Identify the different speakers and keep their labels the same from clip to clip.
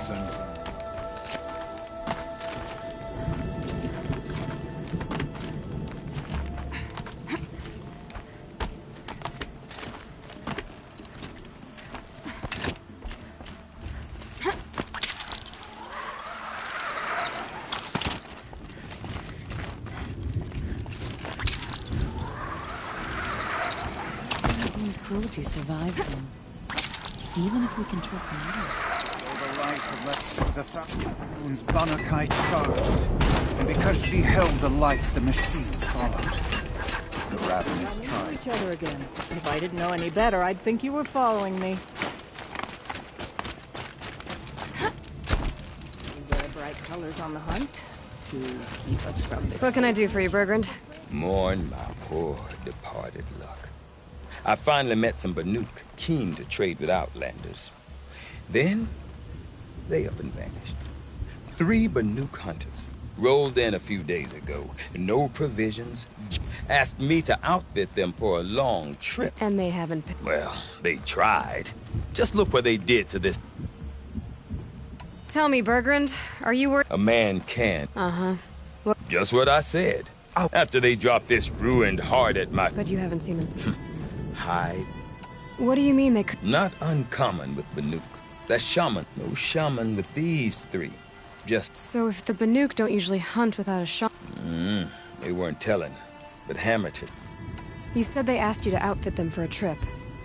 Speaker 1: listen.
Speaker 2: Cruelty survives him. Even if we can trust him.
Speaker 1: The light had left the Thun's Bannerkite charged, and because she held the light, the machines followed. The ravenous tribe.
Speaker 3: Each other again. If I didn't know any better, I'd think you were following me. You wear bright colors on the hunt to keep us from this.
Speaker 4: What can I do for you, Bergrand?
Speaker 5: Mourn my poor departed luck. I finally met some Banuk, keen to trade with Outlanders. Then, they up and vanished. 3 Banuk hunters rolled in a few days ago. No provisions. Asked me to outfit them for a long trip.
Speaker 4: And they haven't...
Speaker 5: Well, they tried. Just look what they did to this.
Speaker 4: Tell me, Bergrand, are you worried?
Speaker 5: A man can.
Speaker 4: Uh-huh. What?
Speaker 5: Just what I said. After they dropped this ruined heart at my...
Speaker 4: But you haven't seen them.
Speaker 5: Hide.
Speaker 4: What do you mean they could...
Speaker 5: Not uncommon with Banuk. That's shaman. No shaman with these 3. Just...
Speaker 4: So if the Banuk don't usually hunt without a shaman...
Speaker 5: They weren't telling. But Hammerton...
Speaker 4: You said they asked you to outfit them for a trip.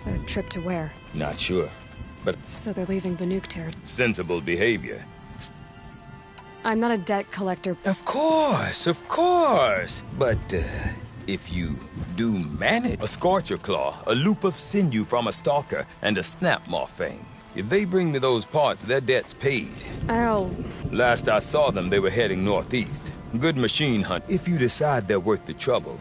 Speaker 4: A trip to where?
Speaker 5: Not sure. But...
Speaker 4: So they're leaving Banuk territory.
Speaker 5: Sensible behavior.
Speaker 4: I'm not a debt collector.
Speaker 5: Of course, of course. But, if you do manage a Scorcher Claw, a loop of sinew from a stalker, and a snap morphine, if they bring me those parts, their debt's paid. Last I saw them, they were heading northeast. Good machine hunt, if you decide they're worth the trouble.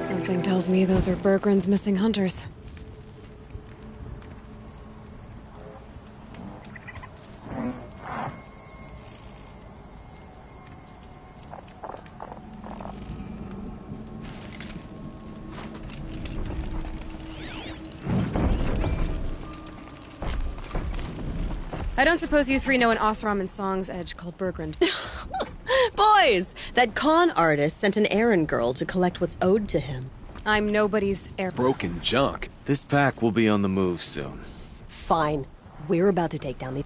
Speaker 4: Something tells me those are Bergrand's missing hunters. I don't suppose you 3 know an Osram and Song's edge called Bergrand.
Speaker 2: Boys, that con artist sent an errand girl to collect what's owed to him.
Speaker 4: I'm nobody's heir.
Speaker 6: Broken junk.
Speaker 7: This pack will be on the move soon.
Speaker 8: Fine. We're about to take down the...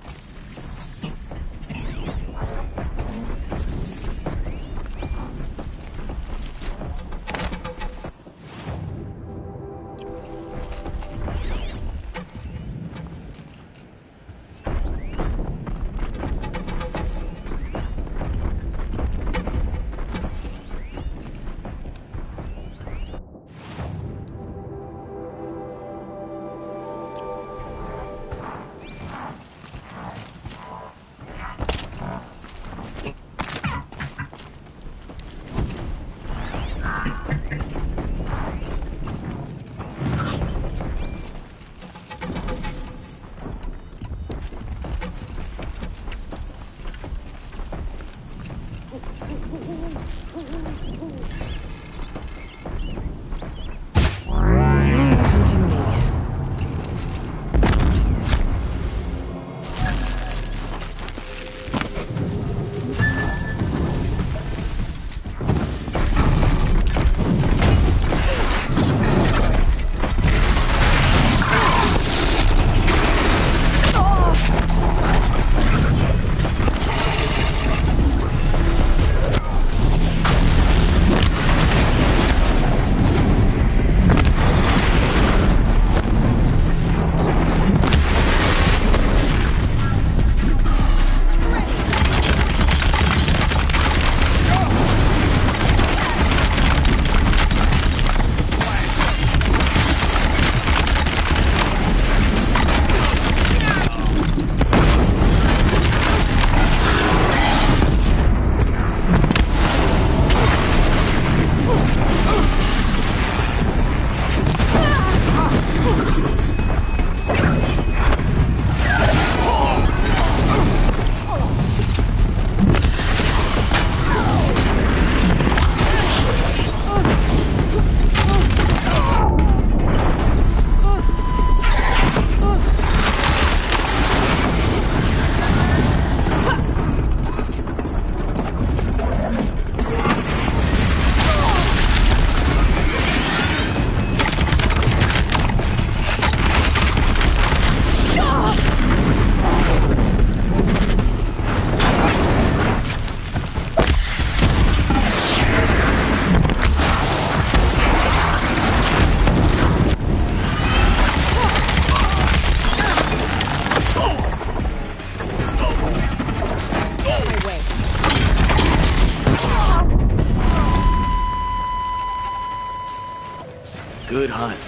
Speaker 7: Good hunt.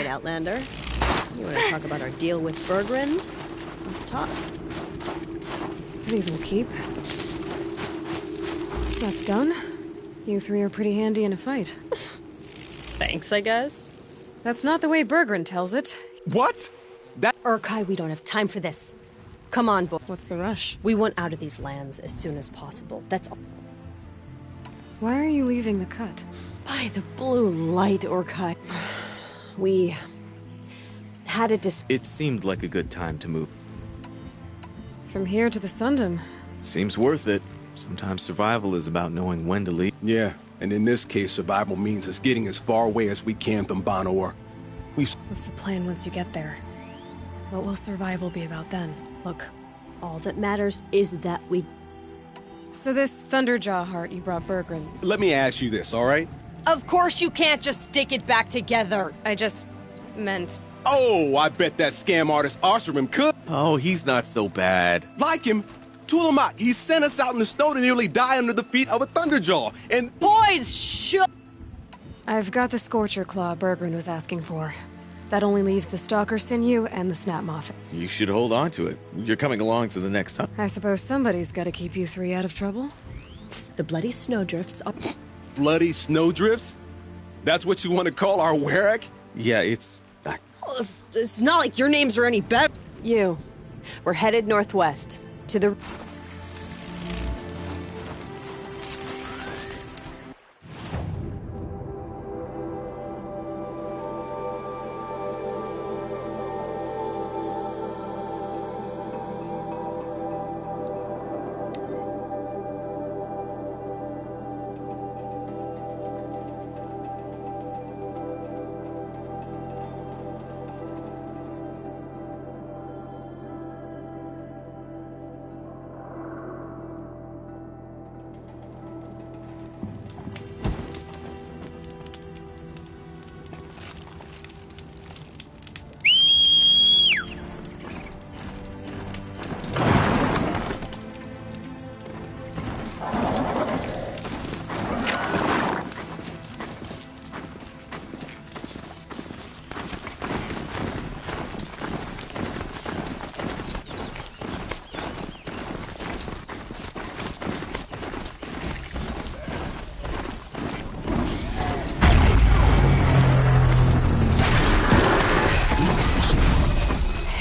Speaker 8: Outlander. You want to talk about our deal with Bergrind? Let's talk.
Speaker 4: These will keep. That's done. You three are pretty handy in a fight.
Speaker 8: Thanks, I guess.
Speaker 4: That's not the way Bergrind tells it.
Speaker 6: What? That
Speaker 8: Urkai, we don't have time for this. Come on, boy.
Speaker 4: What's the rush?
Speaker 8: We want out of these lands as soon as possible. That's all.
Speaker 4: Why are you leaving the cut?
Speaker 8: By the blue light, Urkai. We had a
Speaker 7: It seemed like a good time to move.
Speaker 4: From here to the Sundom.
Speaker 7: Seems worth it. Sometimes survival is about knowing when to leave.
Speaker 6: Yeah, and in this case, survival means us getting as far away as we can from Banor.
Speaker 4: What's the plan once you get there? What will survival be about then?
Speaker 8: Look, all that matters is that we...
Speaker 4: So this Thunderjaw heart you brought Bergrind.
Speaker 6: Let me ask you this, all right?
Speaker 8: Of course you can't just stick it back together.
Speaker 4: I just meant...
Speaker 6: Oh, I bet that scam artist Arsarim could.
Speaker 7: Oh, he's not so bad.
Speaker 6: Like him, Tulamak, he sent us out in the snow to nearly die under the feet of a Thunderjaw, and...
Speaker 8: Boys, shut...
Speaker 4: I've got the Scorcher Claw Bergrind was asking for. That only leaves the Stalker Sinew and the Snap Moth.
Speaker 7: You should hold on to it. You're coming along to the next time.
Speaker 4: I suppose somebody's got to keep you three out of trouble.
Speaker 8: The bloody snowdrifts are...
Speaker 6: Bloody snowdrifts? That's what you want to call our Warwick?
Speaker 7: Yeah, it's...
Speaker 8: Oh, it's not like your names are any better.
Speaker 3: You. We're headed northwest. To the...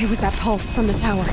Speaker 4: It was that pulse from the tower.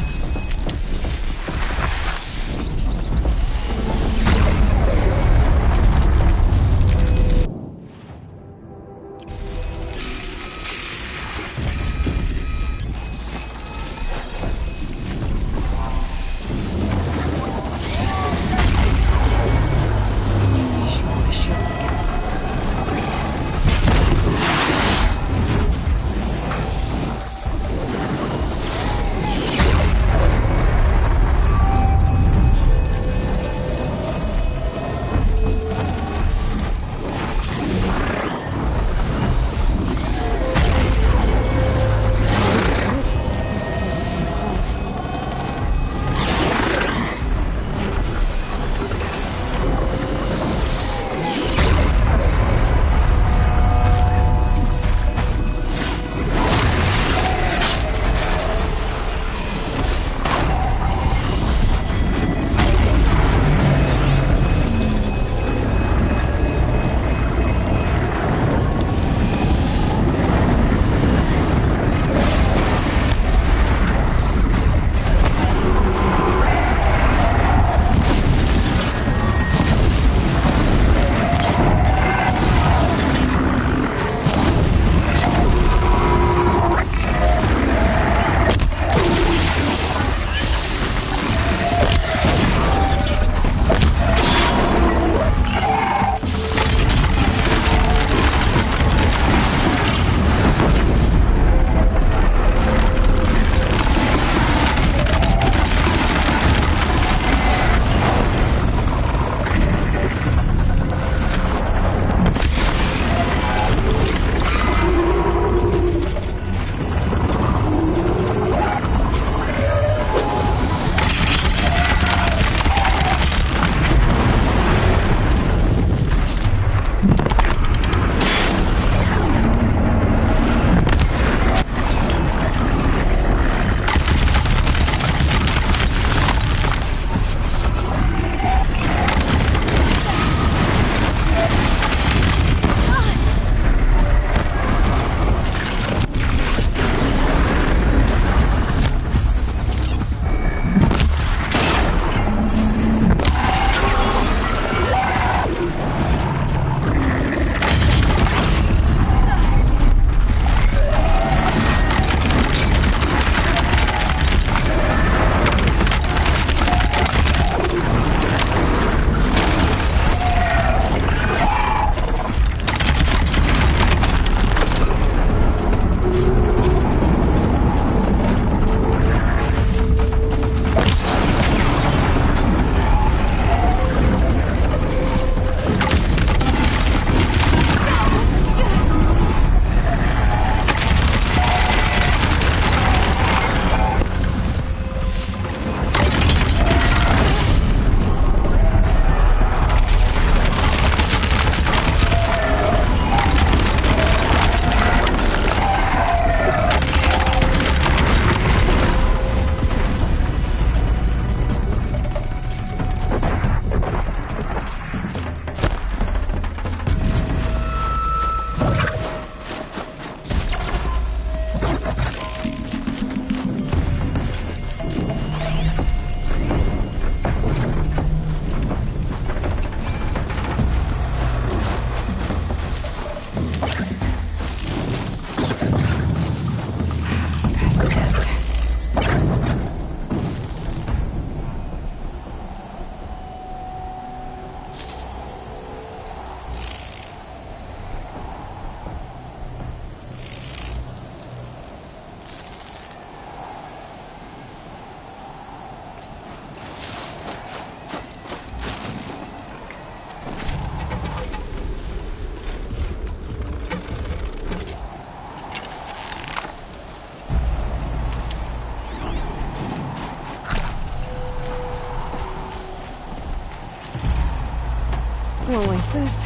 Speaker 4: Won't waste this.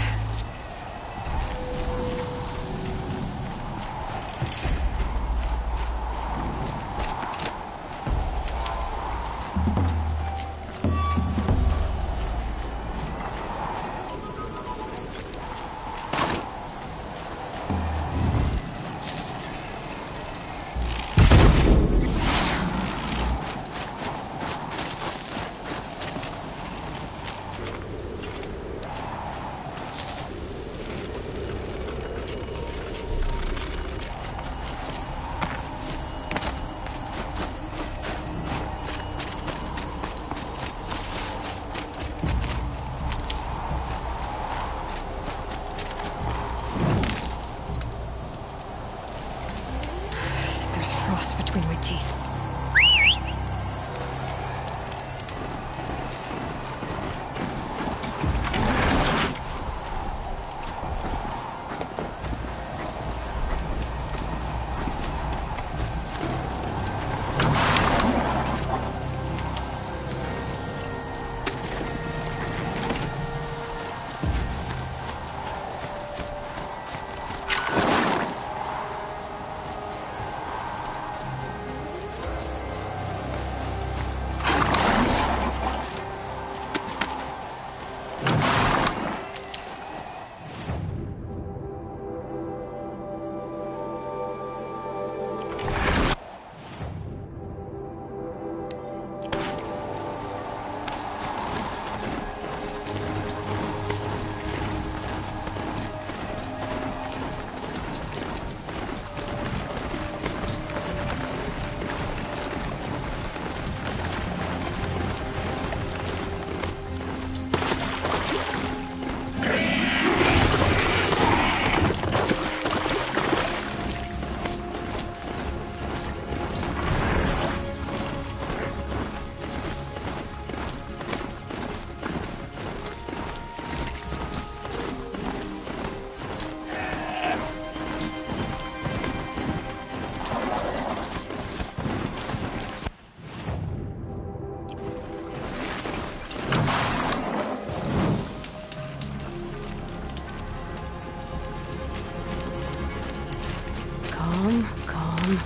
Speaker 4: Frost between my teeth. Calm.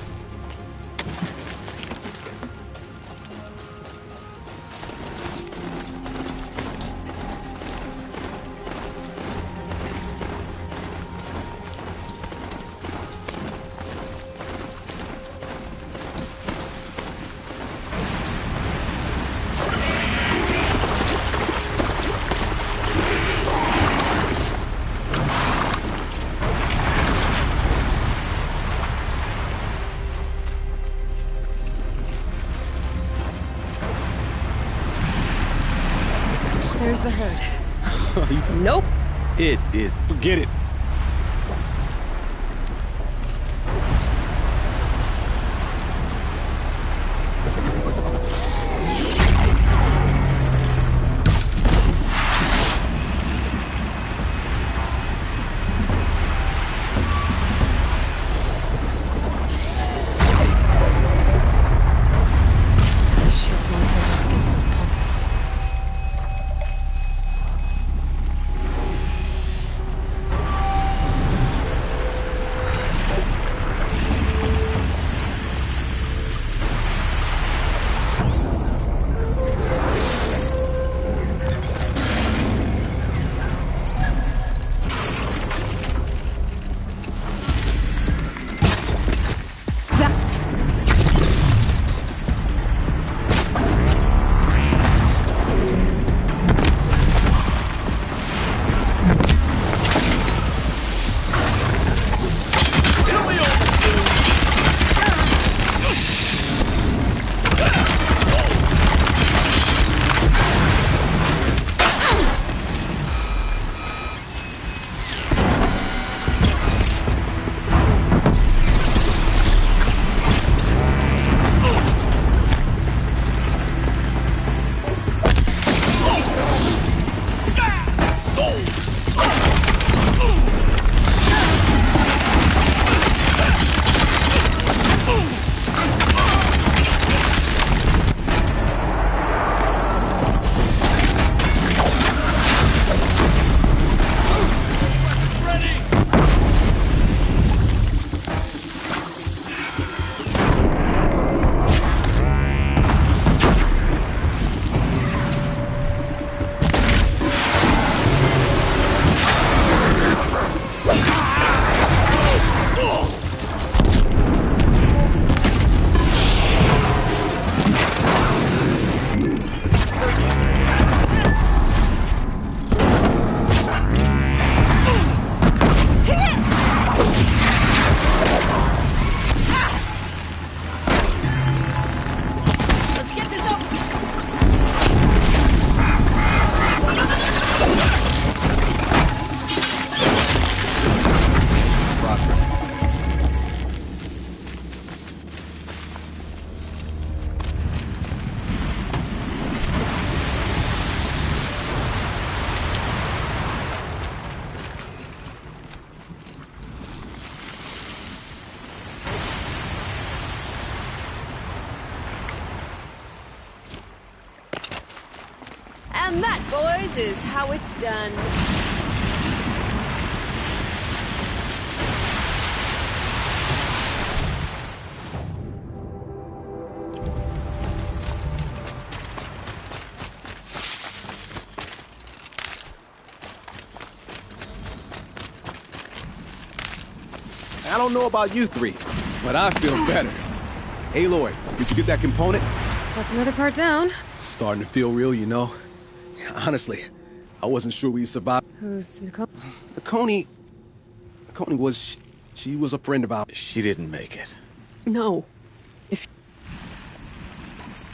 Speaker 4: There's the herd.
Speaker 8: Nope.
Speaker 7: It is.
Speaker 6: Forget it.
Speaker 4: The ship won't hold up against those pulses.
Speaker 8: And that, boys, is how it's done.
Speaker 6: I don't know about you three, but I feel better. Aloy, did you get that component?
Speaker 4: That's another part down.
Speaker 6: Starting to feel real, you know. Honestly, I wasn't sure we'd survive.
Speaker 4: Who's Nicole?
Speaker 6: Coney was... She was a friend of ours.
Speaker 7: She didn't make it.
Speaker 8: No.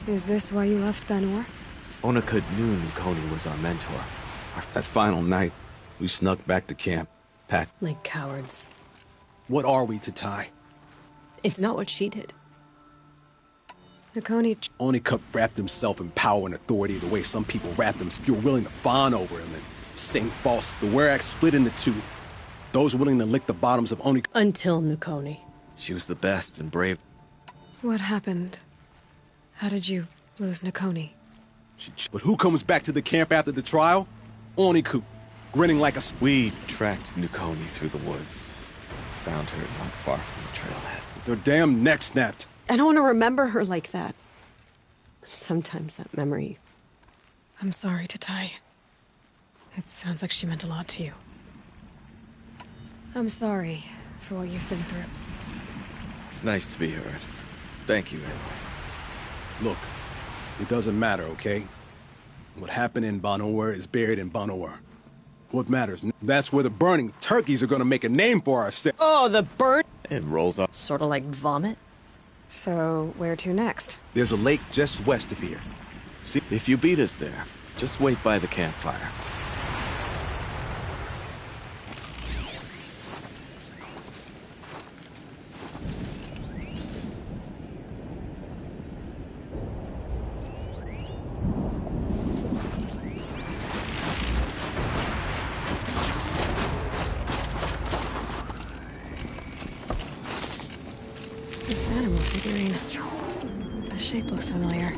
Speaker 4: Is this why you left Benor?
Speaker 7: Onakut knew Coney was our mentor.
Speaker 6: That final night, we snuck back to camp, packed.
Speaker 8: Like cowards.
Speaker 6: What are we to Ty?
Speaker 8: It's not what she did.
Speaker 4: Nakoni...
Speaker 6: Onakut wrapped himself in power and authority the way some people wrap them. You were willing to fawn over him and sing false. The Werax split into two. Those willing to lick the bottoms of Onakut.
Speaker 8: Until Nukoni.
Speaker 7: She was the best and brave.
Speaker 4: What happened? How did you lose Nakoni?
Speaker 6: But who comes back to the camp after the trial? Onakut, grinning like a...
Speaker 7: We tracked Nukoni through the woods. Found her not far from the trailhead.
Speaker 6: Their damn neck snapped.
Speaker 8: I don't want to remember her like that. Sometimes that memory...
Speaker 4: I'm sorry to Ty. It sounds like she meant a lot to you. I'm sorry for what you've been through.
Speaker 7: It's nice to be heard. Thank you, Aloy.
Speaker 6: Look, it doesn't matter, okay? What happened in Banor is buried in Banor. What matters? That's where the burning turkeys are gonna make a name for ourselves.
Speaker 8: Oh, the burn...
Speaker 7: It rolls off.
Speaker 8: Sort of like vomit?
Speaker 4: So, where to next?
Speaker 6: There's a lake just west of here.
Speaker 7: See, if you beat us there, just wait by the campfire.
Speaker 4: This animal figurine. The shape looks familiar.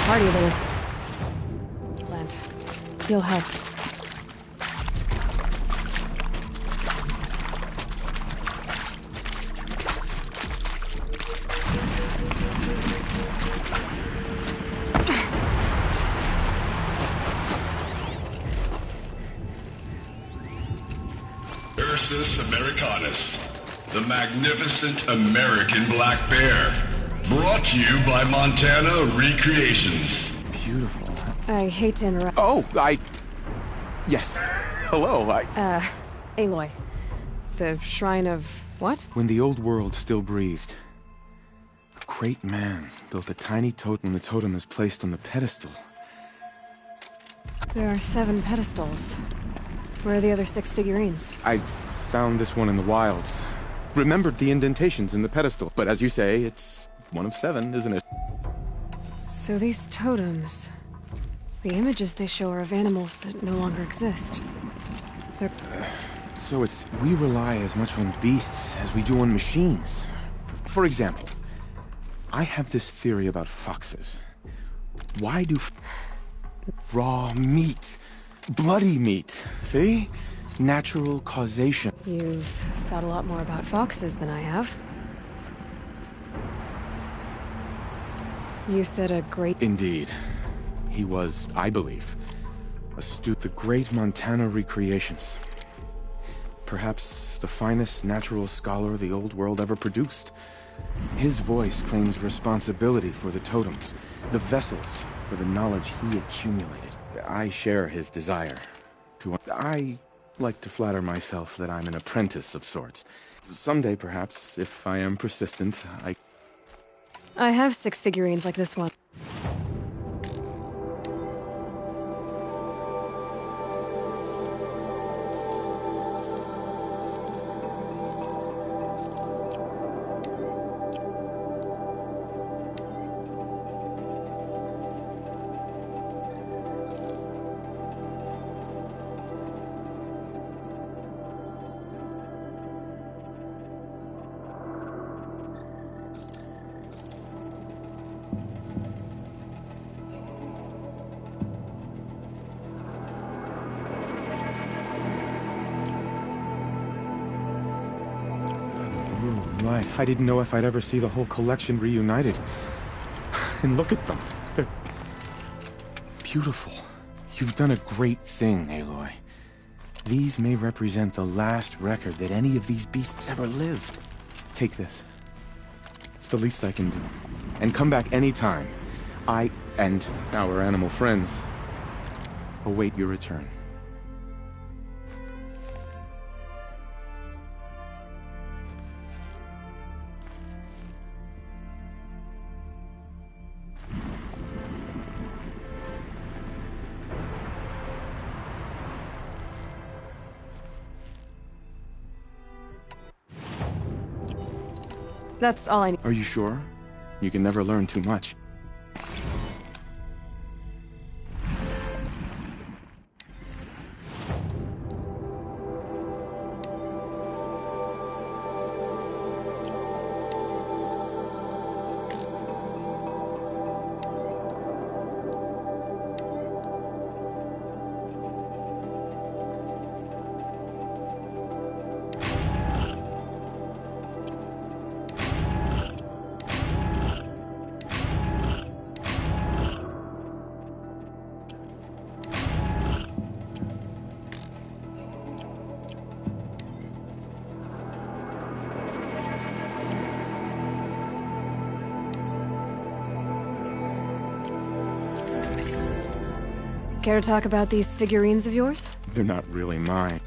Speaker 4: Party little plant. You'll help.
Speaker 9: Ursus Americanus, the magnificent American black bear. Brought to you by Montana Recreations.
Speaker 10: Beautiful.
Speaker 4: I hate to interrupt.
Speaker 10: Oh, yes. Hello,
Speaker 4: Aloy. The shrine of what?
Speaker 10: When the old world still breathed, a great man built a tiny totem. The totem is placed on the pedestal.
Speaker 4: There are 7 pedestals. Where are the other 6 figurines?
Speaker 10: I found this one in the wilds. Remembered the indentations in the pedestal, but as you say, it's one of 7, isn't it?
Speaker 4: So these totems... The images they show are of animals that no longer exist. They're...
Speaker 10: So we rely as much on beasts as we do on machines. For example, I have this theory about foxes. Why do raw meat, bloody meat, see? Natural causation.
Speaker 4: You've thought a lot more about foxes than I have. You said a great...
Speaker 10: Indeed. He was, I believe, the great Montana recreations. Perhaps the finest natural scholar the old world ever produced. His voice claims responsibility for the totems, the vessels for the knowledge he accumulated. I share his desire to... I like to flatter myself that I'm an apprentice of sorts. Someday, perhaps, if I am persistent,
Speaker 4: I have 6 figurines like this one.
Speaker 10: Right. I didn't know if I'd ever see the whole collection reunited. And look at them. They're beautiful. You've done a great thing, Aloy. These may represent the last record that any of these beasts ever lived. Take this. It's the least I can do. And come back anytime. I and our animal friends await your return.
Speaker 4: That's all I need.
Speaker 10: Are you sure? You can never learn too much.
Speaker 4: Care to talk about these figurines of yours?
Speaker 10: They're not really mine.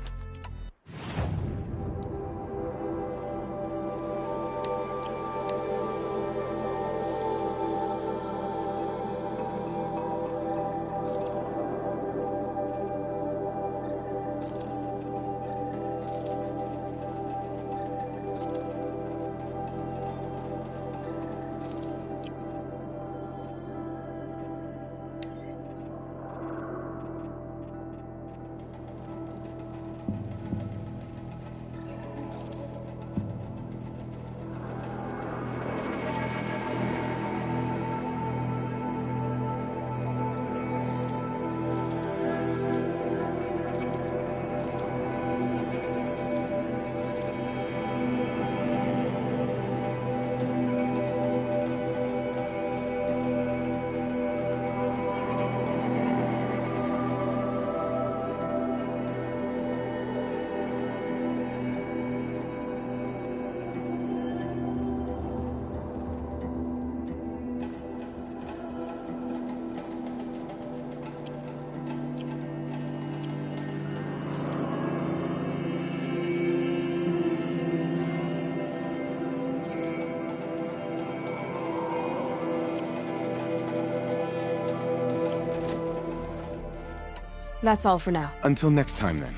Speaker 4: That's all for now.
Speaker 10: Until next time, then.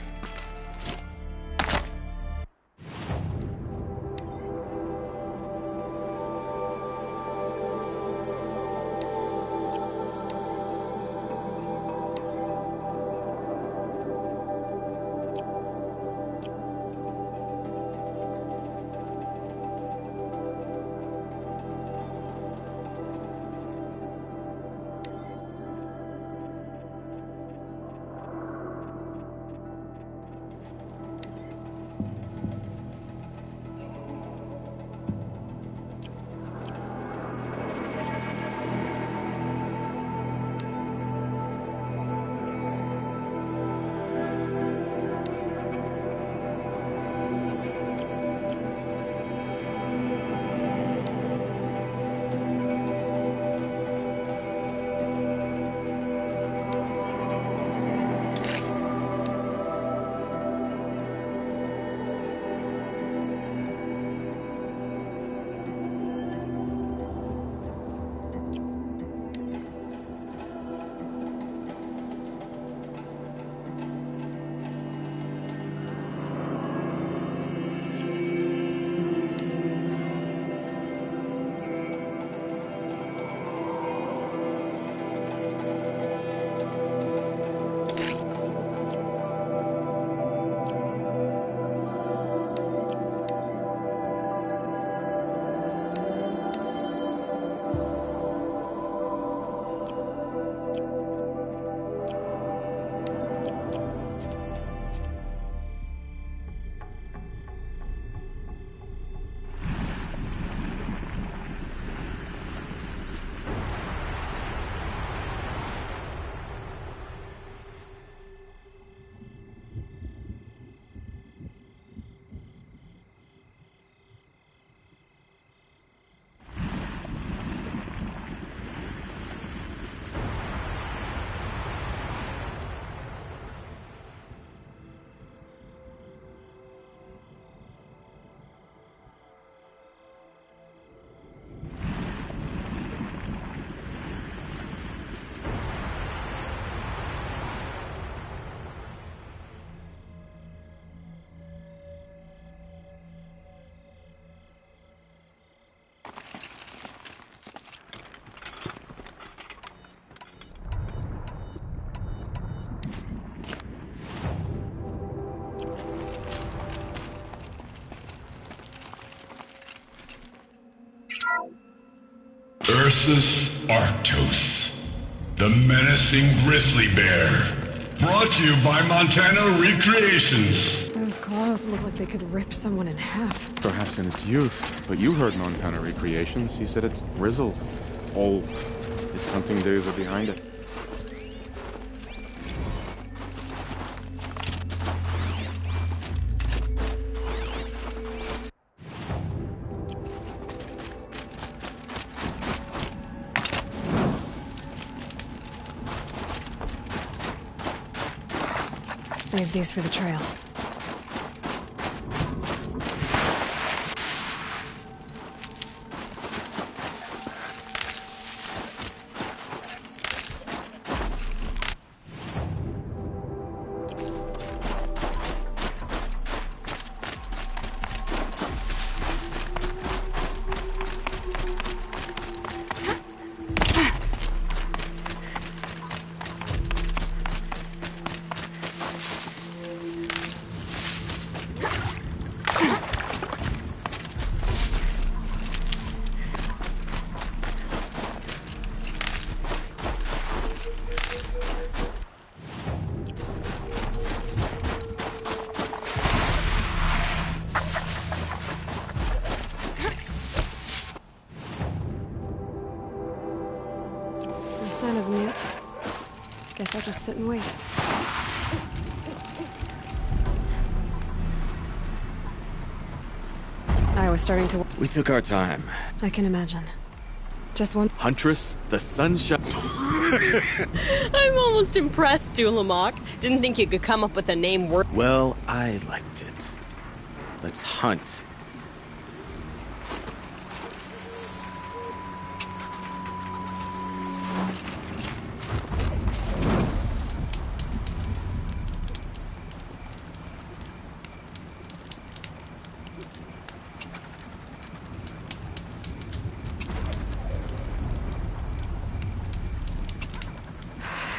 Speaker 9: versus Arctos, the menacing grizzly bear. Brought to you by Montana Recreations.
Speaker 4: Those claws look like they could rip someone in half.
Speaker 10: Perhaps in its youth, but you heard Montana Recreations. He said it's grizzled, old. Its hunting days are behind it.
Speaker 4: Save these for the trail. Sign of mute. Guess I'll just sit and wait. I was starting to...
Speaker 7: We took our time.
Speaker 4: I can imagine. Just one...
Speaker 7: Huntress, the sunshine...
Speaker 8: I'm almost impressed, Dulamok. Didn't think you could come up with a name worth...
Speaker 7: Well, I liked it. Let's hunt.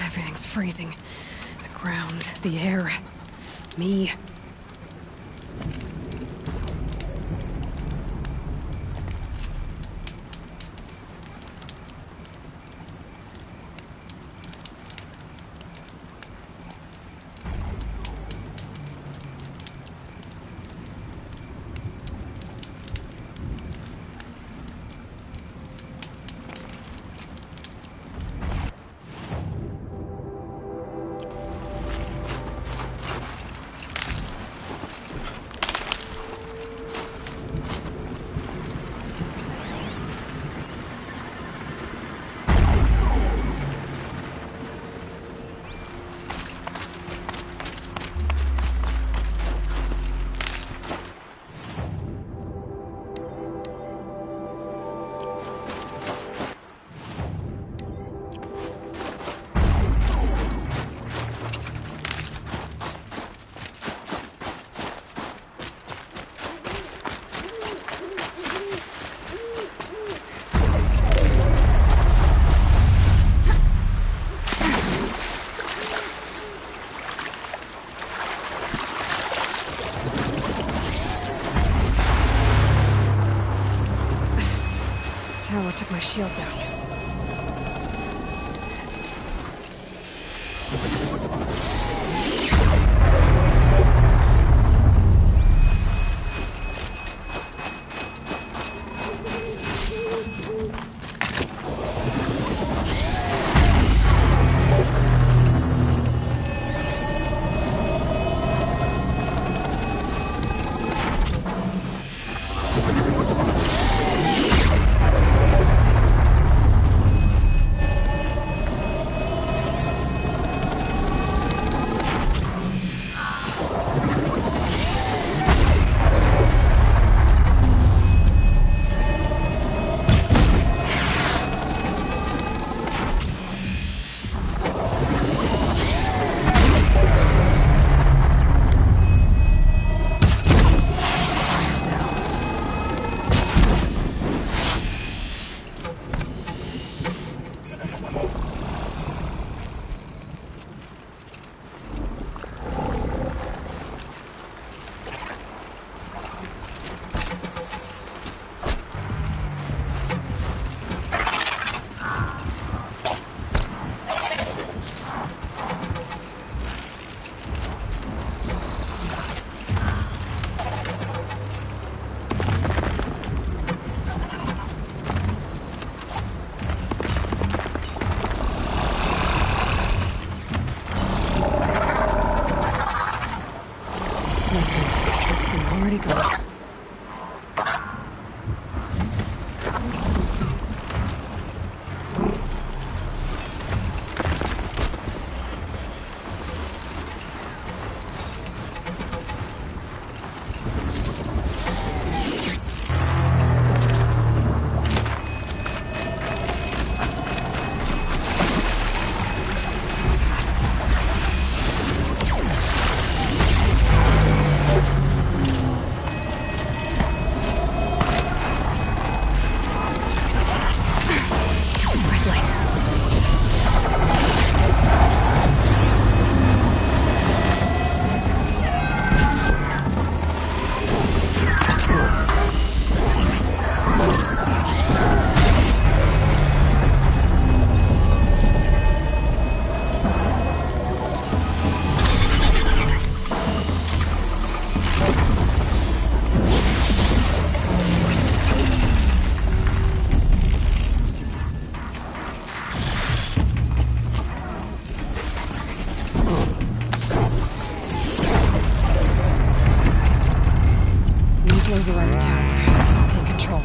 Speaker 4: Everything's freezing. The ground, the air, me. Tower took my shields out. That's it. We're already gone. Override the tower. Take control.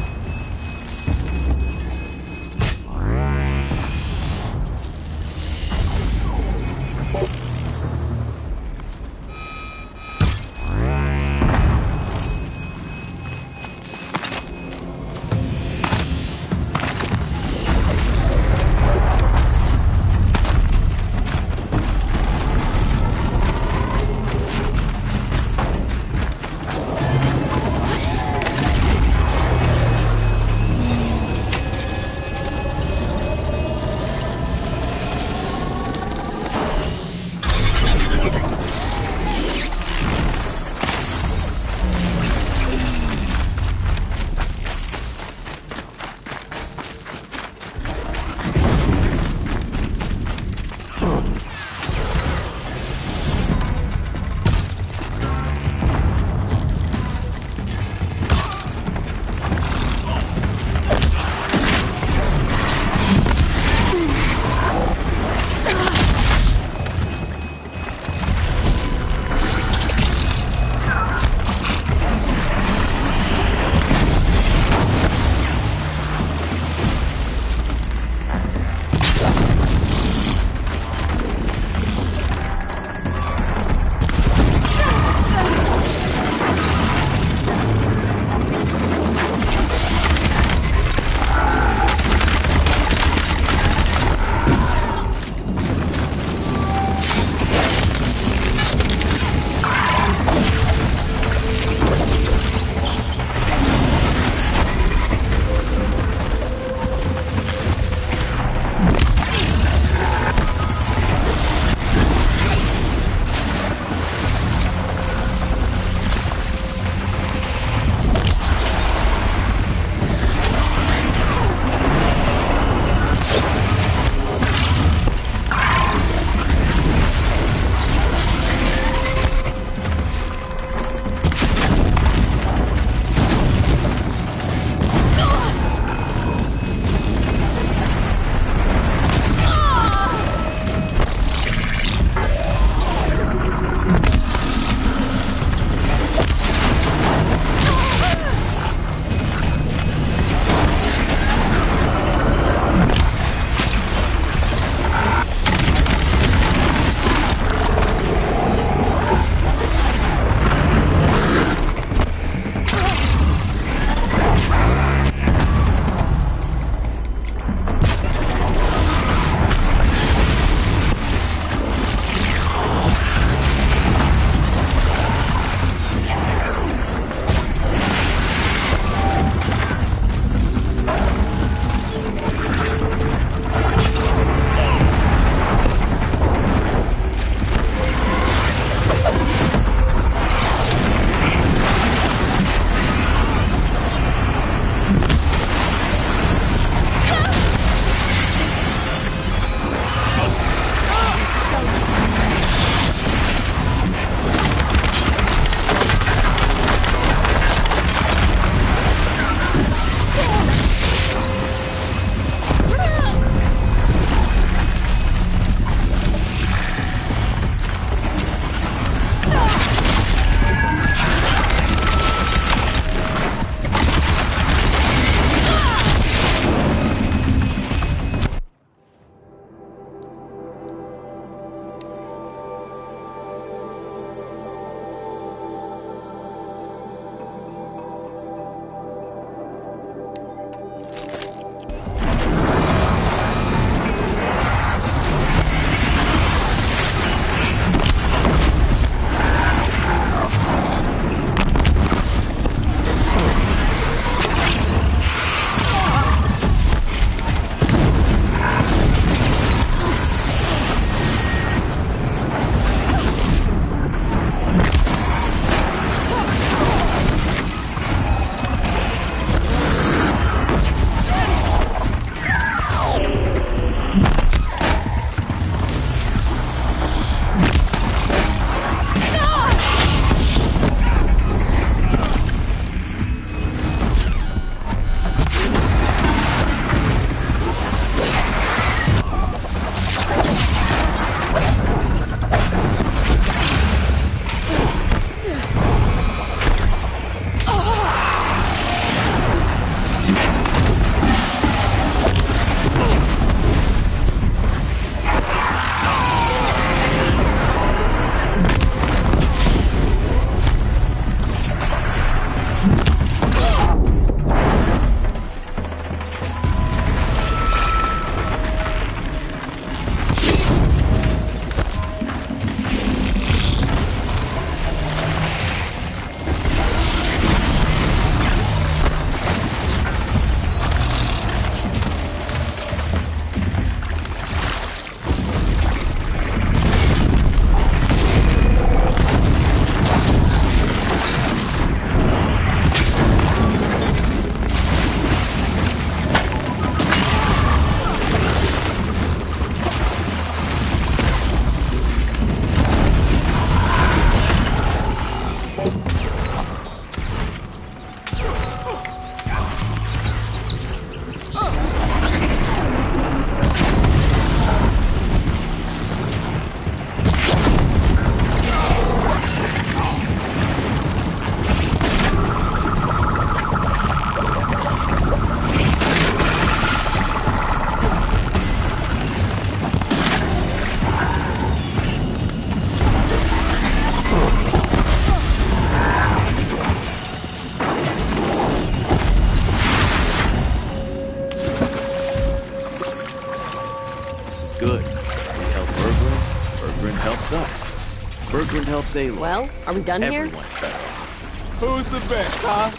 Speaker 7: helps Aloy,
Speaker 8: Well, are we done here?
Speaker 7: everyone's better off. Who's the best, huh?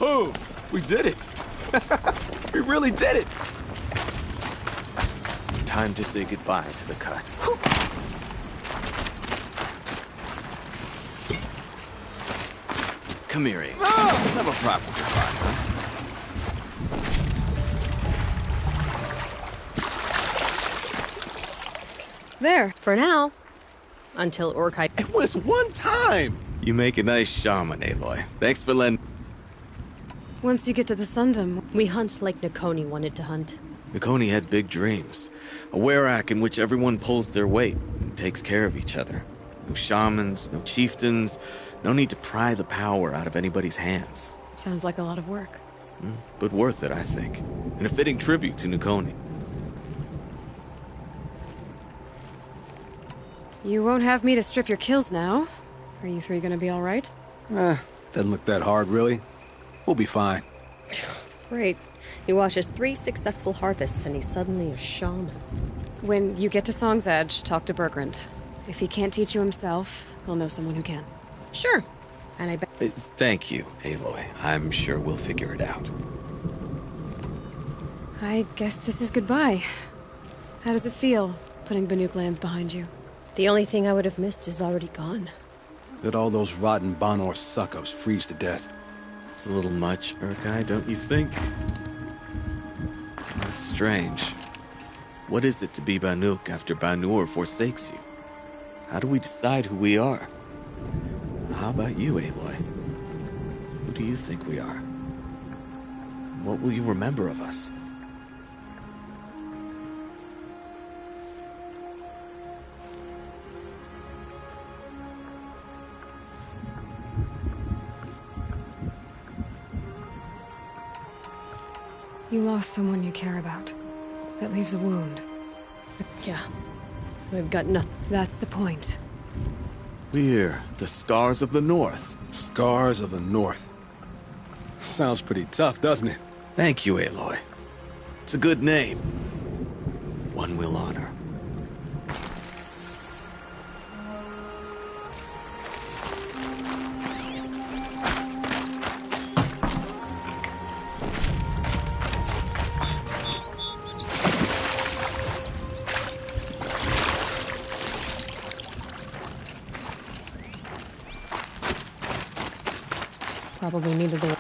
Speaker 7: Who? We did it. We really did it. Time to say goodbye to the cut. Come here, Aloy. Let's have a proper goodbye, huh?
Speaker 8: There, for now. Until Urkai...
Speaker 6: It was one time!
Speaker 7: You make a nice shaman, Aloy. Thanks for lending...
Speaker 4: Once you get to the Sundom,
Speaker 8: We hunt like Nakoni wanted to hunt.
Speaker 7: Nakoni had big dreams. A werak in which everyone pulls their weight and takes care of each other. No shamans, no chieftains, no need to pry the power out of anybody's hands.
Speaker 4: sounds like a lot of work.
Speaker 7: But worth it, I think. And a fitting tribute to Nakoni.
Speaker 4: You won't have me to strip your kills now. Are you three gonna be alright?
Speaker 6: Doesn't look that hard, really. We'll be fine.
Speaker 8: Great. He watches 3 successful harvests and he's suddenly a shaman.
Speaker 4: When you get to Song's Edge, talk to Bergrand. If he can't teach you himself, he'll know someone who can.
Speaker 8: Sure. And I bet...
Speaker 7: Thank you, Aloy. I'm sure we'll figure it out.
Speaker 4: I guess this is goodbye. How does it feel, putting Banuk lands behind you?
Speaker 8: The only thing I would have missed is already gone.
Speaker 6: Let all those rotten Banor suck-ups freeze to death.
Speaker 7: It's a little much, Urkai, don't you think? That's strange. What is it to be Banuk after Banur forsakes you? How do we decide who we are? How about you, Aloy? Who do you think we are? What will you remember of us?
Speaker 4: You lost someone you care about. That leaves a wound.
Speaker 8: Yeah. We've got nothing.
Speaker 4: That's the point.
Speaker 7: We're the Scars of the North.
Speaker 6: Scars of the North. Sounds pretty tough, doesn't it?
Speaker 7: Thank you, Aloy. It's a good name. One we'll honor.
Speaker 8: Probably needed the...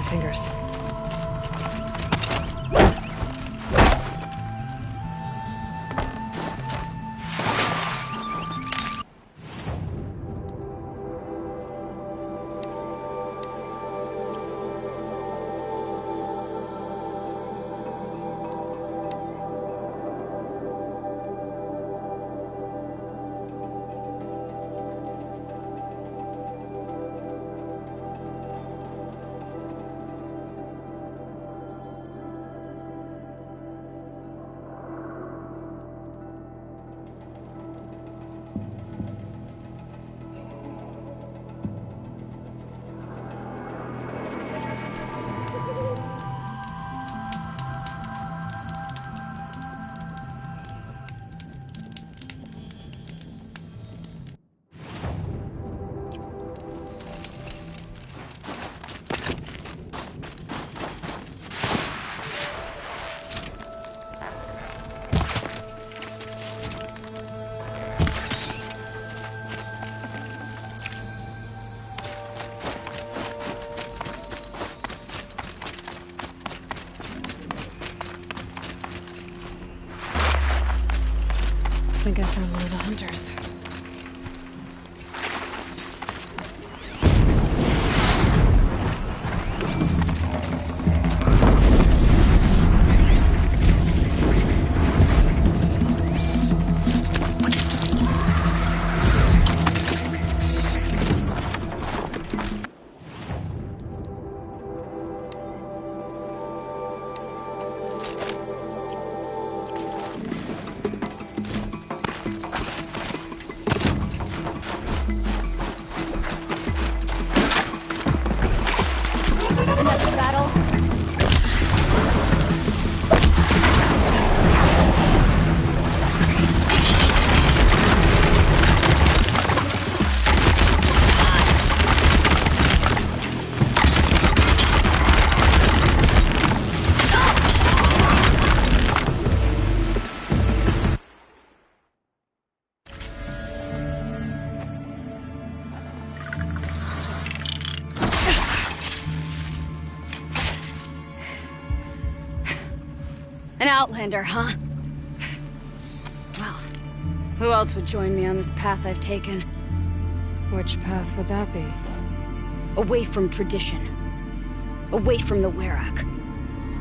Speaker 4: fingers. I think I found one of the hunters.
Speaker 11: An outlander, huh? Well, who else would join me on this path I've taken?
Speaker 4: Which path would that be?
Speaker 11: Away from tradition. Away from the Werak.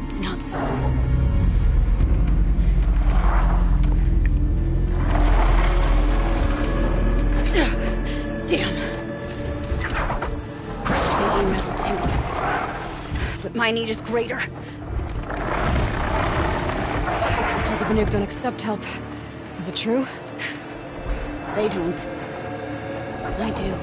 Speaker 11: It's not so. Damn. They need metal too. But my need is greater.
Speaker 4: I was told the Banuk don't accept help. Is it true?
Speaker 11: They don't. I do.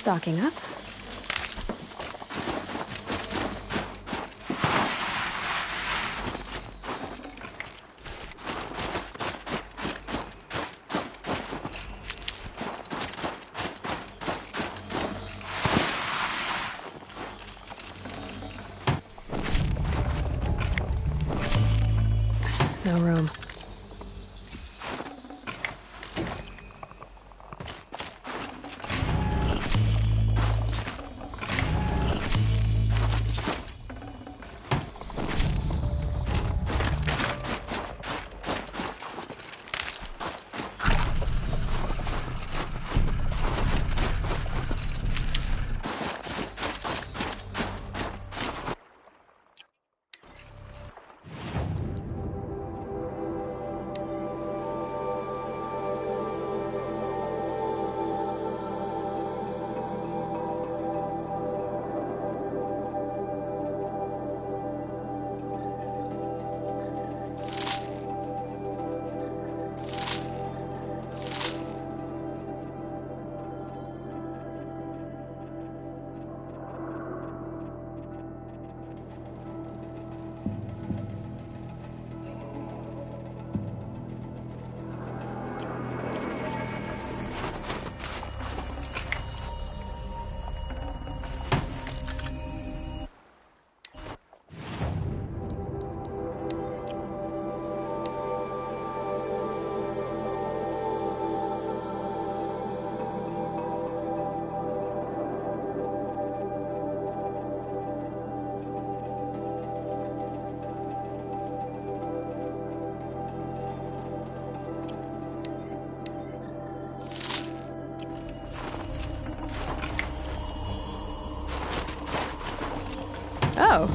Speaker 4: Stocking up. No room. Oh.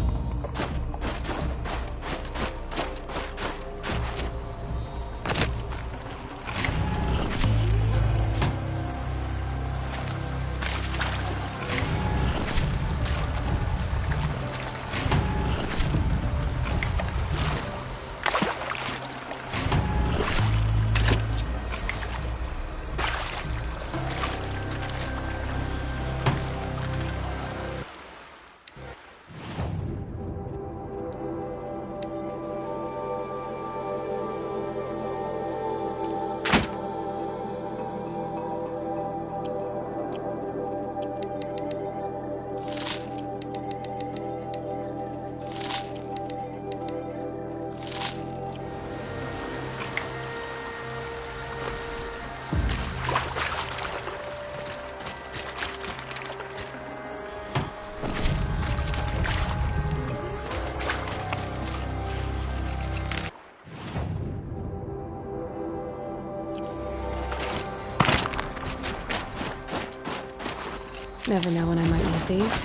Speaker 4: Never know when I might need these.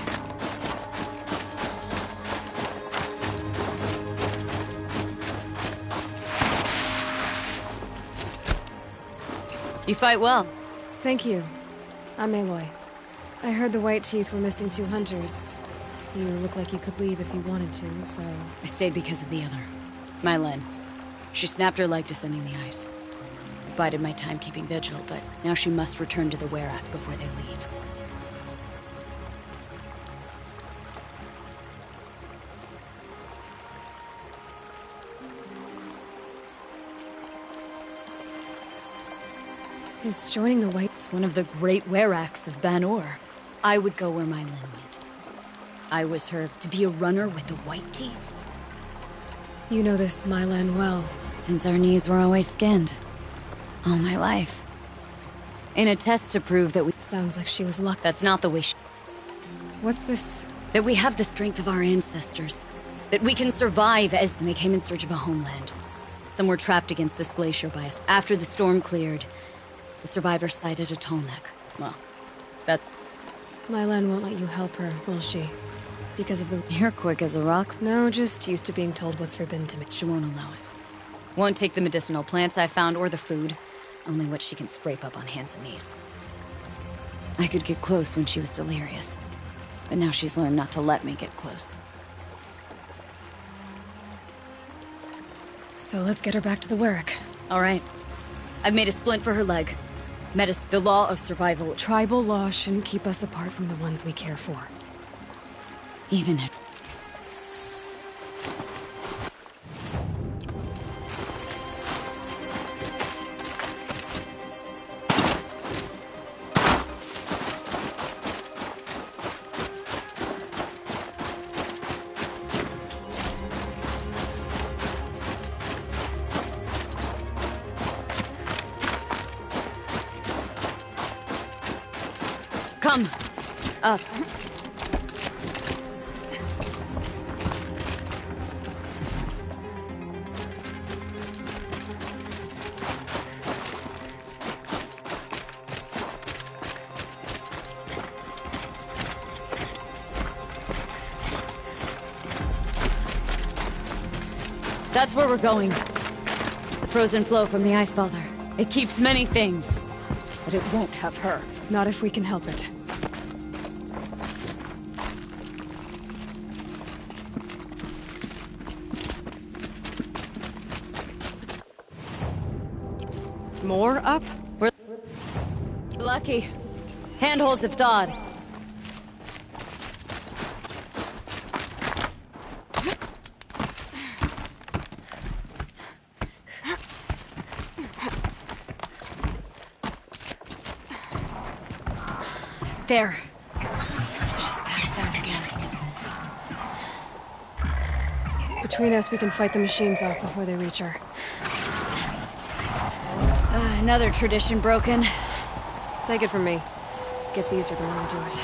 Speaker 11: You fight well.
Speaker 4: Thank you. I'm Aloy. I heard the White Teeth were missing 2 hunters. You look like you could leave if you wanted to, so...
Speaker 11: I stayed because of the other. Mylen. She snapped her leg descending the ice. I bided my time keeping vigil, but now she must return to the Werak before they leave.
Speaker 4: Is joining the White...
Speaker 11: It's one of the great Weraks of Banor. I would go where Mylen went. I was her to be a runner with the White Teeth.
Speaker 4: You know this Mylan well.
Speaker 11: Since our knees were always skinned. All my life. In a test to prove that we...
Speaker 4: Sounds like she was lucky.
Speaker 11: That's not the way she...
Speaker 4: What's this?
Speaker 11: That we have the strength of our ancestors. That we can survive as... And they came in search of a homeland. Some were trapped against this glacier by us. After the storm cleared, the survivors sighted a Tolnek. Well, that...
Speaker 4: Mylan won't let you help her, will she? Because of the...
Speaker 11: You're quick as a rock.
Speaker 4: No, just used to being told what's forbidden to me.
Speaker 11: She won't allow it. Won't take the medicinal plants I found or the food. Only what she can scrape up on hands and knees. I could get close when she was delirious. But now she's learned not to let me get close.
Speaker 4: So let's get her back to the Werak.
Speaker 11: All right. I've made a splint for her leg. The law of survival.
Speaker 4: Tribal law shouldn't keep us apart from the ones we care for.
Speaker 11: Even it. Come. Up. That's where we're going. The frozen flow from the Ice Father. It keeps many things, but it won't have her.
Speaker 4: Not if we can help it.
Speaker 11: More up? We're lucky. Handholds have thawed. There. She's passed out again.
Speaker 4: Between us, we can fight the machines off before they reach her.
Speaker 11: Another tradition broken.
Speaker 4: Take it from me. It gets easier the more we do it.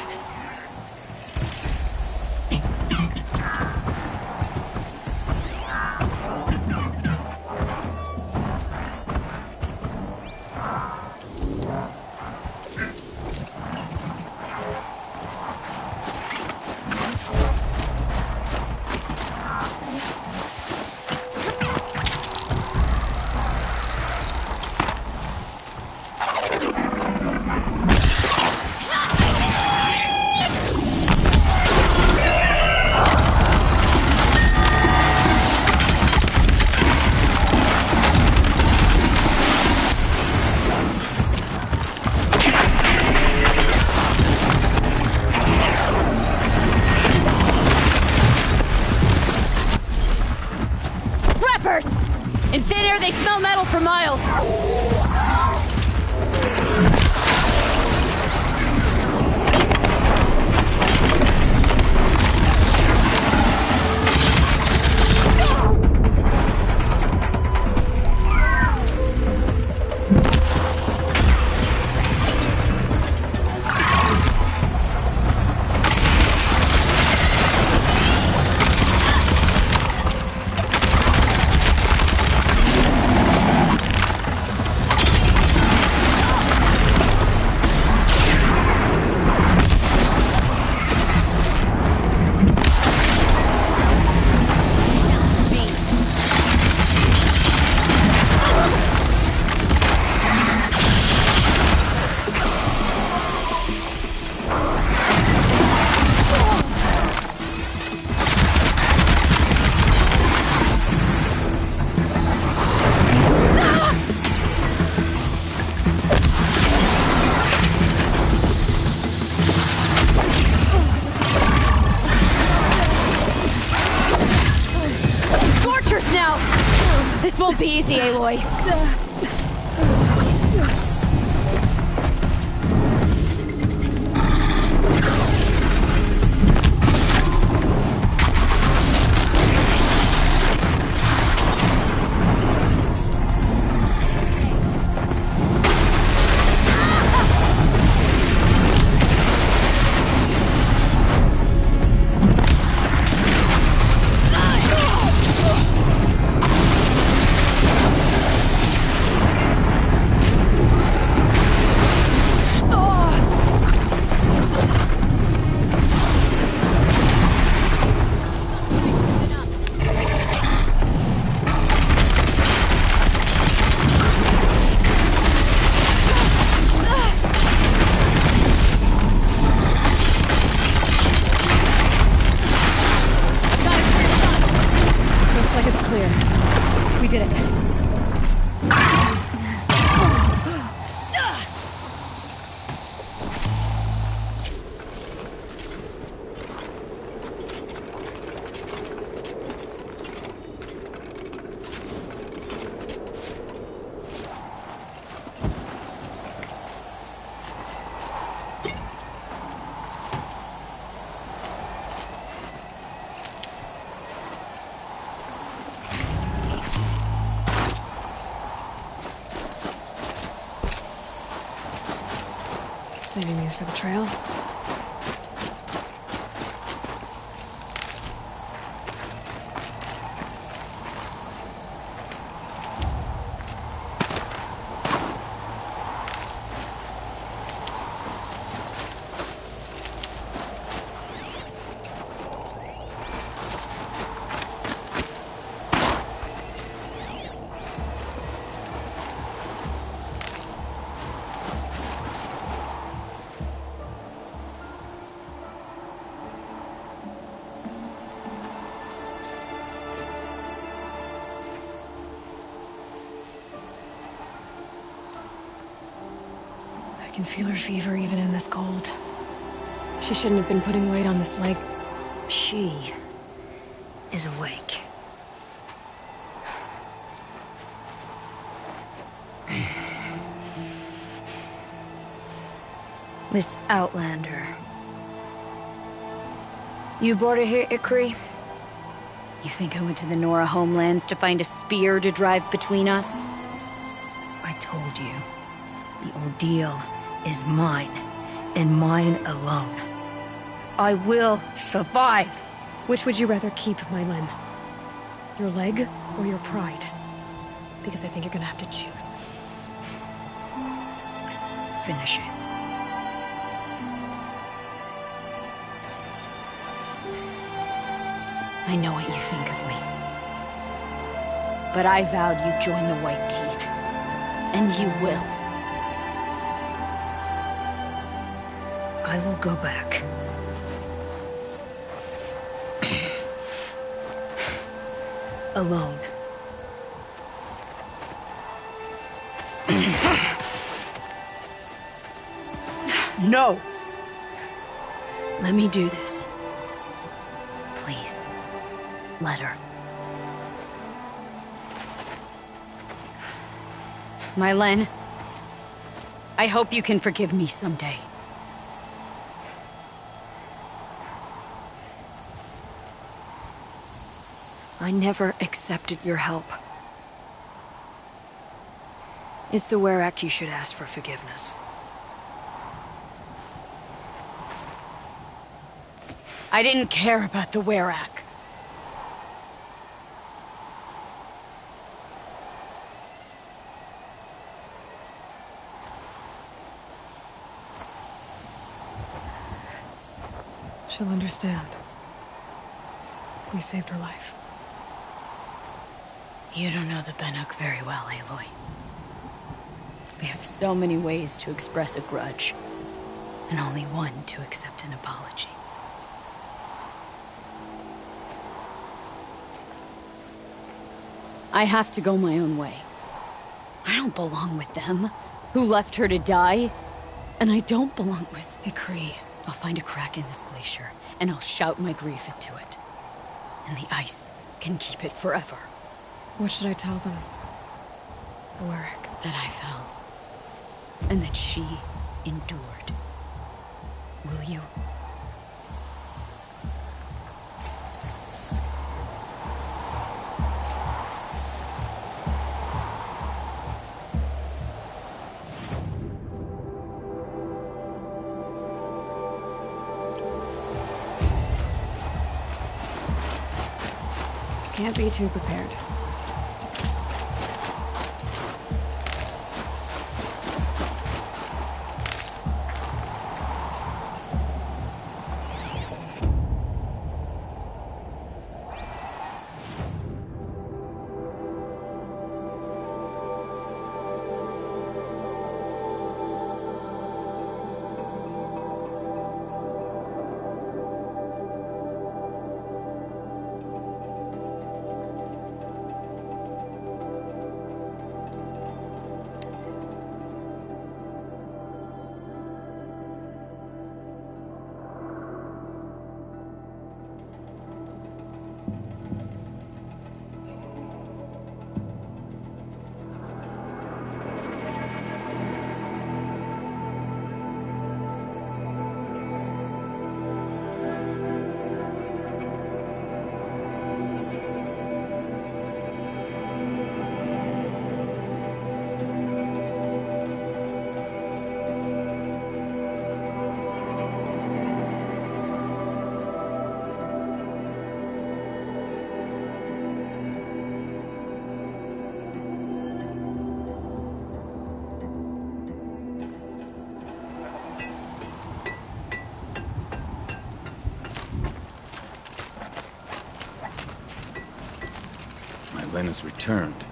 Speaker 11: In thin air, they smell metal for miles. This won't be easy, Aloy.
Speaker 4: Saving these for the trail. I can feel her fever even in this cold. She shouldn't have been putting weight on this leg.
Speaker 12: She is awake. Miss Outlander. You brought her here, Ikri?
Speaker 11: You think I went to the Nora homelands to find a spear to drive between us?
Speaker 12: I told you. The ordeal is mine, and mine alone. I will survive!
Speaker 4: Which would you rather keep, Mylin? Your leg or your pride? Because I think you're gonna have to choose.
Speaker 12: Finish it.
Speaker 11: I know what you think of me. But I vowed you'd join the White Teeth. And you will.
Speaker 12: I will go back. Alone. No! Let me do this.
Speaker 11: Please. Let her. Mylin, I hope you can forgive me someday.
Speaker 12: I never accepted your help. It's the Werak you should ask for forgiveness.
Speaker 11: I didn't care about the Werak.
Speaker 4: She'll understand. You saved her life.
Speaker 11: You don't know the Banuk very well, Aloy. We have so many ways to express a grudge, and only one to accept an apology. I have to go my own way. I don't belong with them, who left her to die. And I don't belong with Ikri. I'll find a crack in this glacier, and I'll shout my grief into it. And the ice can keep it forever.
Speaker 4: What should I tell them? The Werak.
Speaker 11: That I fell. And that she endured. Will you?
Speaker 4: Can't be too prepared.
Speaker 13: Outlanders returned.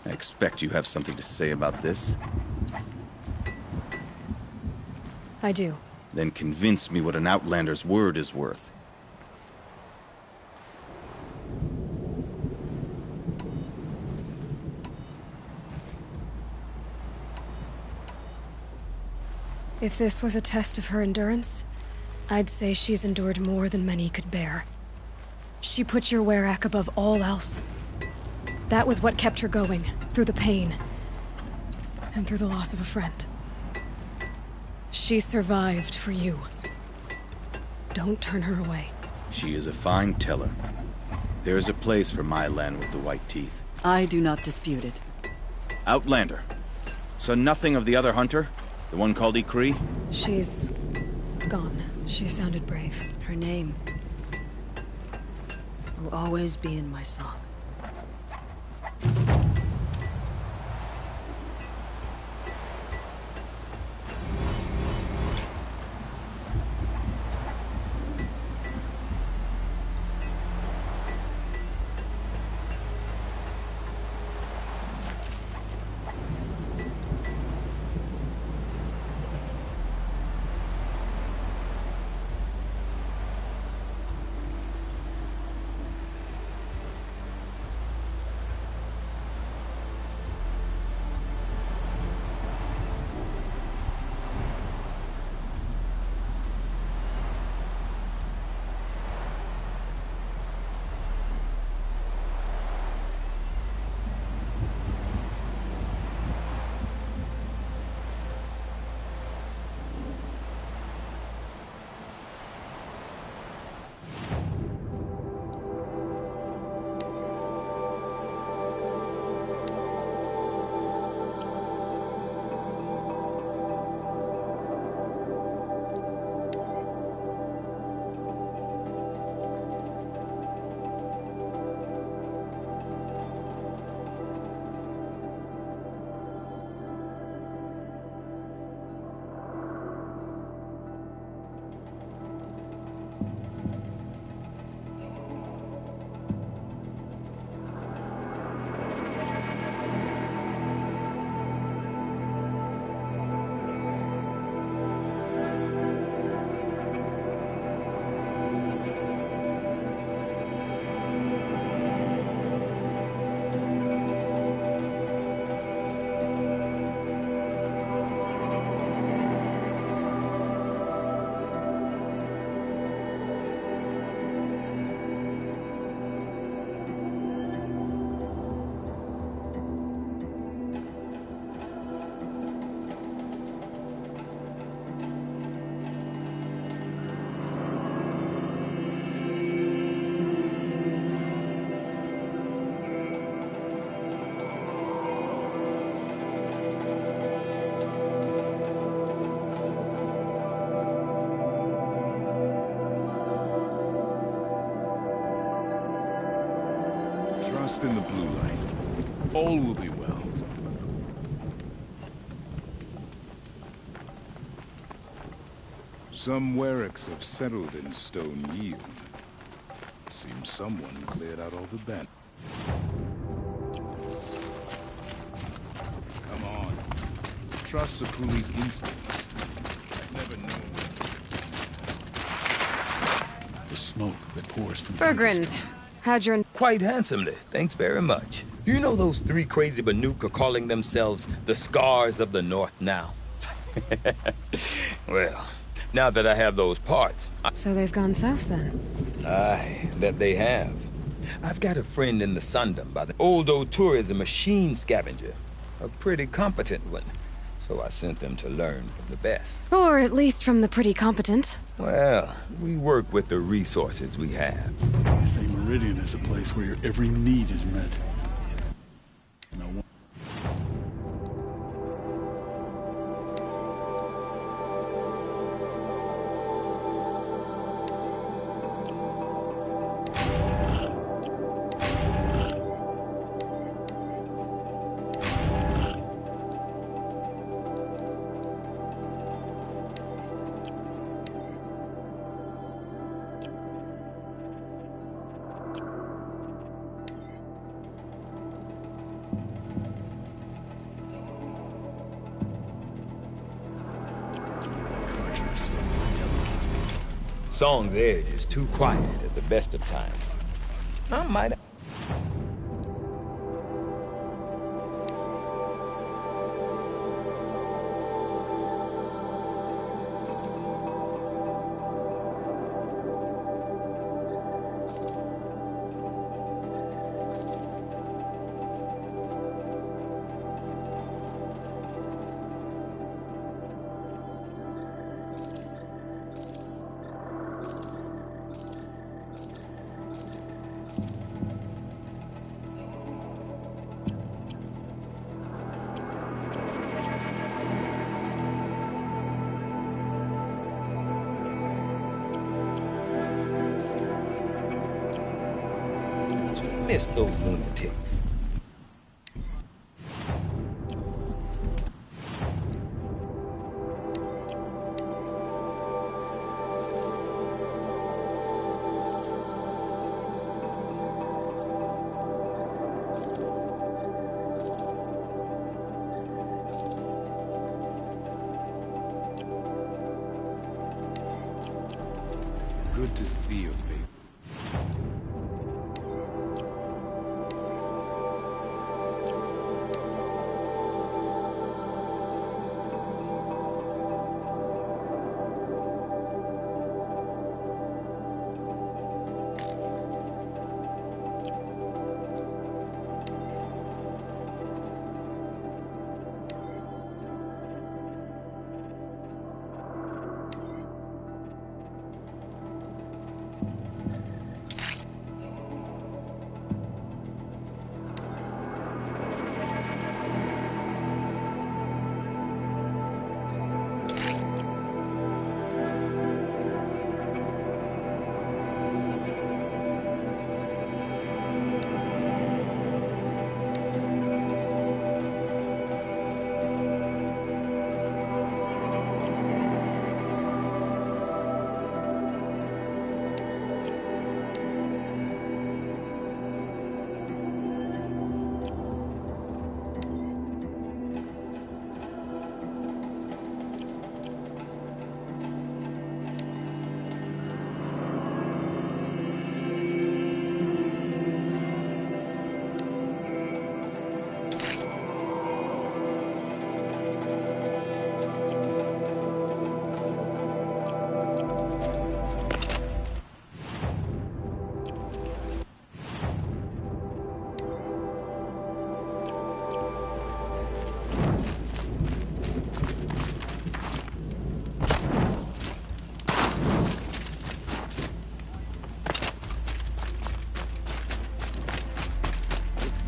Speaker 13: I expect you have something to say about this.
Speaker 4: I do.
Speaker 13: Then convince me what an Outlander's word is worth.
Speaker 4: If this was a test of her endurance, I'd say she's endured more than many could bear. She put your Werak above all else. That was what kept her going, through the pain, and through the loss of a friend. She survived for you. Don't turn her away.
Speaker 13: She is a fine teller. There is a place for my land with the white teeth.
Speaker 12: I do not dispute it.
Speaker 13: Outlander. So nothing of the other hunter? The one called Ikri?
Speaker 4: She's gone. She sounded brave.
Speaker 12: Her name will always be in my song.
Speaker 14: In the blue light. All will be well. Some Weraks have settled in Stone Yield. Seems someone cleared out all the bandits. Come on. Trust Sakuli's instincts. I've never known.
Speaker 6: The smoke that pours from...
Speaker 4: Bergrand. How'd your...
Speaker 5: Quite handsomely, thanks very much. You know those three crazy Banuk are calling themselves the Scars of the North now? Well, now that I have those parts...
Speaker 4: So they've gone south, then?
Speaker 5: Aye, that they have. I've got a friend in the Sundom by the... Old O'Toole is a machine scavenger. A pretty competent one. So I sent them to learn from the best.
Speaker 4: Or at least from the pretty competent.
Speaker 5: Well, we work with the resources we have.
Speaker 15: Say Meridian is a place where your every need is met. No one...
Speaker 5: Song there is too quiet at the best of times. I might. Miss those lunatics.
Speaker 14: Good to see you, baby.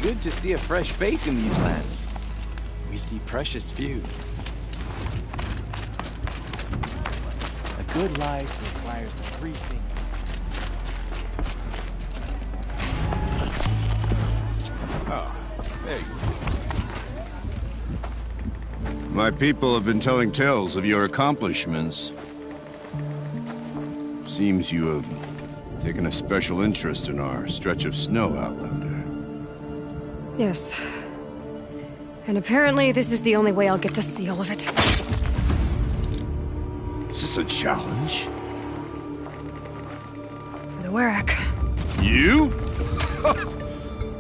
Speaker 16: Good to see a fresh face in these lands. We see precious few. A good life requires the three things.
Speaker 14: Ah, there you go.
Speaker 9: My people have been telling tales of your accomplishments. Seems you have taken a special interest in our stretch of snow, Outlander.
Speaker 4: Yes. And apparently this is the only way I'll get to see all of it.
Speaker 9: Is this a challenge?
Speaker 4: For the Werak.
Speaker 9: You?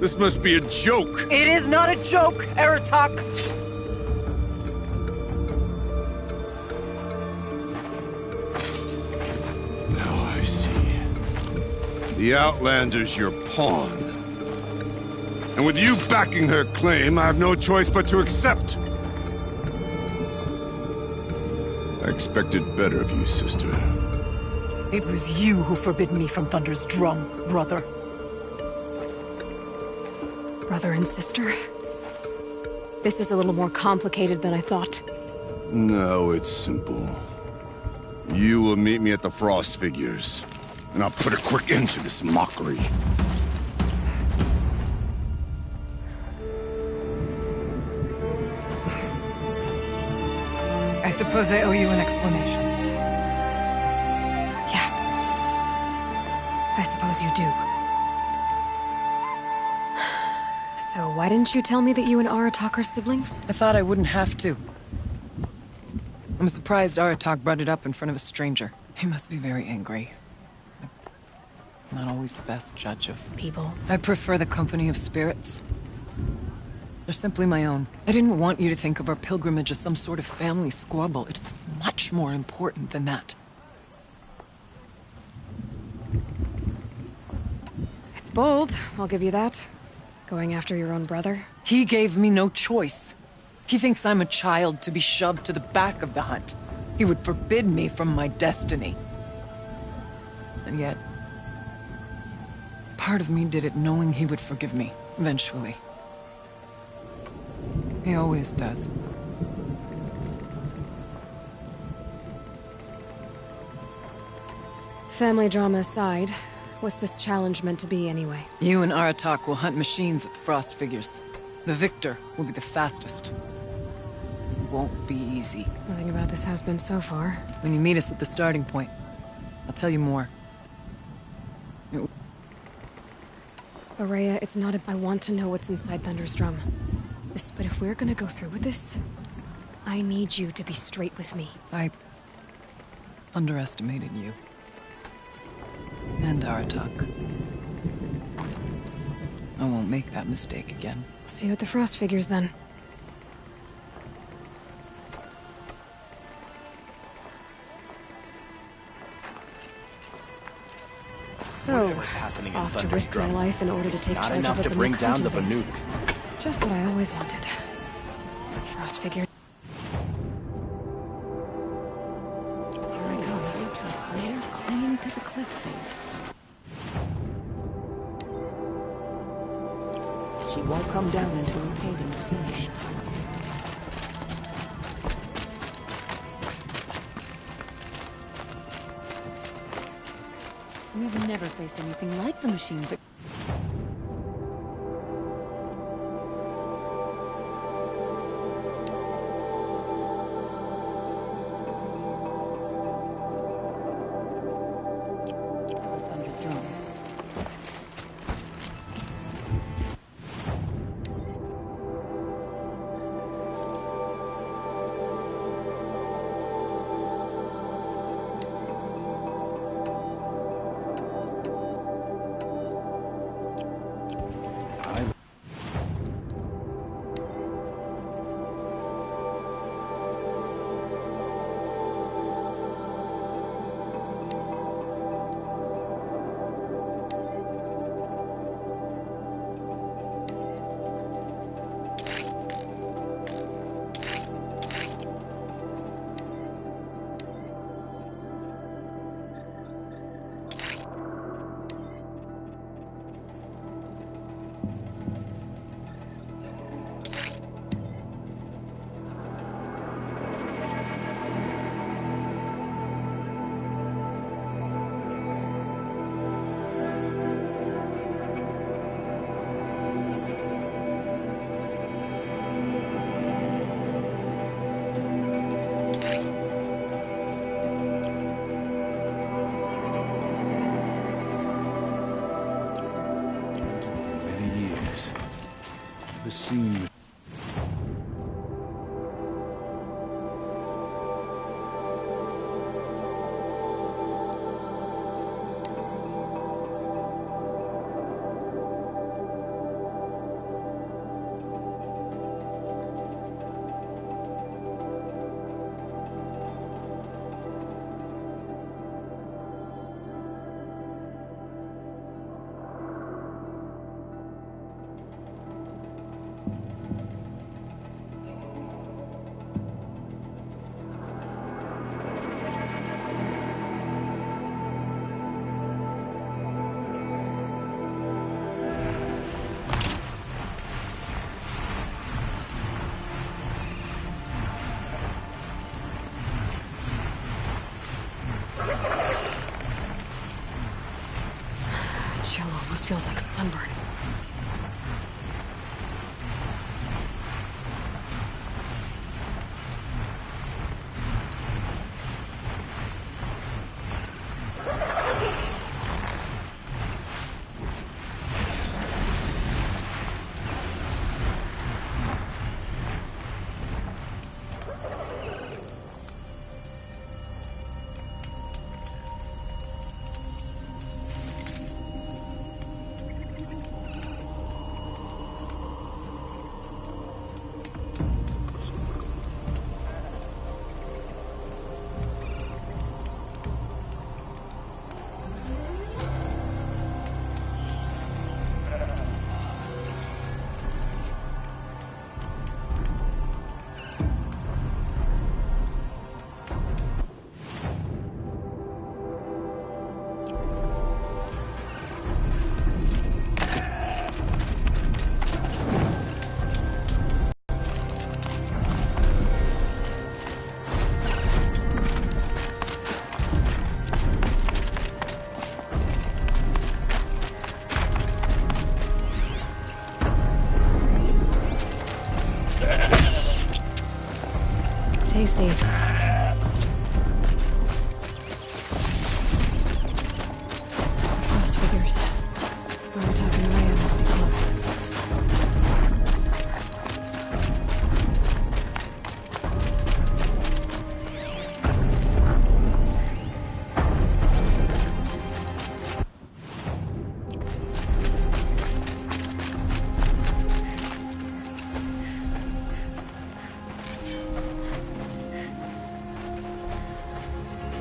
Speaker 9: This must be a joke.
Speaker 12: It is not a joke, Aratak.
Speaker 9: Now I see. The Outlander's your pawn. And with you backing her claim, I have no choice but to accept. I expected better of you, sister.
Speaker 12: It was you who forbid me from Thunder's drum, brother.
Speaker 4: Brother and sister? This is a little more complicated than I thought.
Speaker 9: No, it's simple. You will meet me at the Frost Figures, and I'll put a quick end to this mockery.
Speaker 12: I suppose I owe you an explanation.
Speaker 4: Yeah. I suppose you do. So why didn't you tell me that you and Aratak are siblings?
Speaker 12: I thought I wouldn't have to. I'm surprised Aratak brought it up in front of a stranger. He must be very angry. Not always the best judge of people. I prefer the company of spirits. They're simply my own. I didn't want you to think of our pilgrimage as some sort of family squabble. It's much more important than that.
Speaker 4: It's bold, I'll give you that. Going after your own brother.
Speaker 12: He gave me no choice. He thinks I'm a child to be shoved to the back of the hunt. He would forbid me from my destiny. And yet, part of me did it knowing he would forgive me, eventually. He always does.
Speaker 4: Family drama aside, what's this challenge meant to be anyway?
Speaker 12: You and Aratak will hunt machines at the Frost Figures. The victor will be the fastest. It won't be easy.
Speaker 4: Nothing about this has been so far.
Speaker 12: When you meet us at the starting point, I'll tell you more.
Speaker 4: Araya, it's not I want to know what's inside Thunder's drum. But if we're gonna go through with this, I need you to be straight with me.
Speaker 12: I underestimated you. And Aratak. I won't make that mistake again.
Speaker 4: See you at the Frost Figures, then. So, off to risk my life in order to take charge of a
Speaker 16: Not enough to bring down the Banuk.
Speaker 4: Just what I always wanted. Frost Figures.
Speaker 3: Here I go. Slopes are clear, clinging to the cliff face. She won't come down until her painting's finished.
Speaker 2: We've never faced anything like the machines that... Thunder's drum.
Speaker 15: The scene.
Speaker 4: Chill almost feels like sunburn. Tasty. Frost figures. Aratak and Raya must be close.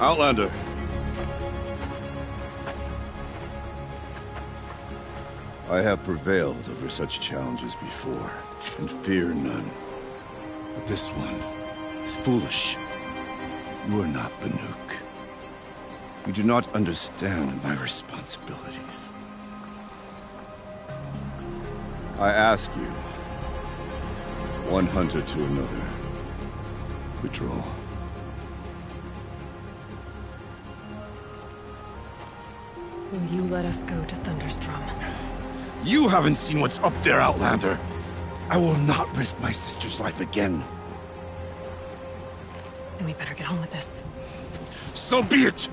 Speaker 9: Outlander. I have prevailed over such challenges before, and fear none. But this one is foolish. You are not Banuk. You do not understand my responsibilities. I ask you, one hunter to another, withdraw.
Speaker 4: Will you let us go to Thunderstrom?
Speaker 9: You haven't seen what's up there, Outlander. I will not risk my sister's life again.
Speaker 4: Then we better get on with this.
Speaker 9: So be it!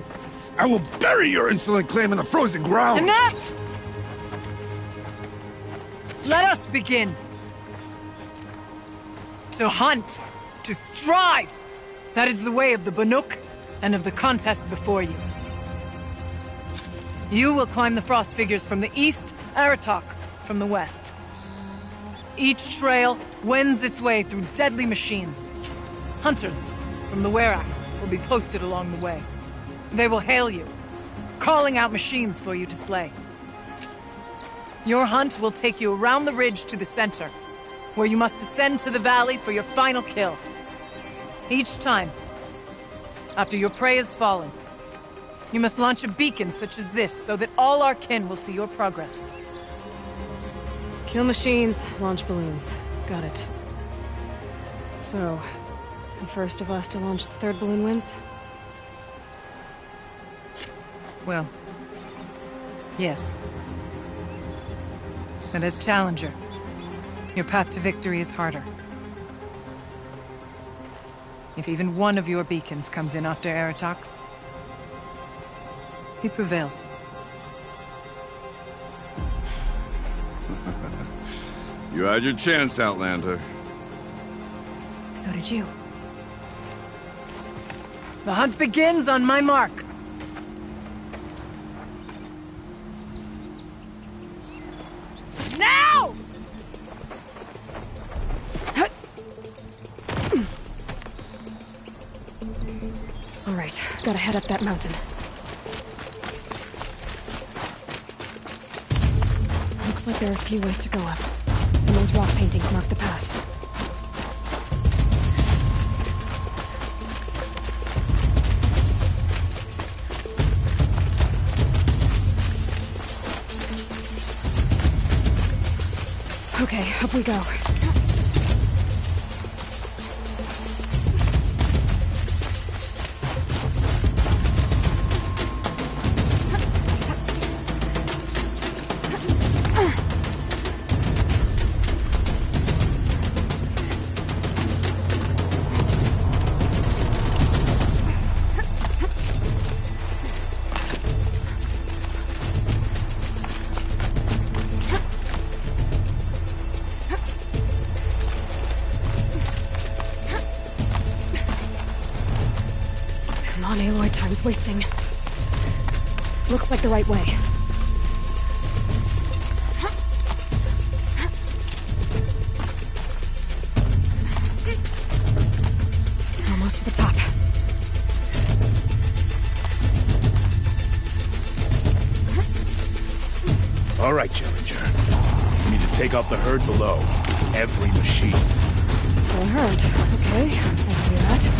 Speaker 9: I will bury your insolent claim in the frozen ground!
Speaker 12: Enough! Let us begin! To hunt, to strive! That is the way of the Banuk, and of the contest before you. You will climb the frost figures from the east, Aratak from the west. Each trail wends its way through deadly machines. Hunters from the Werak will be posted along the way. They will hail you, calling out machines for you to slay. Your hunt will take you around the ridge to the center, where you must descend to the valley for your final kill. Each time, after your prey has fallen, you must launch a beacon such as this, so that all our kin will see your progress.
Speaker 4: Kill machines, launch balloons. Got it. So, the first of us to launch the third balloon wins?
Speaker 12: Well, yes. But as challenger, your path to victory is harder. If even one of your beacons comes in after Aratak's, he prevails.
Speaker 9: You had your chance, Outlander.
Speaker 4: So did you.
Speaker 12: The hunt begins on my mark. Now!
Speaker 4: All right, gotta head up that mountain. Looks like there are a few ways to go up, and those rock paintings mark the path. Okay, up we go. Time's wasting. Looks like the right way. Almost to the top.
Speaker 14: All right, Challenger. You need to take out the herd below. Every machine.
Speaker 4: The herd. Okay, I can do that.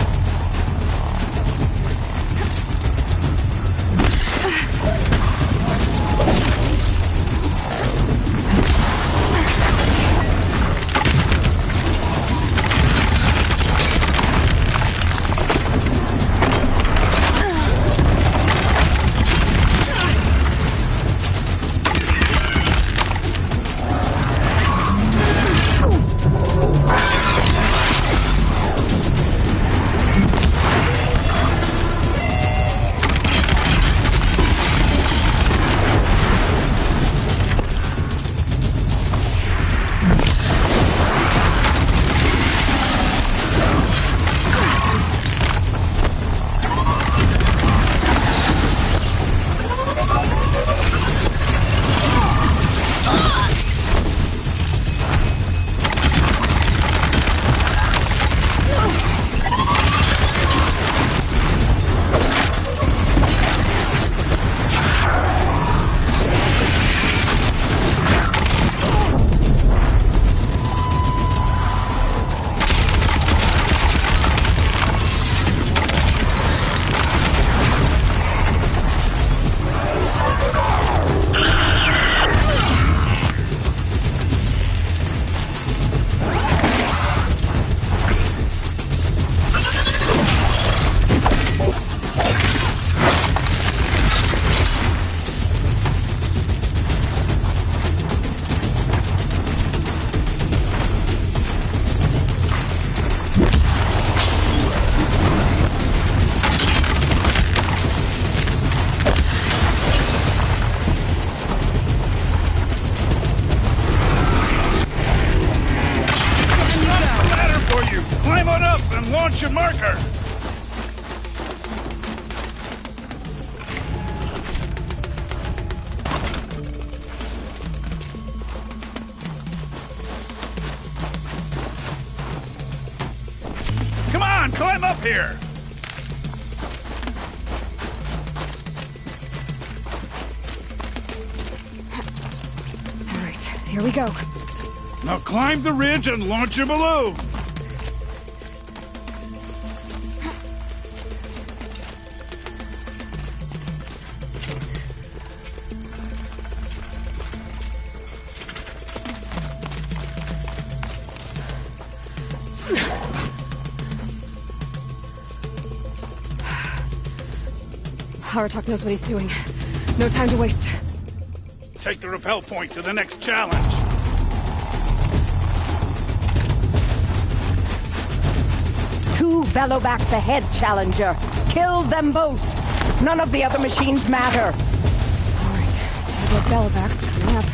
Speaker 15: launch your marker! Come on, climb up here!
Speaker 4: All right, here we go.
Speaker 15: Now climb the ridge and launch your balloon!
Speaker 4: Haratok knows what he's doing. No time to waste.
Speaker 15: Take the rappel point to the next challenge.
Speaker 3: Two bellowbacks ahead, Challenger. Kill them both. None of the other machines matter.
Speaker 4: All right, 2 more bellowbacks coming up.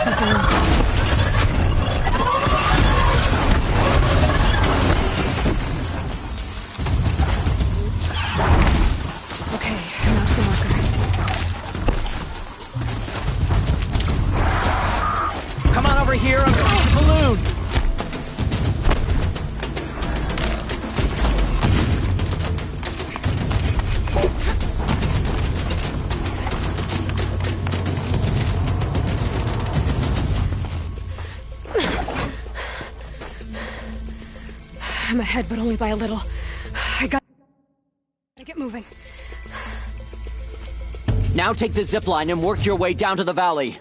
Speaker 4: Okay, now to the marker.
Speaker 16: Come on over here and launch the balloon!
Speaker 4: I'm ahead, but only by a little. I gotta get moving.
Speaker 16: Now take the zip line and work your way down to the valley.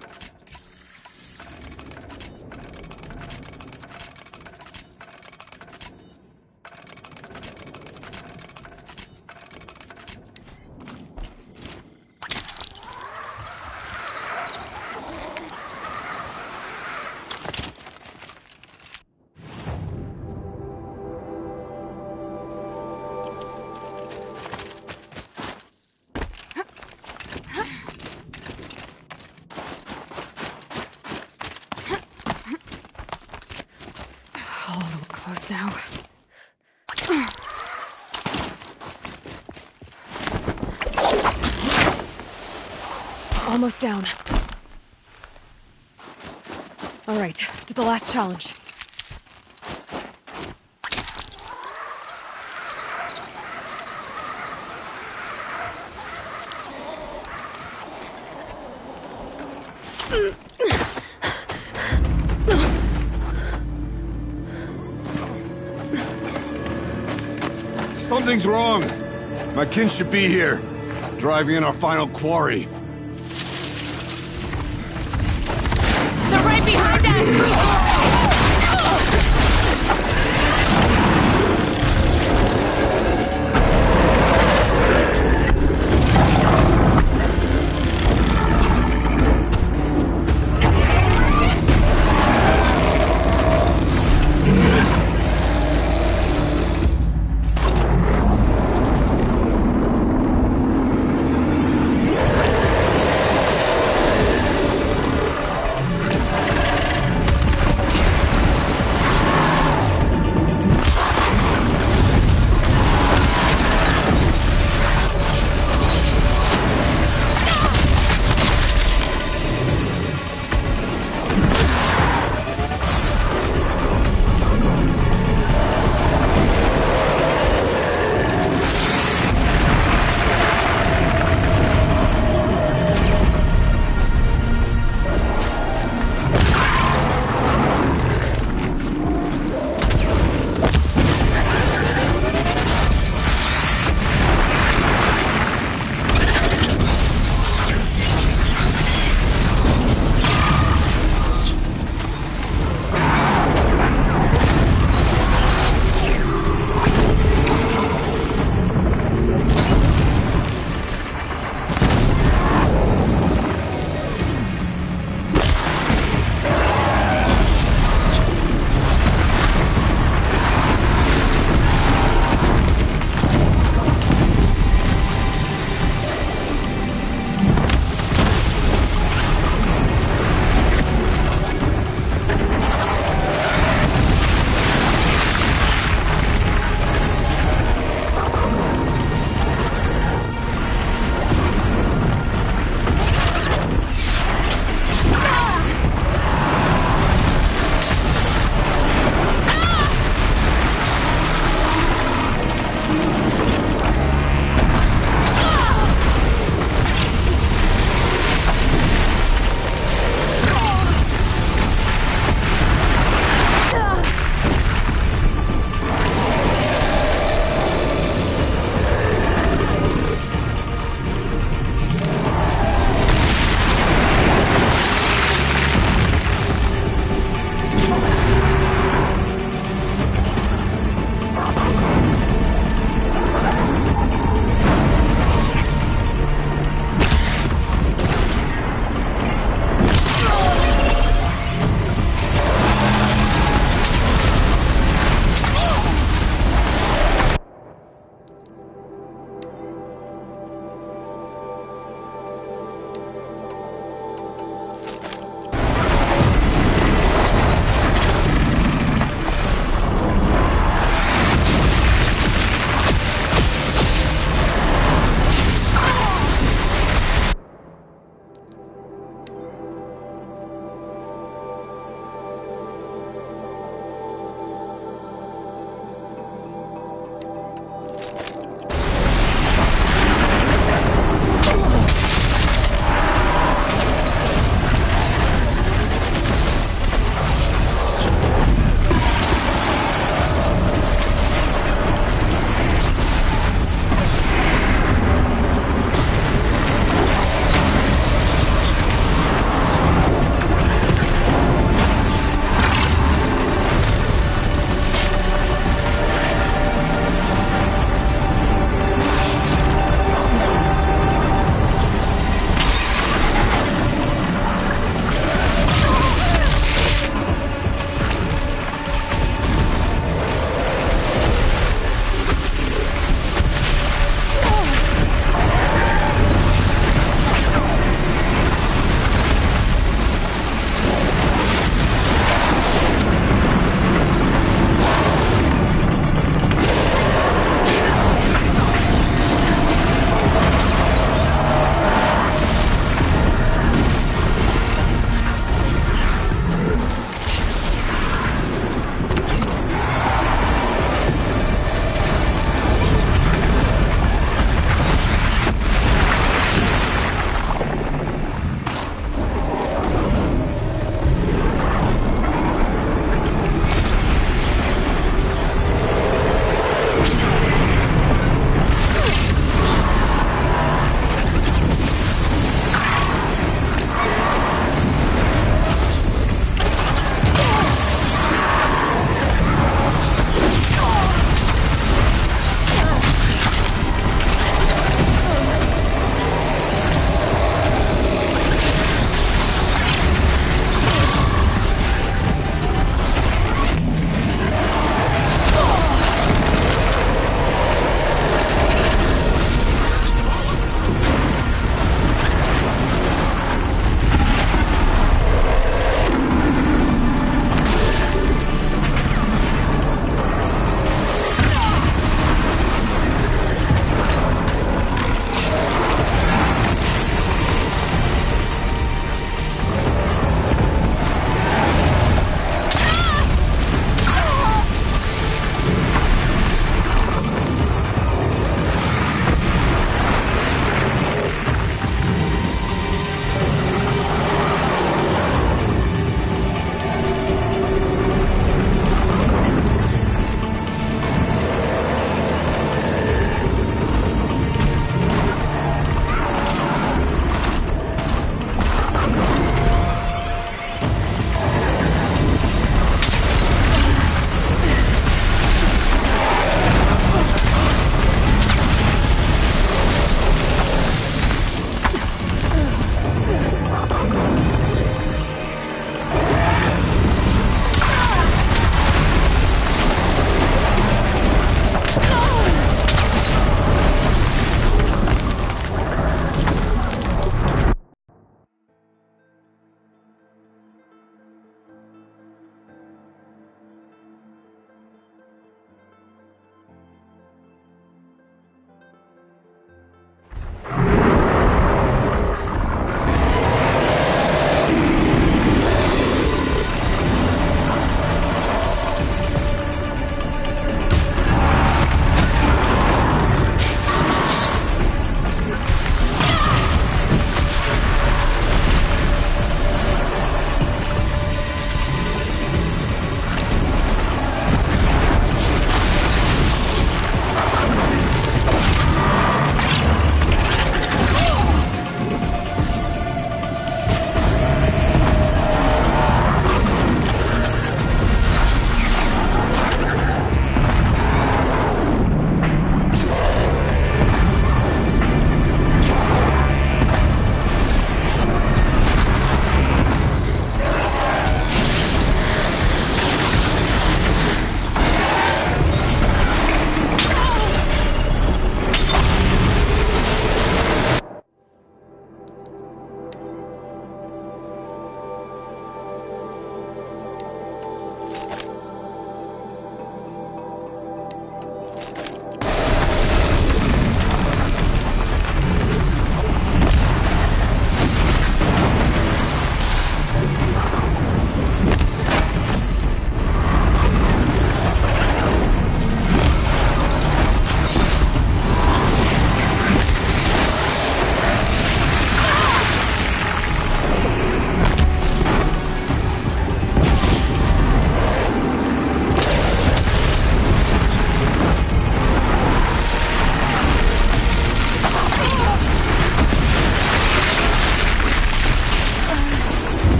Speaker 4: Close now. Almost down. All right, to the last challenge.
Speaker 9: Something's wrong. My kin should be here, driving in our final quarry.
Speaker 8: They're right behind us!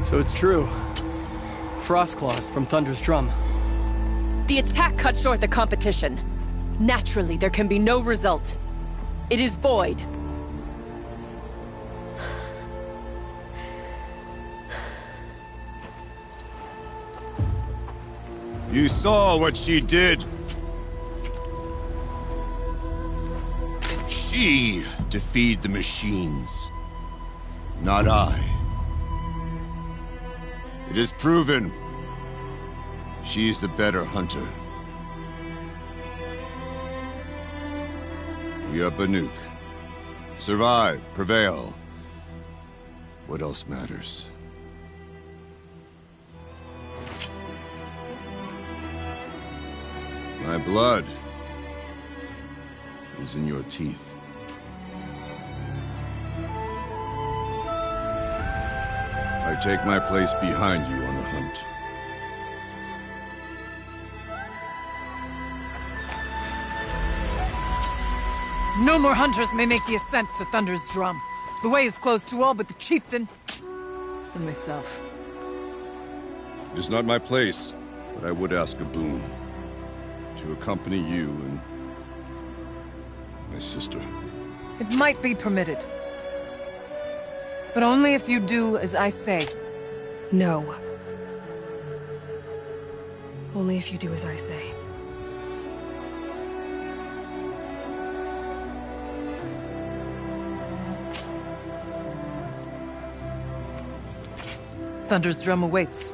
Speaker 17: So it's true. Frostclaws from Thunder's drum.
Speaker 18: The attack cut short the competition. Naturally, there can be no result. It is void.
Speaker 9: You saw what she did. She defeated the machines, not I. It is proven. She's the better hunter. We are Banuk. Survive, prevail. What else matters? My blood is in your teeth. I take my place behind you on the hunt.
Speaker 12: No more hunters may make the ascent to Thunder's drum. The way is closed to all but the chieftain and myself.
Speaker 9: It is not my place, but I would ask a boon. To accompany you and my sister.
Speaker 12: It might be permitted. But only if you do as I say.
Speaker 4: No. Only if you do as I say.
Speaker 12: Thunder's drum awaits.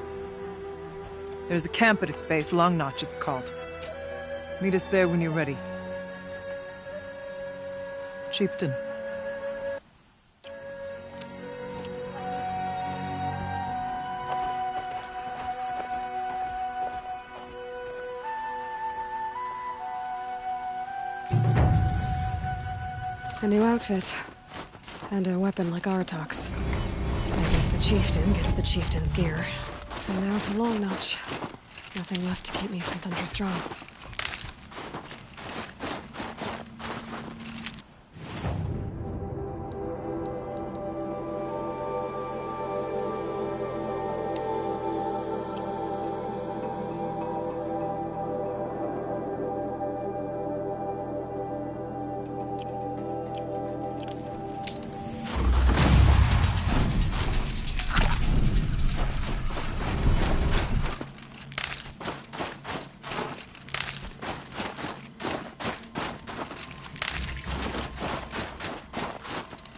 Speaker 12: There's a camp at its base, Long Notch it's called. Meet us there when you're ready. Chieftain.
Speaker 4: A new outfit. And a weapon like Artok's. I guess the chieftain gets the chieftain's gear. And now to Long Notch. Nothing left to keep me from Thunder's drum.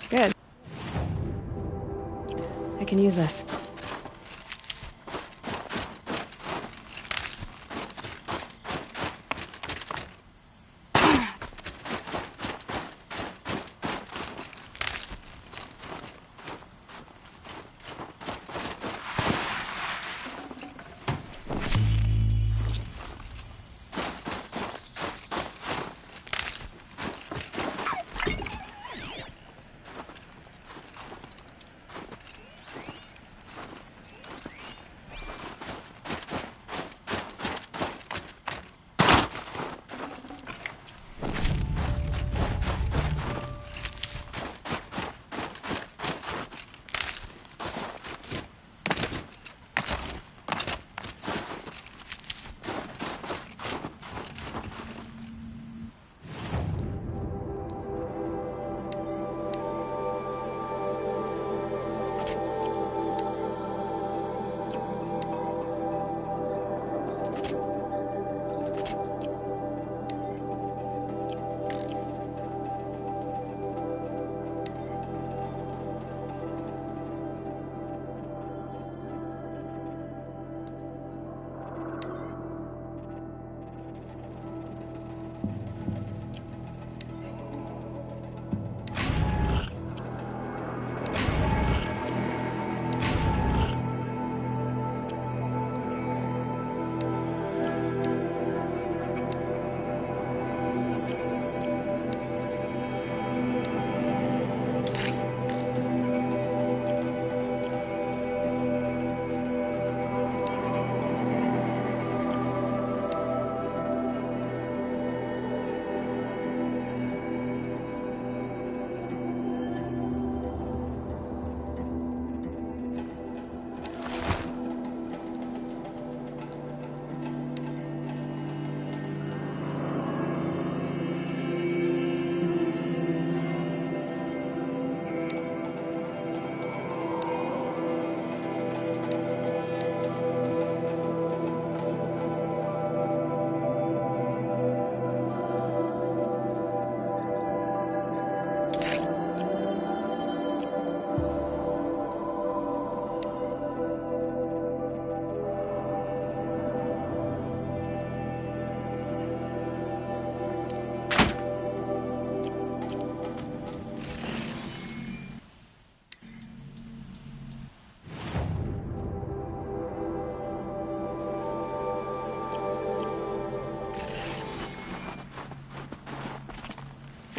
Speaker 4: Good. I can use this.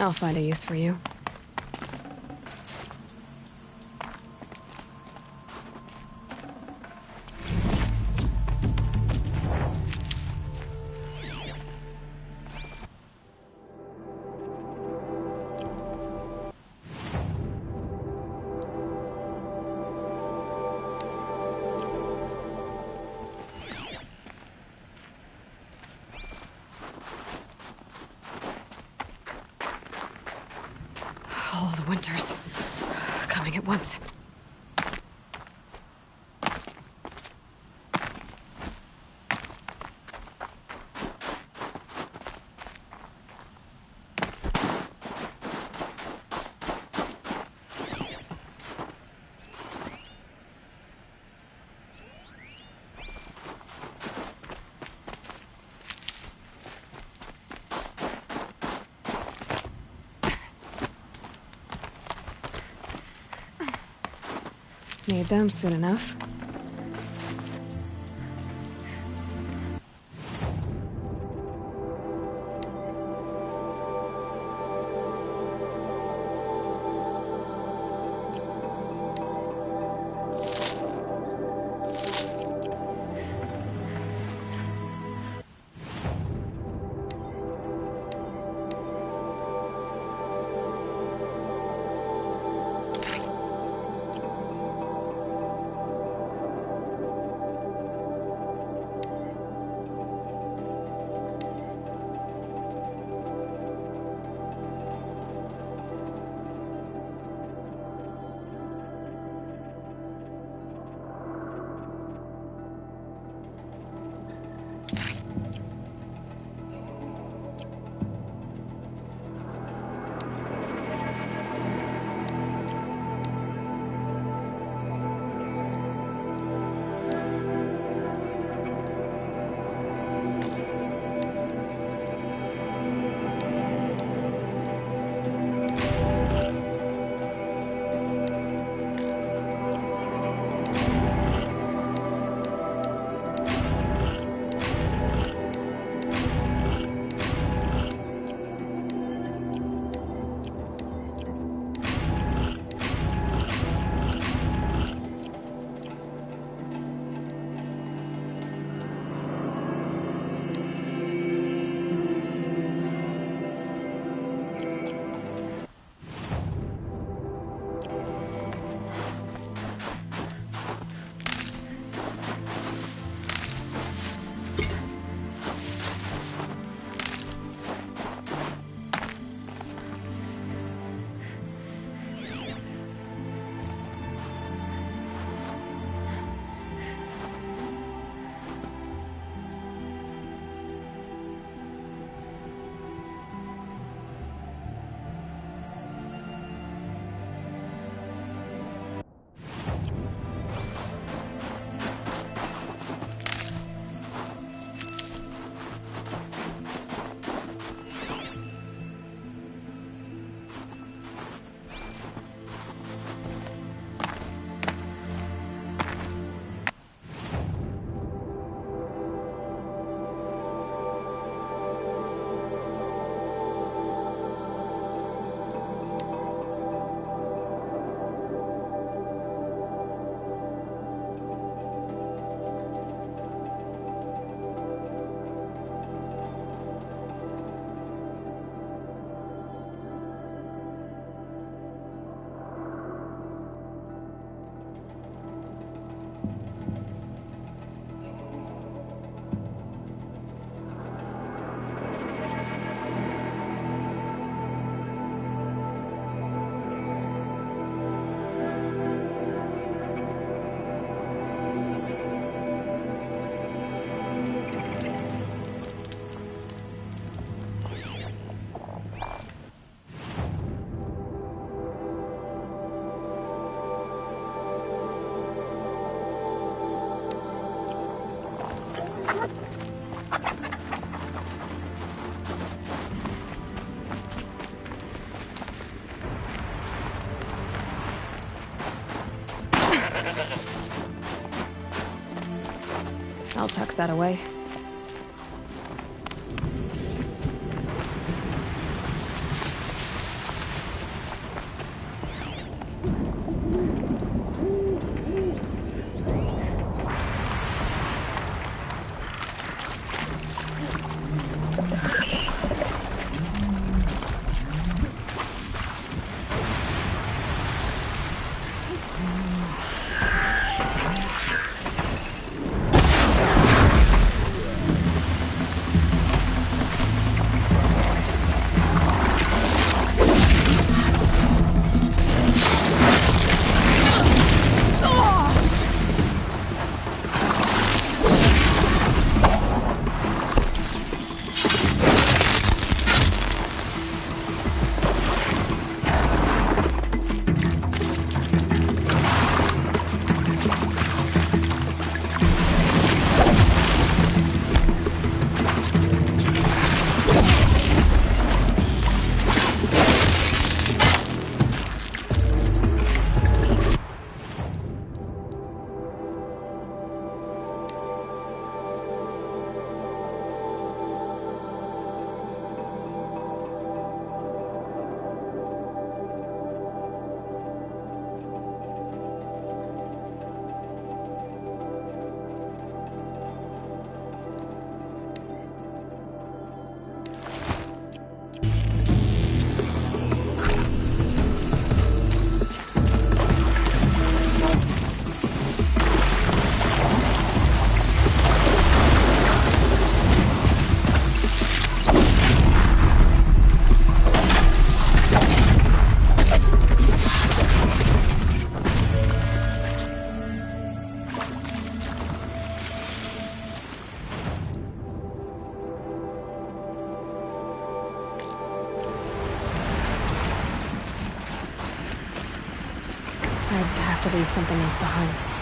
Speaker 4: I'll find a use for you. All the winters coming at once. Need them soon enough. I'll tuck that away. I'd have to leave something else behind.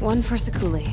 Speaker 4: One for Sakuli.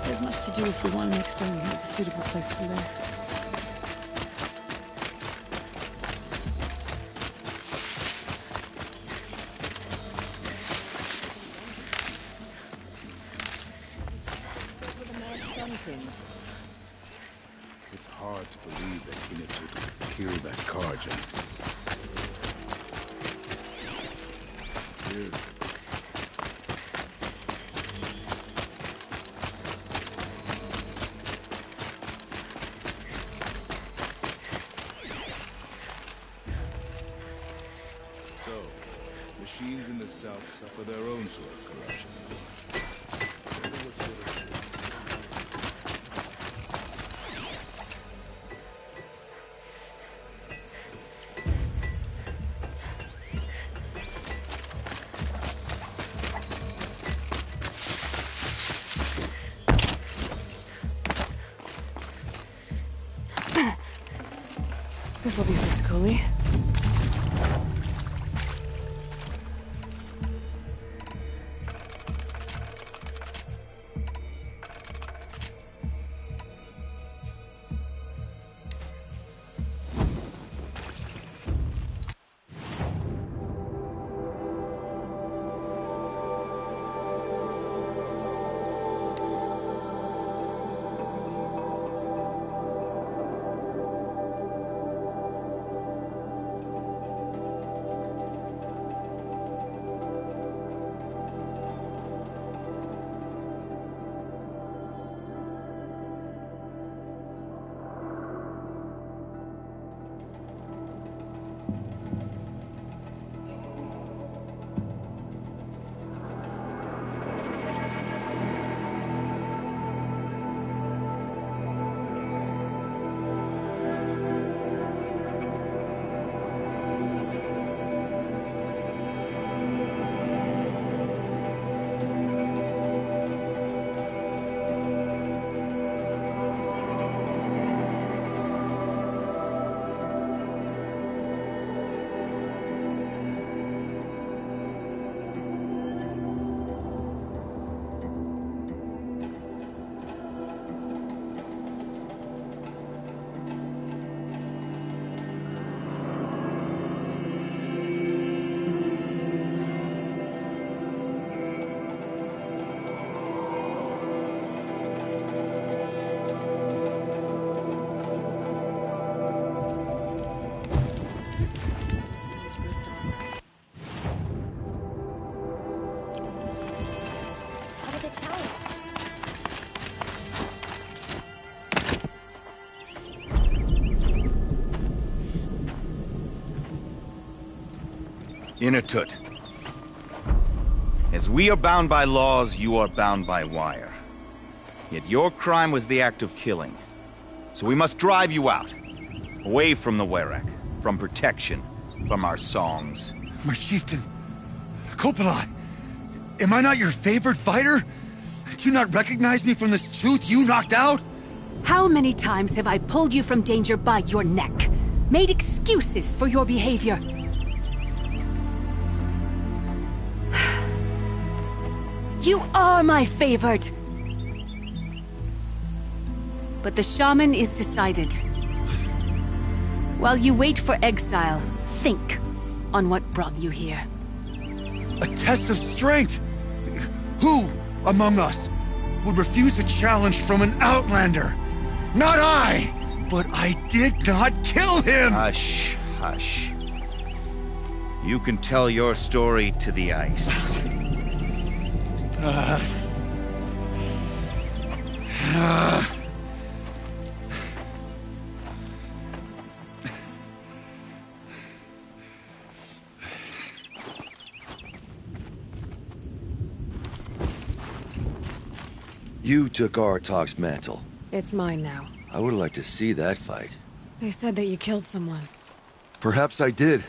Speaker 2: There's much to do if we want to make Stonehill a suitable place to live.
Speaker 14: It's hard to believe that Kenichi could kill that Karja. Here. Machines in the south suffer their own sort of corruption.
Speaker 4: This'll be for Sakuli.
Speaker 13: Inatut. As we are bound by laws, you are bound by wire. Yet your crime was the act of killing. So we must drive you out. Away from the Werak. From protection. From our songs.
Speaker 19: My chieftain. Kopalai. Am I not your favorite fighter? Do you not recognize me from this tooth you knocked out?
Speaker 20: How many times have I pulled you from danger by your neck? Made excuses for your behavior? You are my favorite! But the shaman is decided. While you wait for exile, think on what brought you here.
Speaker 19: A test of strength! Who among us would refuse a challenge from an outlander? Not I! But I did not kill him!
Speaker 13: Hush, hush. You can tell your story to the ice.
Speaker 21: You took Artok's mantle.
Speaker 4: It's mine now.
Speaker 21: I would like to see that fight.
Speaker 4: They said that you killed someone.
Speaker 21: Perhaps I did.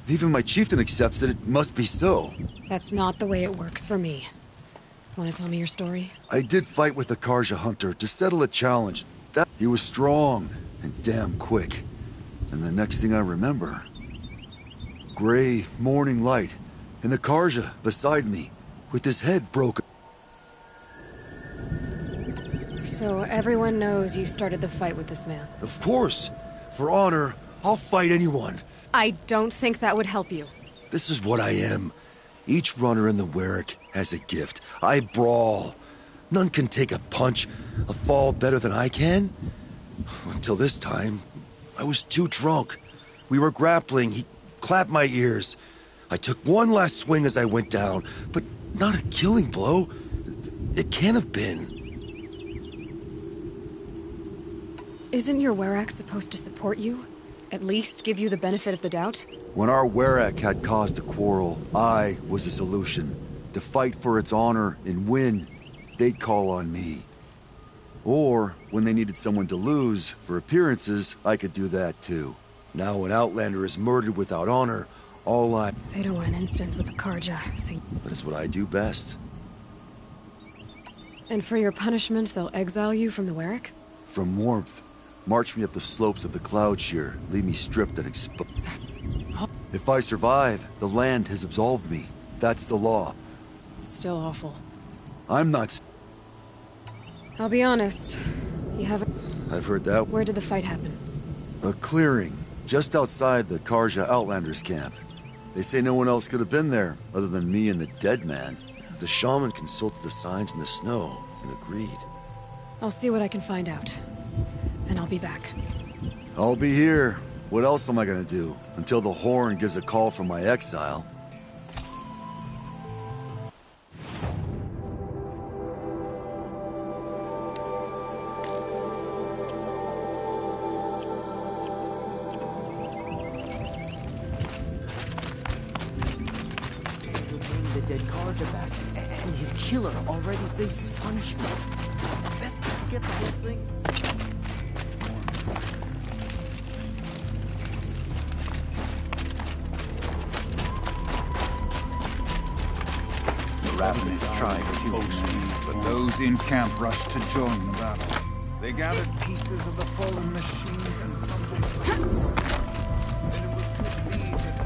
Speaker 21: Even my chieftain accepts that it must be so.
Speaker 4: That's not the way it works for me. Want to tell me your story?
Speaker 21: I did fight with the Karja hunter to settle a challenge. He was strong and damn quick. And the next thing I remember... gray morning light, and the Karja beside me, with his head broken.
Speaker 4: So everyone knows you started the fight with this man?
Speaker 21: Of course! For honor, I'll fight anyone.
Speaker 4: I don't think that would help you.
Speaker 21: This is what I am. Each runner in the Werak has a gift. I brawl. None can take a punch, a fall better than I can. Until this time, I was too drunk. We were grappling. He clapped my ears. I took one last swing as I went down, but not a killing blow. It can't have been.
Speaker 4: Isn't your Werak supposed to support you? At least give you the benefit of the doubt?
Speaker 21: When our Werak had caused a quarrel, I was a solution. To fight for its honor and win, they'd call on me. Or, when they needed someone to lose, for appearances, I could do that too. Now an Outlander is murdered without honor, all I...
Speaker 4: They don't want an instant with the Karja, so...
Speaker 21: But it's what I do best.
Speaker 4: And for your punishment, they'll exile you from the Werak?
Speaker 21: From warmth. March me up the slopes of the Cloud Shear, leave me stripped and exposed.
Speaker 4: That's...
Speaker 21: If I survive, the land has absolved me. That's the law.
Speaker 4: It's still awful.
Speaker 21: I'm not...
Speaker 4: I'll be honest. You haven't...
Speaker 21: I've heard that.
Speaker 4: Where did the fight happen?
Speaker 21: A clearing, just outside the Karja Outlanders camp. They say no one else could have been there, other than me and the dead man. The shaman consulted the signs in the snow, and agreed.
Speaker 4: I'll see what I can find out. And I'll be back.
Speaker 21: I'll be here. What else am I gonna do? Until the horn gives a call from my exile.
Speaker 22: The dead Karja back, and his killer already faces punishment. Best get the whole thing.
Speaker 1: The Ravenists tried to kill me, but those in camp rushed to join the battle. They gathered pieces of the fallen machines and crumbled. Then it was with these that...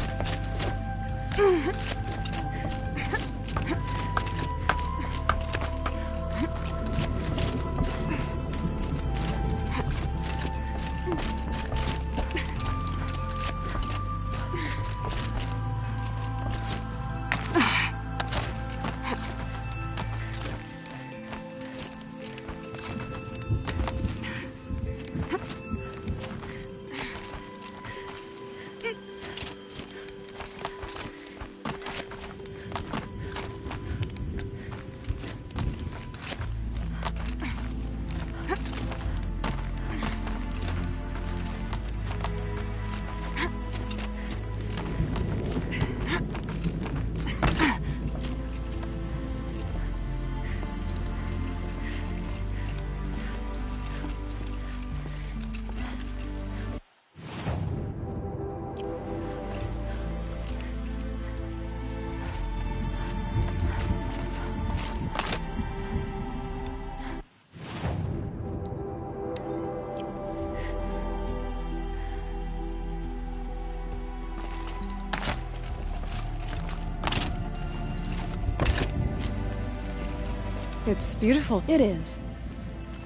Speaker 4: It's beautiful.
Speaker 7: It is.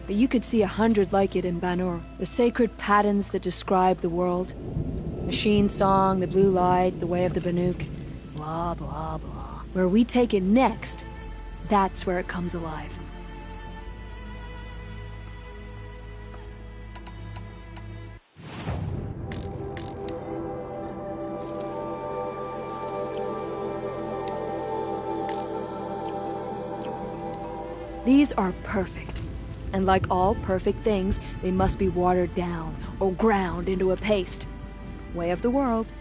Speaker 7: But you could see 100 like it in Banur. The sacred patterns that describe the world. Machine song, the blue light, the way of the Banuk. Blah, blah, blah. Where we take it next, that's where it comes alive. These are perfect. And like all perfect things, they must be watered down or ground into a paste. Way of the world.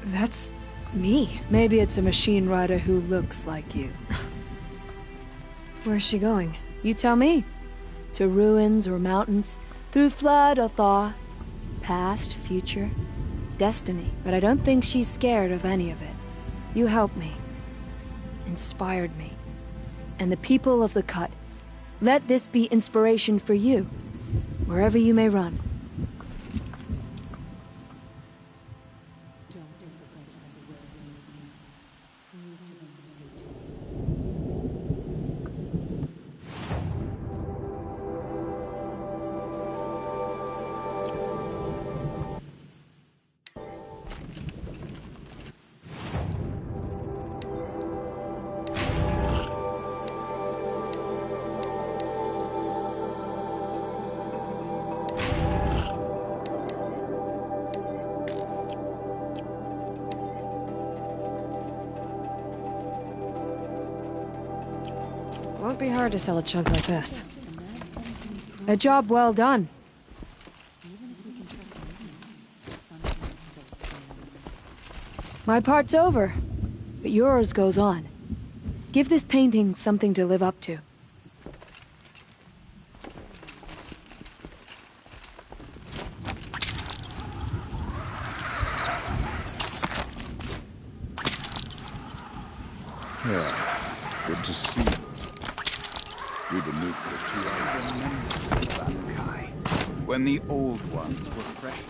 Speaker 4: That's me.
Speaker 7: Maybe it's a machine rider who looks like you.
Speaker 4: Where's she going?
Speaker 7: You tell me. To ruins or mountains, through flood or thaw, past, future, destiny. But I don't think she's scared of any of it. You helped me. Inspired me. And the people of the Cut. Let this be inspiration for you, wherever you may run.
Speaker 4: Won't be hard to sell a chunk like this.
Speaker 7: A job well done. My part's over, but yours goes on. Give this painting something to live up to.
Speaker 14: Yeah, good to see you. We the nuke the 2 hours.
Speaker 1: When the old ones were fresh.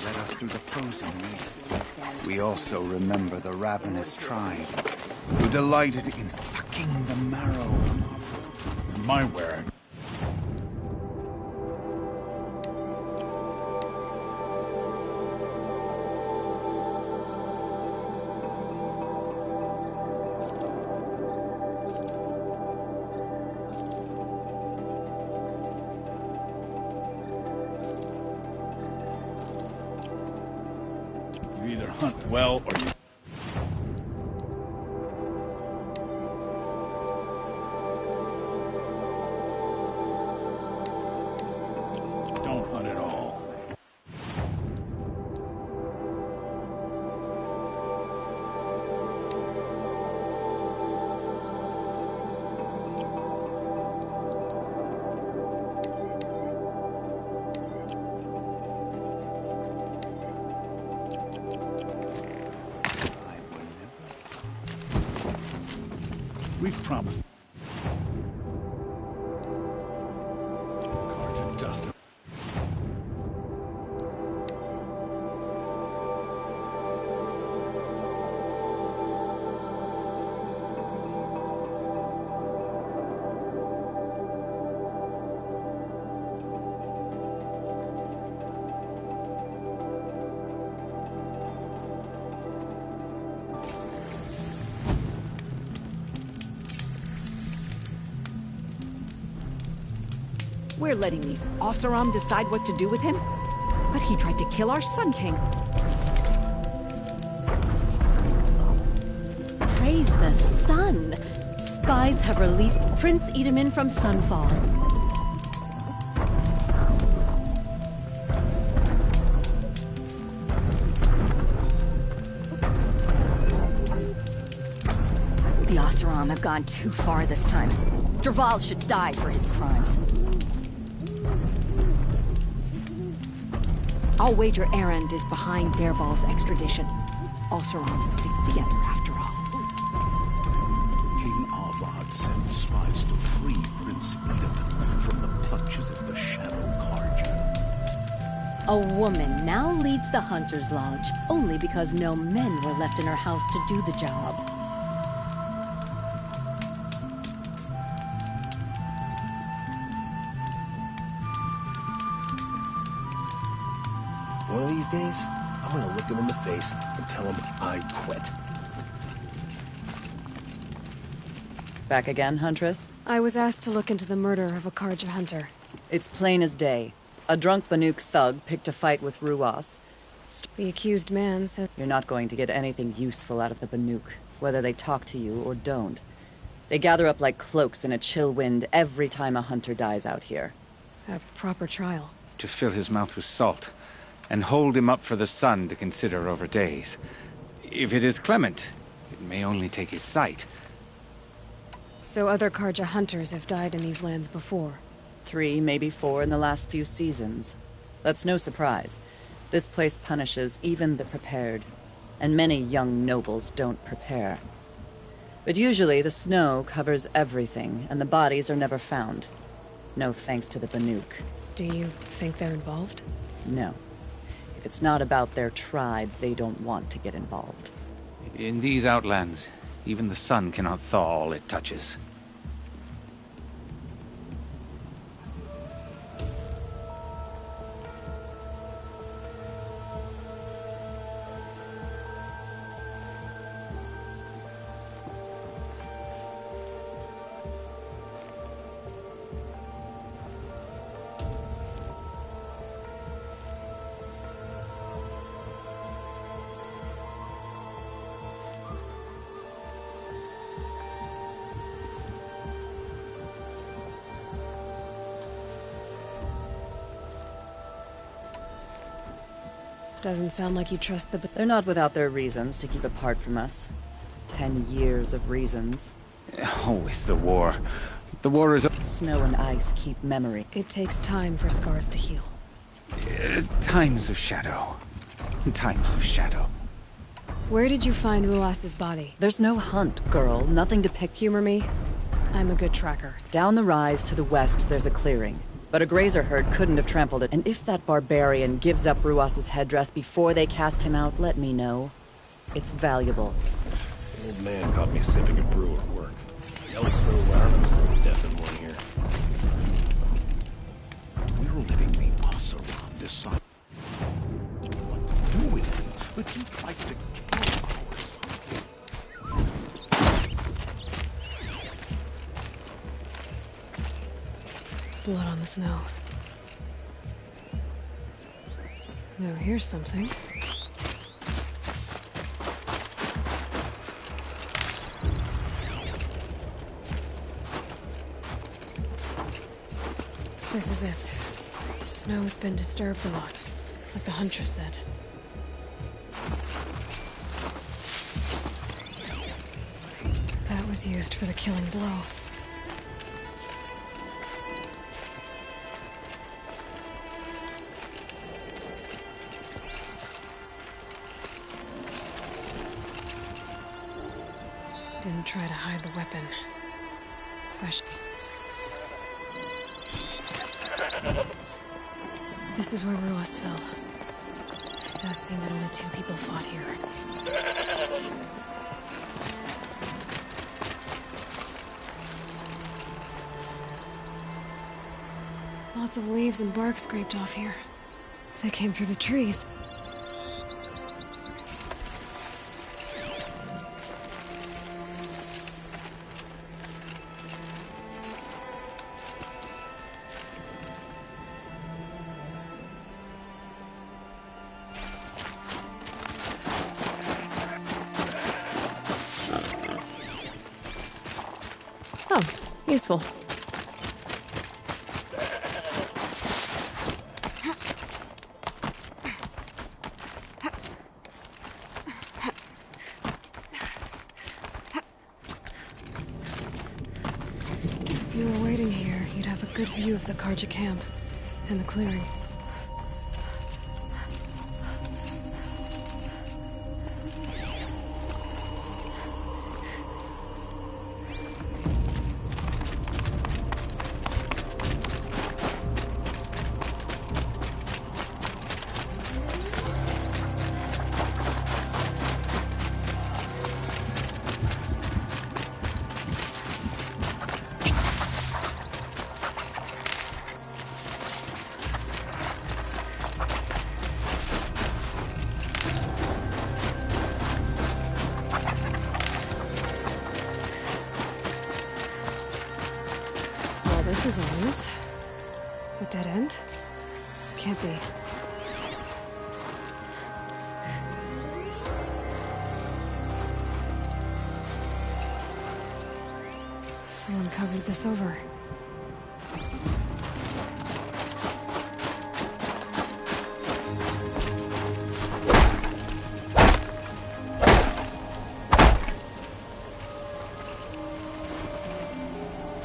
Speaker 1: Led us through the frozen wastes. We also remember the ravenous tribe, who delighted in sucking the marrow.
Speaker 15: My wearing. You either hunt well or you... don't hunt at all. We've promised. Cards and dust.
Speaker 20: We're letting the Oseram decide what to do with him? But he tried to kill our Sun King.
Speaker 2: Praise the sun! Spies have released Prince Edamin from Sunfall.
Speaker 20: The Oseram have gone too far this time. Derval should die for his crimes. I'll wager Erend is behind Derval's extradition. Oserams stick together after all.
Speaker 14: King Avad sent spies to free Prince Edamin from the clutches of the Shadow Carja.
Speaker 2: A woman now leads the Hunter's Lodge, only because no men were left in her house to do the job.
Speaker 21: One of these days, I'm gonna look him in the face and tell him I quit.
Speaker 10: Back again, Huntress?
Speaker 4: I was asked to look into the murder of a Karja hunter.
Speaker 10: It's plain as day. A drunk Banuk thug picked a fight with Ruas.
Speaker 4: The accused man said...
Speaker 10: You're not going to get anything useful out of the Banuk, whether they talk to you or don't. They gather up like cloaks in a chill wind every time a hunter dies out here.
Speaker 4: A proper trial.
Speaker 11: To fill his mouth with salt, and hold him up for the sun to consider over days. If it is clement, it may only take his sight.
Speaker 4: So other Karja hunters have died in these lands before?
Speaker 10: 3, maybe 4 in the last few seasons. That's no surprise. This place punishes even the prepared, and many young nobles don't prepare. But usually the snow covers everything, and the bodies are never found. No thanks to the Banuk.
Speaker 4: Do you think they're involved?
Speaker 10: No. If it's not about their tribe, they don't want to get involved.
Speaker 11: In these outlands, even the sun cannot thaw all it touches.
Speaker 4: Doesn't sound like you trust the...
Speaker 10: They're not without their reasons to keep apart from us. 10 years of reasons.
Speaker 11: Always the war. The war is...
Speaker 10: Snow and ice keep memory.
Speaker 4: It takes time for scars to heal.
Speaker 11: Times of shadow. Times of shadow.
Speaker 4: Where did you find Ruas's body?
Speaker 10: There's no hunt, girl. Nothing to pick.
Speaker 4: Humor me. I'm a good tracker.
Speaker 10: Down the rise to the west, there's a clearing. But a grazer herd couldn't have trampled it. And if that barbarian gives up Ruas's headdress before they cast him out, let me know. It's valuable.
Speaker 21: The old man caught me sipping a brew at work. Yelled so loud I'm still deaf in one ear.
Speaker 14: We're letting the Oseram decide what to do with him, but he tries to kill our son.
Speaker 4: Blood on the snow. Now here's something. This is it. Snow's been disturbed a lot, like the Huntress said. That was used for the killing blow. Didn't try to hide the weapon. Question. This is where Ruas fell. It does seem that only 2 people fought here. Lots of leaves and bark scraped off here. They came through the trees. Useful. If you were waiting here, you'd have a good view of the Karja camp and the clearing. This is ominous. A dead end? Can't be. Someone covered this over.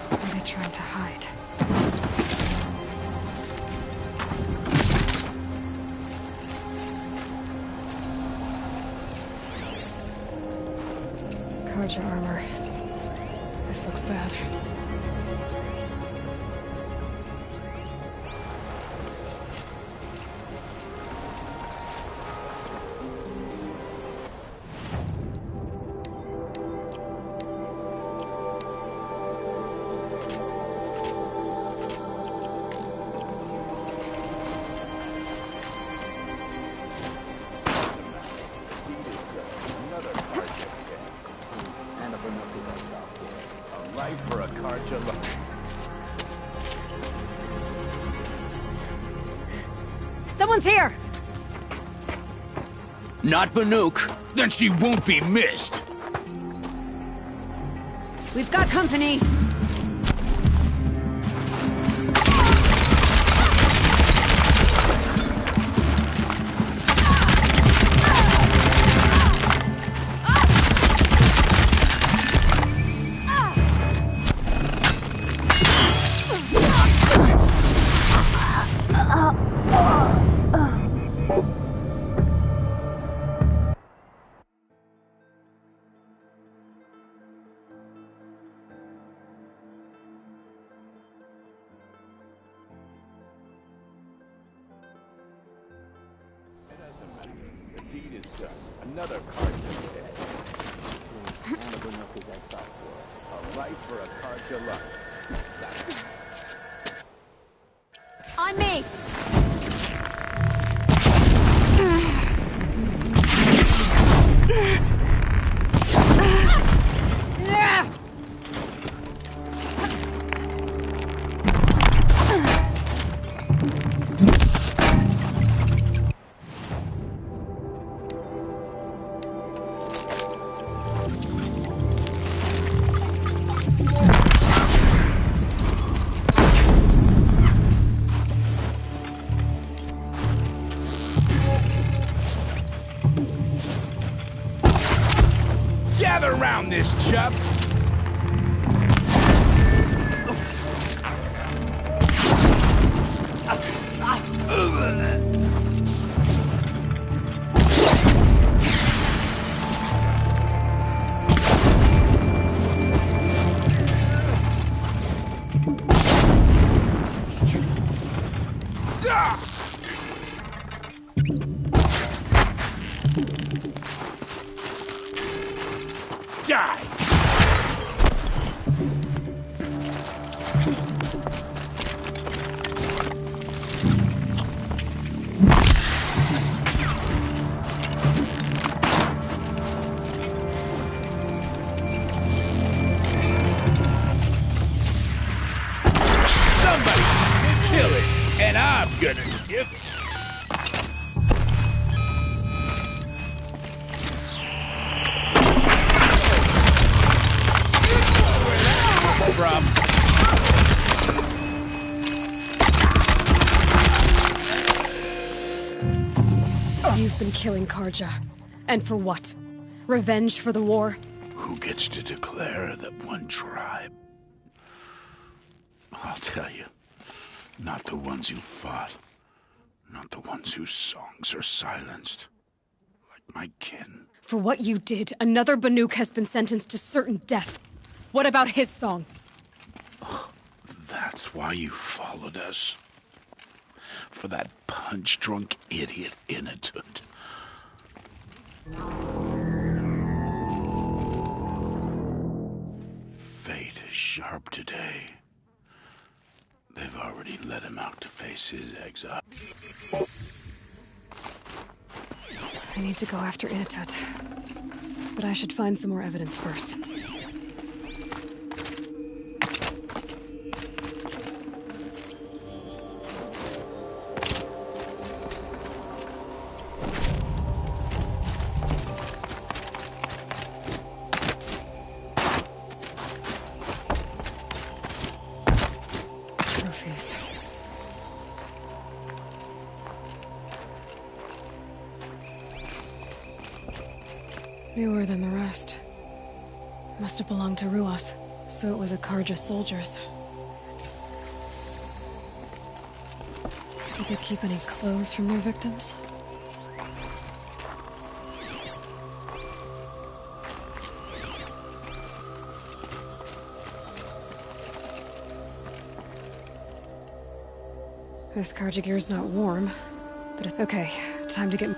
Speaker 4: Are they trying to hide? Karja armor. This looks bad.
Speaker 16: Life for a Karja look.
Speaker 3: Someone's here!
Speaker 5: Not Banuk. Then she won't be missed.
Speaker 3: We've got company!
Speaker 16: The deed is done. Another Karja dead. A life for a Karja luck.
Speaker 3: On me!
Speaker 5: Gather around this chap. Die! Somebody kill it, and I'm gonna give it. From
Speaker 4: You've been killing Karja. And for what? Revenge for the war?
Speaker 14: Who gets to declare that one tribe? I'll tell you. Not the ones who fought. Not the ones whose songs are silenced. Like my kin.
Speaker 4: For what you did, another Banuk has been sentenced to certain death. What about his song?
Speaker 14: That's why you followed us. For that punch-drunk idiot Inatut. Fate is sharp today. They've already let him out to face his exile.
Speaker 4: I need to go after Inatut. But I should find some more evidence first. Newer than the rest. Must have belonged to Ruas, so it was a Karja soldiers. Did they keep any clothes from their victims? This Karja gear's not warm, but okay, time to get...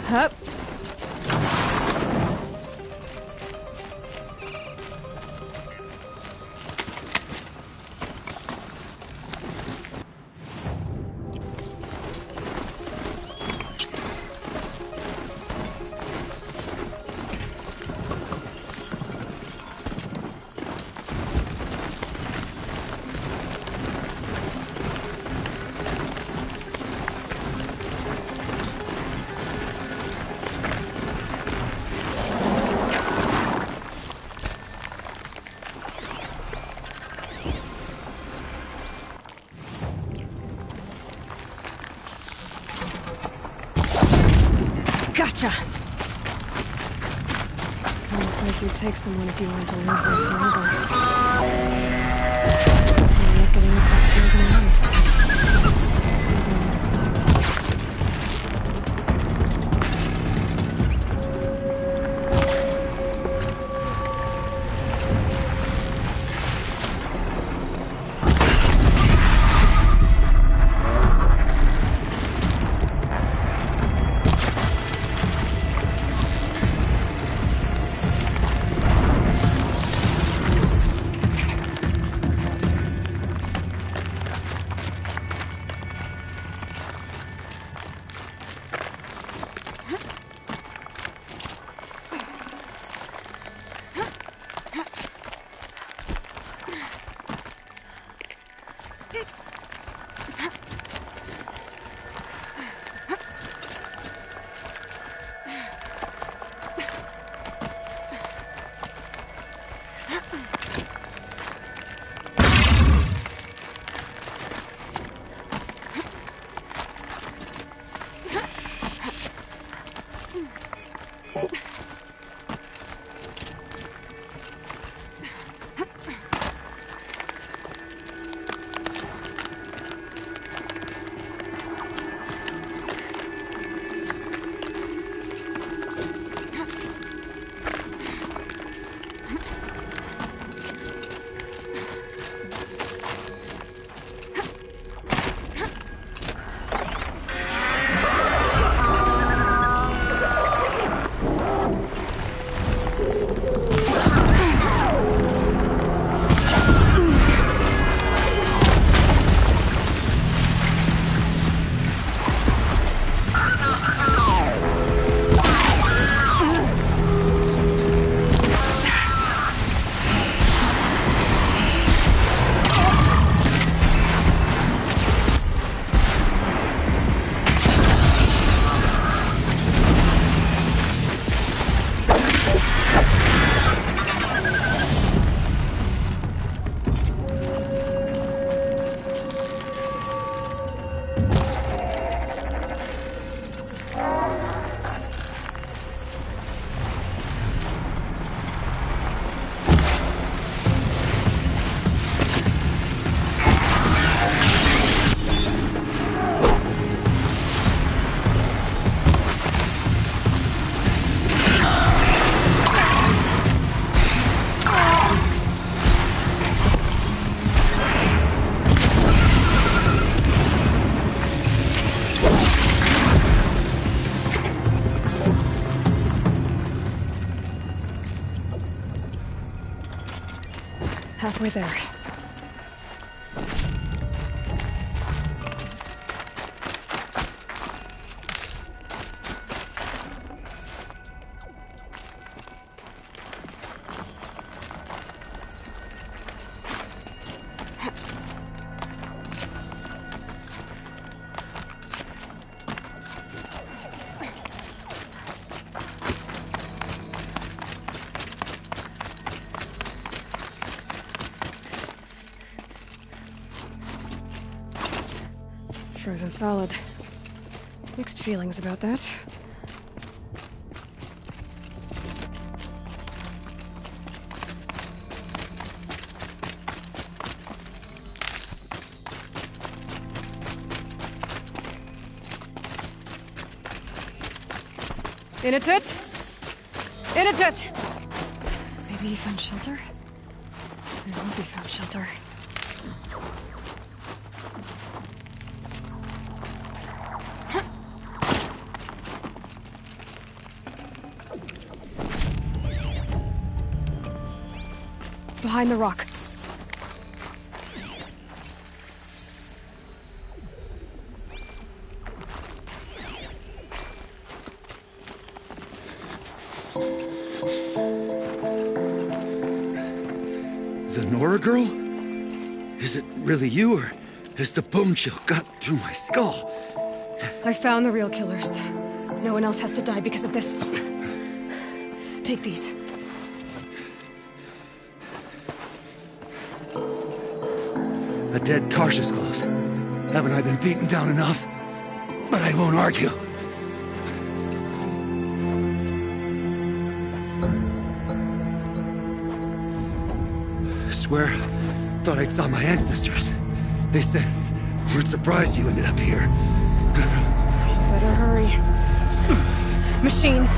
Speaker 4: Hup. Gotcha! Kind of place you'd take someone if you wanted to lose them forever. You're not getting a couple years in life. Halfway there. Frozen solid. Mixed feelings about that. In it! In it! Maybe he found shelter? I hope he found shelter. Behind the rock.
Speaker 21: The Nora girl? Is it really you, or has the bone chill got through my skull?
Speaker 4: I found the real killers. No one else has to die because of this. Take these.
Speaker 21: A dead Karsh's clothes. Haven't I been beaten down enough? But I won't argue. Swear, thought I'd saw my ancestors. They said, we're surprised you ended up here.
Speaker 4: Better hurry. Machines.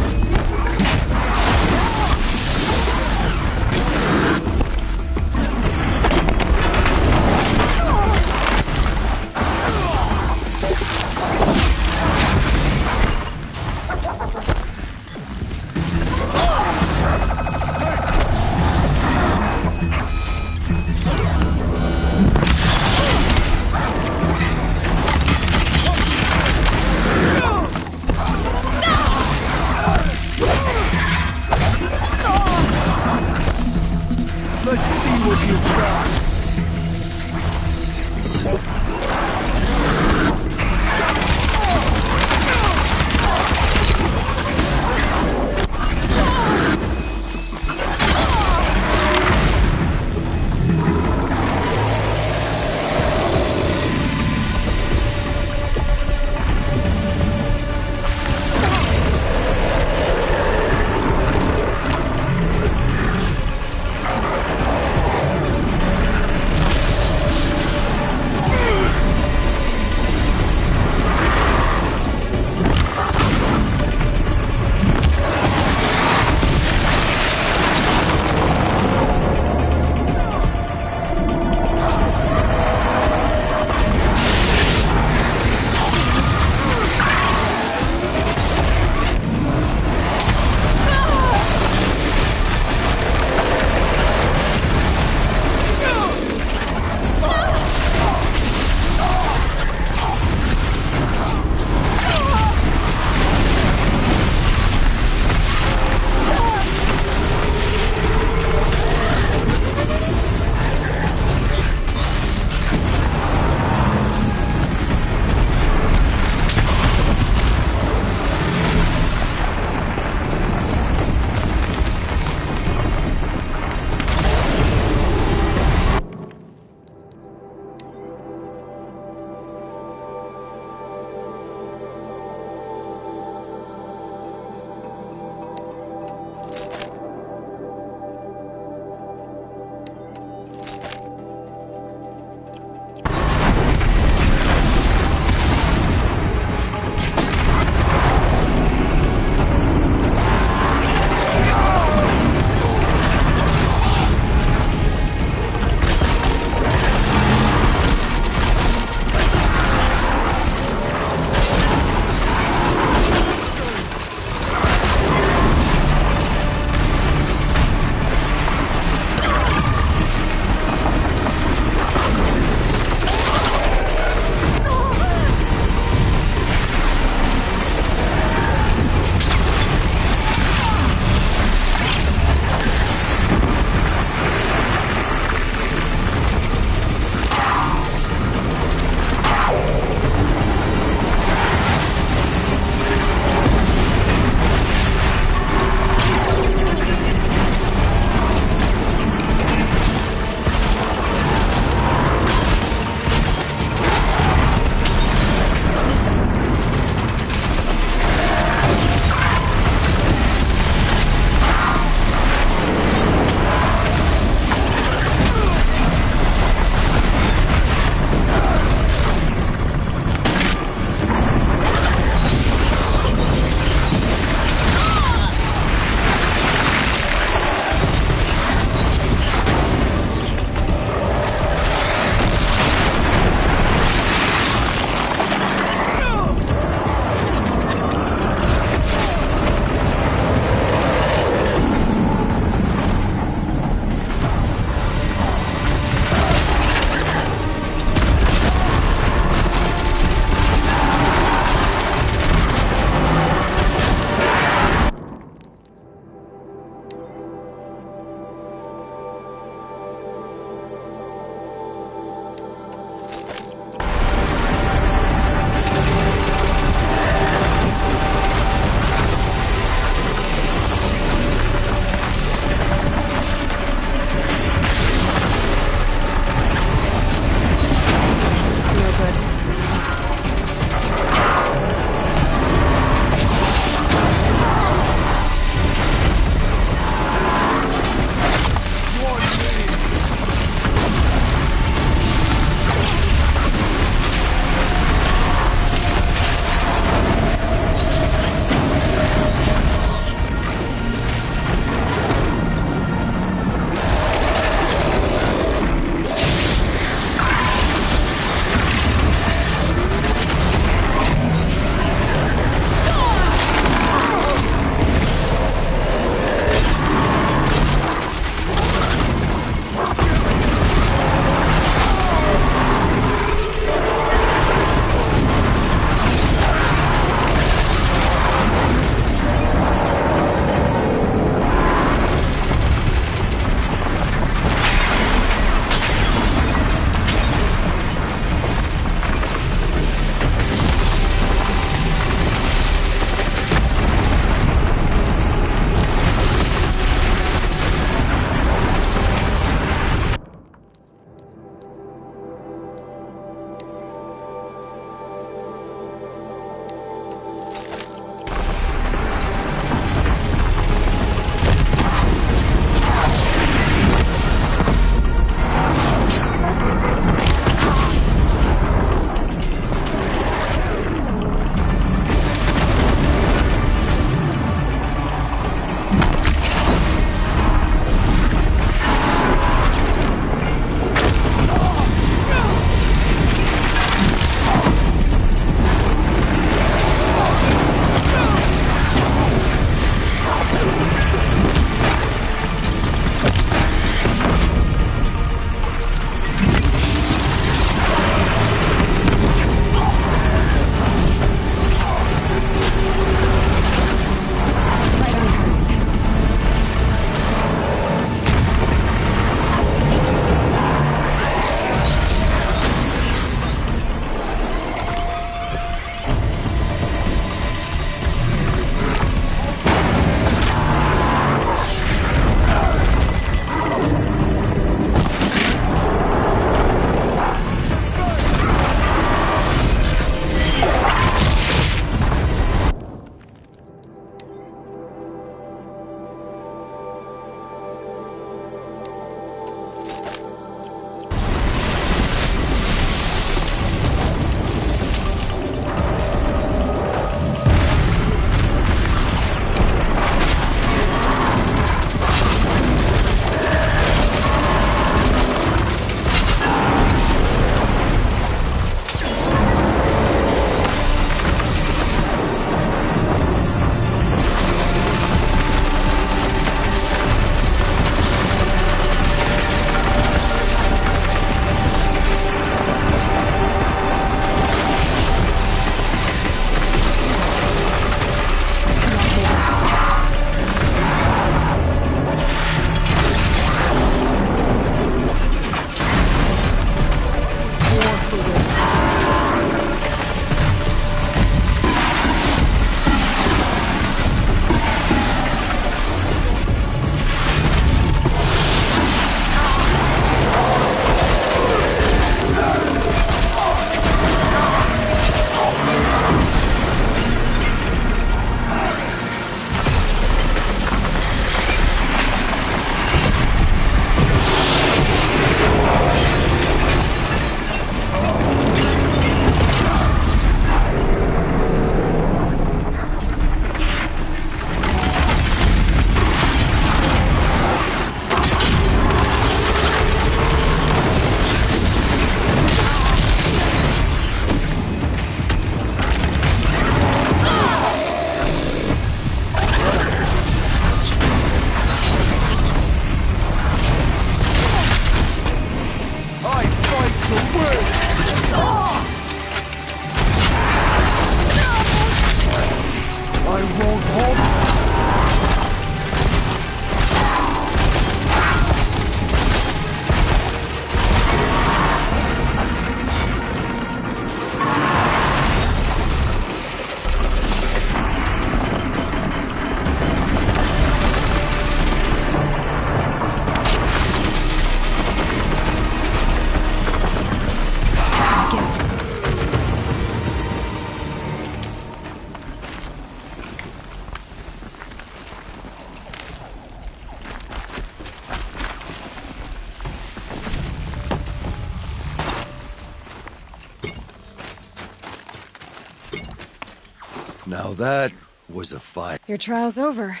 Speaker 21: Now that was a fight.
Speaker 4: Your trial's over.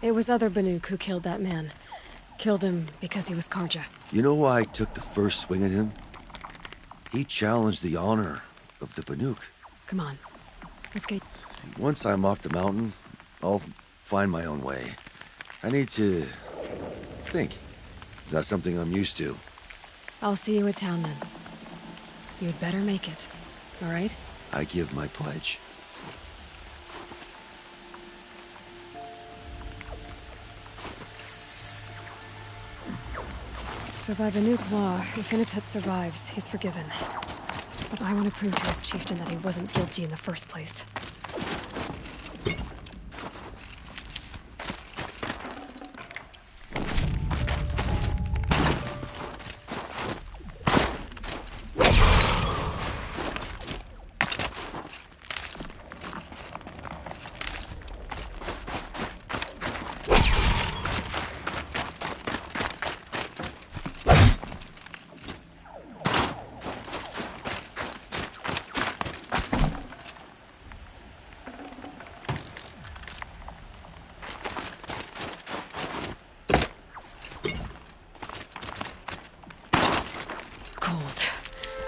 Speaker 4: It was other Banuk who killed that man. Killed him because he was Karja.
Speaker 21: You know why I took the first swing at him? He challenged the honor of the Banuk.
Speaker 4: Come on. Let's get...
Speaker 21: Once I'm off the mountain, I'll find my own way. I need to... think. It's not something I'm used to.
Speaker 4: I'll see you at town then. You'd better make it. All right?
Speaker 21: I give my pledge.
Speaker 4: So by Banuk law, if Innitet survives, he's forgiven. But I want to prove to his chieftain that he wasn't guilty in the first place.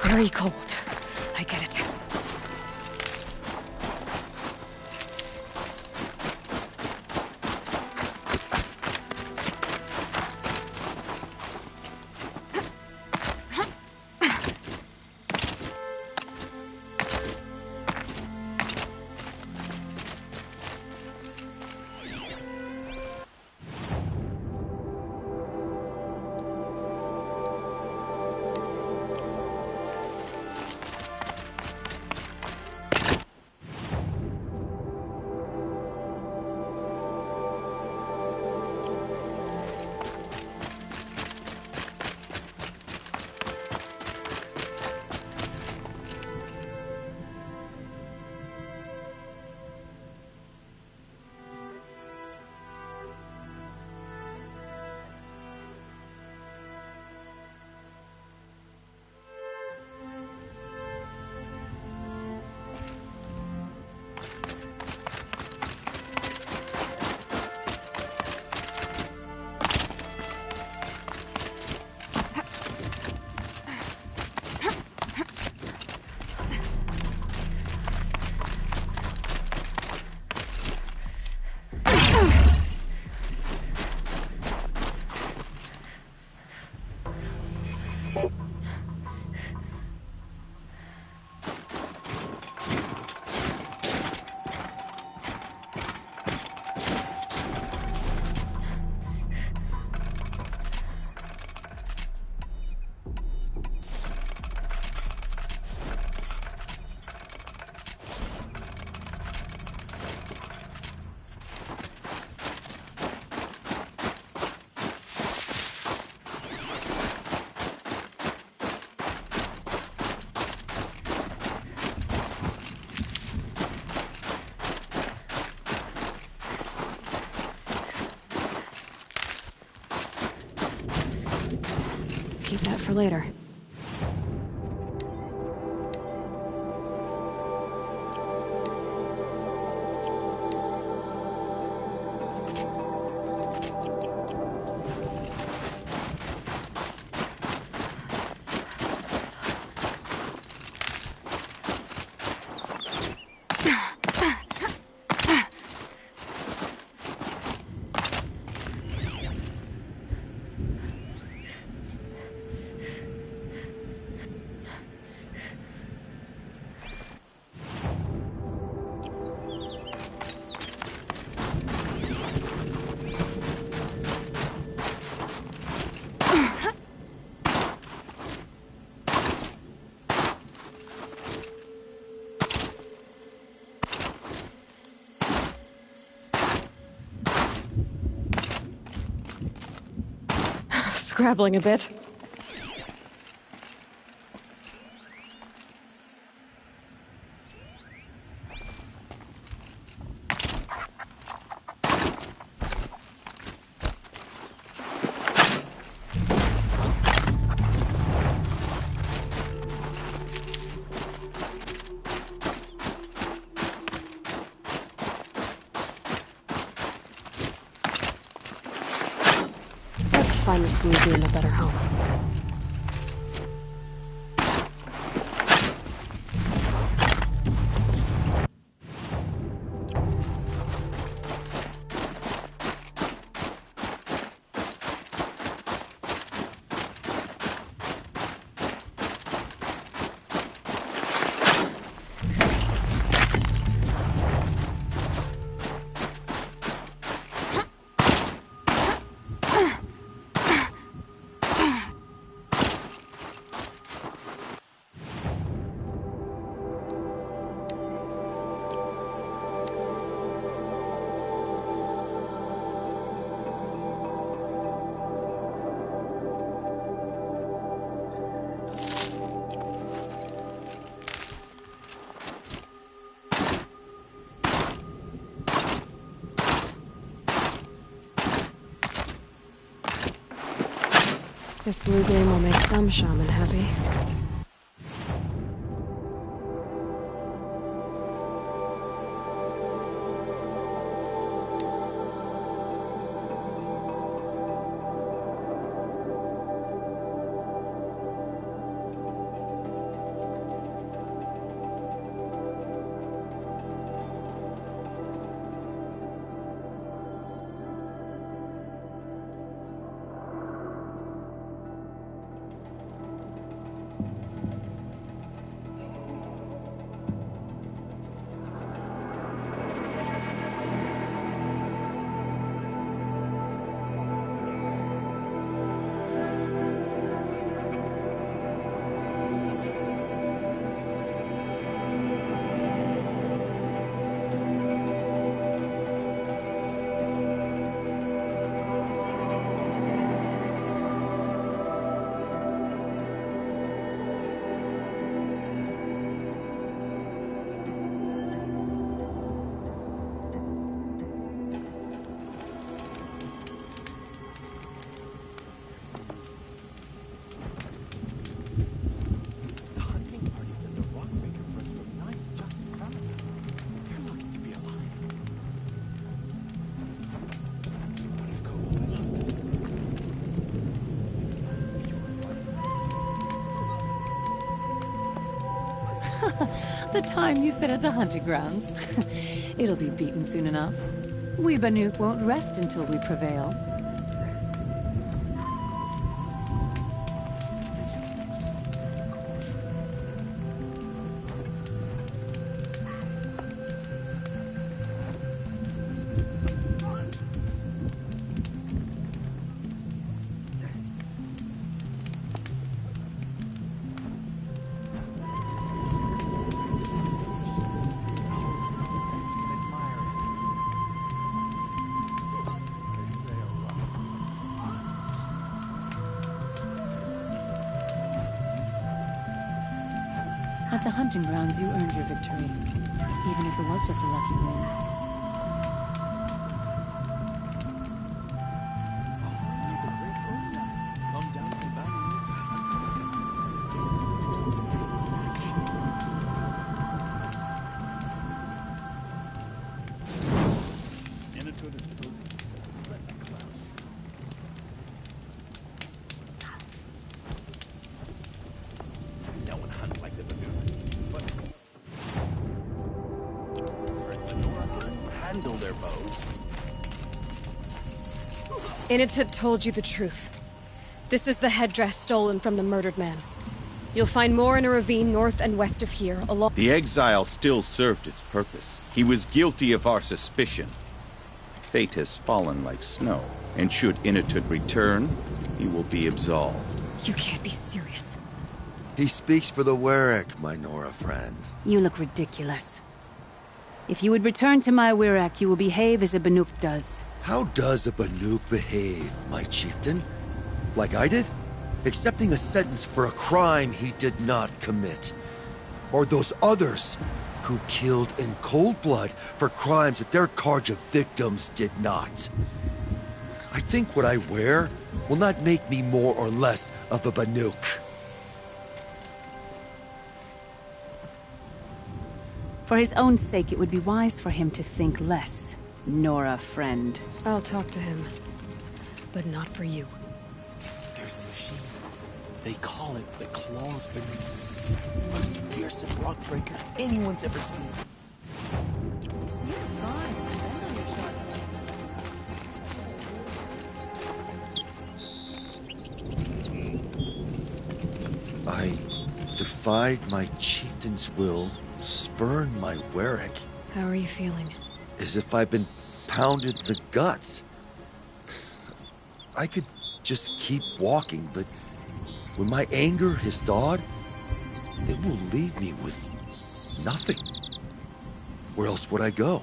Speaker 4: Very cold. I get it. Keep that for later. Scrabbling a bit. find this blue beam a better home. This blue game will make some shaman happy.
Speaker 20: The time you sit at the hunting grounds. It'll be beaten soon enough. We Banuk won't rest until we prevail. At the hunting grounds, you earned your victory, even if it was just a lucky win.
Speaker 16: Their bows.
Speaker 4: Initut told you the truth. This is the headdress stolen from the murdered man. You'll find more in a ravine north and west of here, along—
Speaker 13: The exile still served its purpose. He was guilty of our suspicion. Fate has fallen like snow, and should Initut return, he will be absolved.
Speaker 4: You can't be serious.
Speaker 21: He speaks for the Warwick, my Nora friend.
Speaker 20: You look ridiculous. If you would return to my Wirrak, you will behave as a Banuk does.
Speaker 21: How does a Banuk behave, my chieftain? Like I did? Accepting a sentence for a crime he did not commit. Or those others who killed in cold blood for crimes that their charge of victims did not. I think what I wear will not make me more or less of a Banuk.
Speaker 20: For his own sake, it would be wise for him to think less. Nora, friend.
Speaker 4: I'll talk to him. But not for you.
Speaker 22: There's a machine. They call it the Claws Banuk. Most fearsome rock breaker anyone's ever seen.
Speaker 21: I defied my chieftain's will, spurned my Warwick.
Speaker 4: How are you feeling?
Speaker 21: As if I've been pounded the guts. I could just keep walking, but when my anger has thawed, it will leave me with nothing. Where else would I go?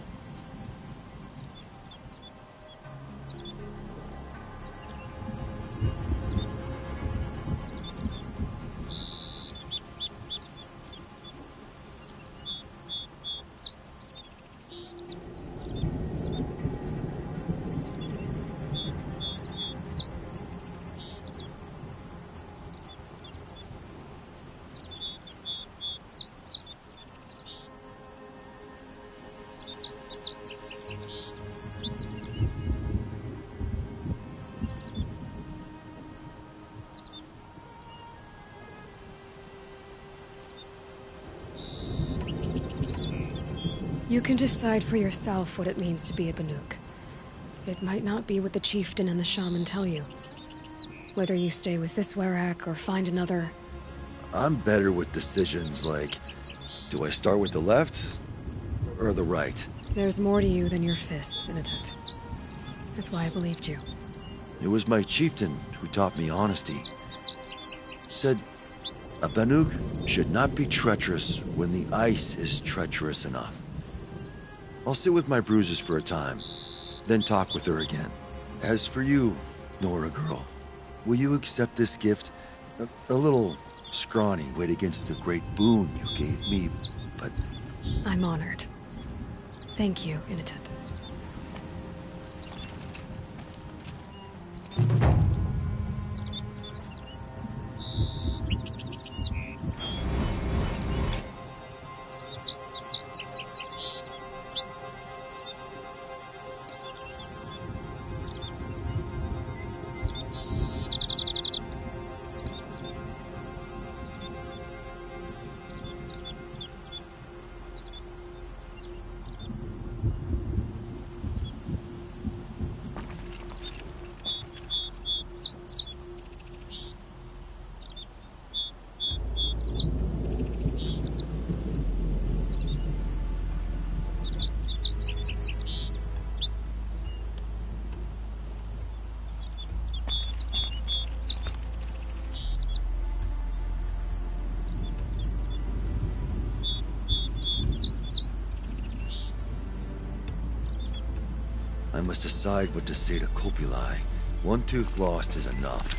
Speaker 4: You can decide for yourself what it means to be a Banuk. It might not be what the chieftain and the shaman tell you. Whether you stay with this Warwick or find another...
Speaker 21: I'm better with decisions like, do I start with the left or the right?
Speaker 4: There's more to you than your fists, Initet. That's why I believed you.
Speaker 21: It was my chieftain who taught me honesty. Said, a Banuk should not be treacherous when the ice is treacherous enough. I'll sit with my bruises for a time, then talk with her again. As for you, Nora girl, will you accept this gift? A little scrawny weighed against the great boon you gave me, but...
Speaker 4: I'm honored. Thank you, Initet.
Speaker 21: I must decide what to say to Copuli. One tooth lost is enough.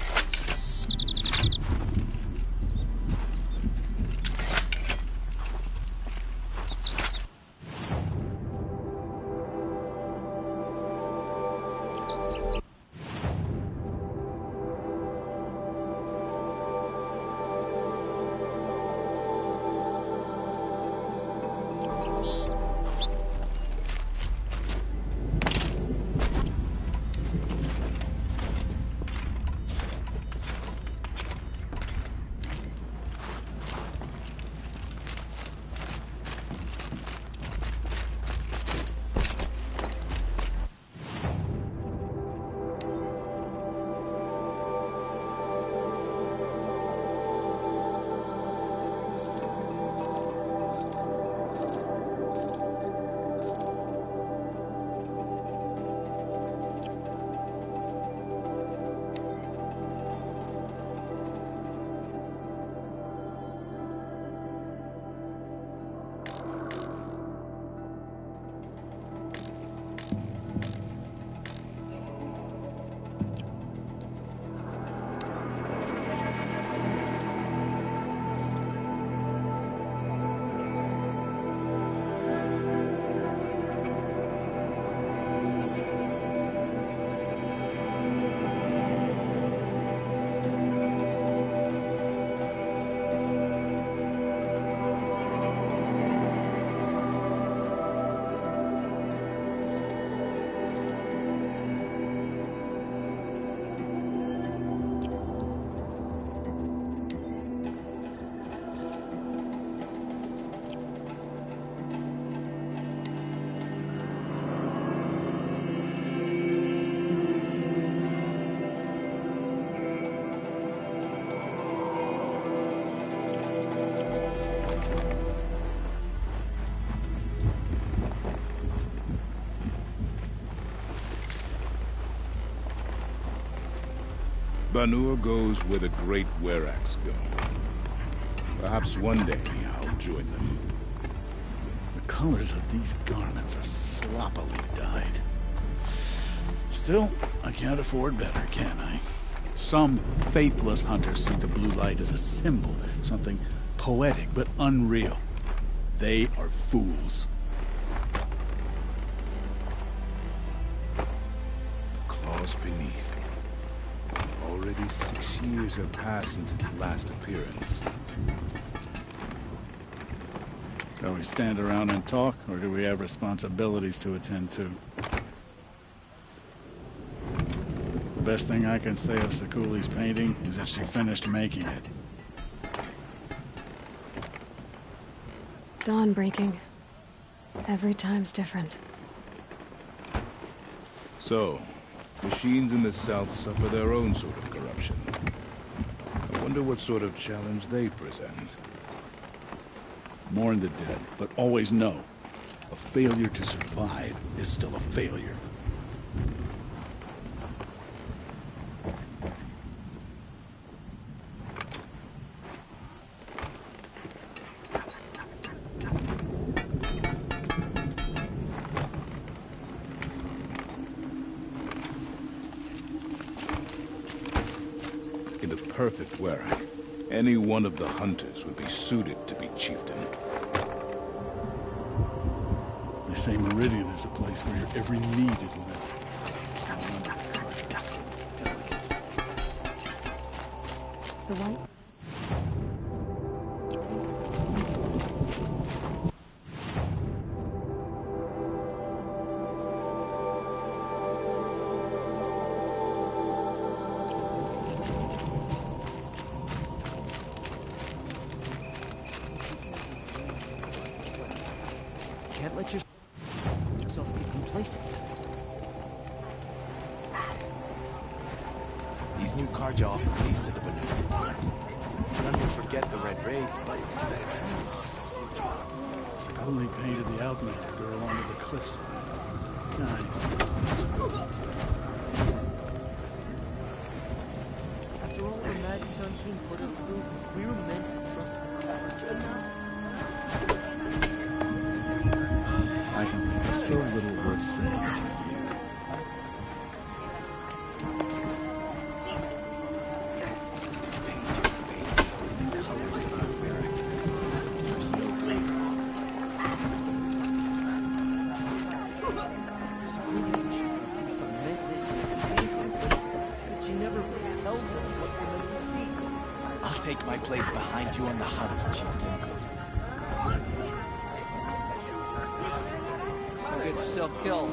Speaker 14: Banur goes where the great Weraks go. Perhaps one day I'll join them.
Speaker 15: The colors of these garments are sloppily dyed. Still, I can't afford better, can I? Some faithless hunters see the blue light as a symbol, something poetic but unreal. They are fools.
Speaker 14: The claws beneath. Already 6 years have passed since its last appearance.
Speaker 15: Shall we stand around and talk, or do we have responsibilities to attend to? The best thing I can say of Sekuli's painting is that she finished making it.
Speaker 4: Dawn breaking. Every time's different.
Speaker 14: So, machines in the South suffer their own sort of corruption. I wonder what sort of challenge they present.
Speaker 15: Mourn the dead, but always know, a failure to survive is still a failure.
Speaker 14: In the perfect Werak, any one of the hunters would be suited to be chieftain.
Speaker 15: They say Meridian is a place where your every need is met.
Speaker 4: The white?
Speaker 22: Can't let yourself get complacent.
Speaker 16: These new cards offer peace to the Banuk. None will forget the Red Raids, but...
Speaker 15: Sekuli painted the Outlander girl onto the cliffs. Nice.
Speaker 22: After all the Mad Sun King put us through, we were meant to trust the Carja now.
Speaker 15: I can think of so little worth saying to you.
Speaker 16: I'll take my place behind you on the hunt, Chieftain.
Speaker 22: Don't get yourself killed.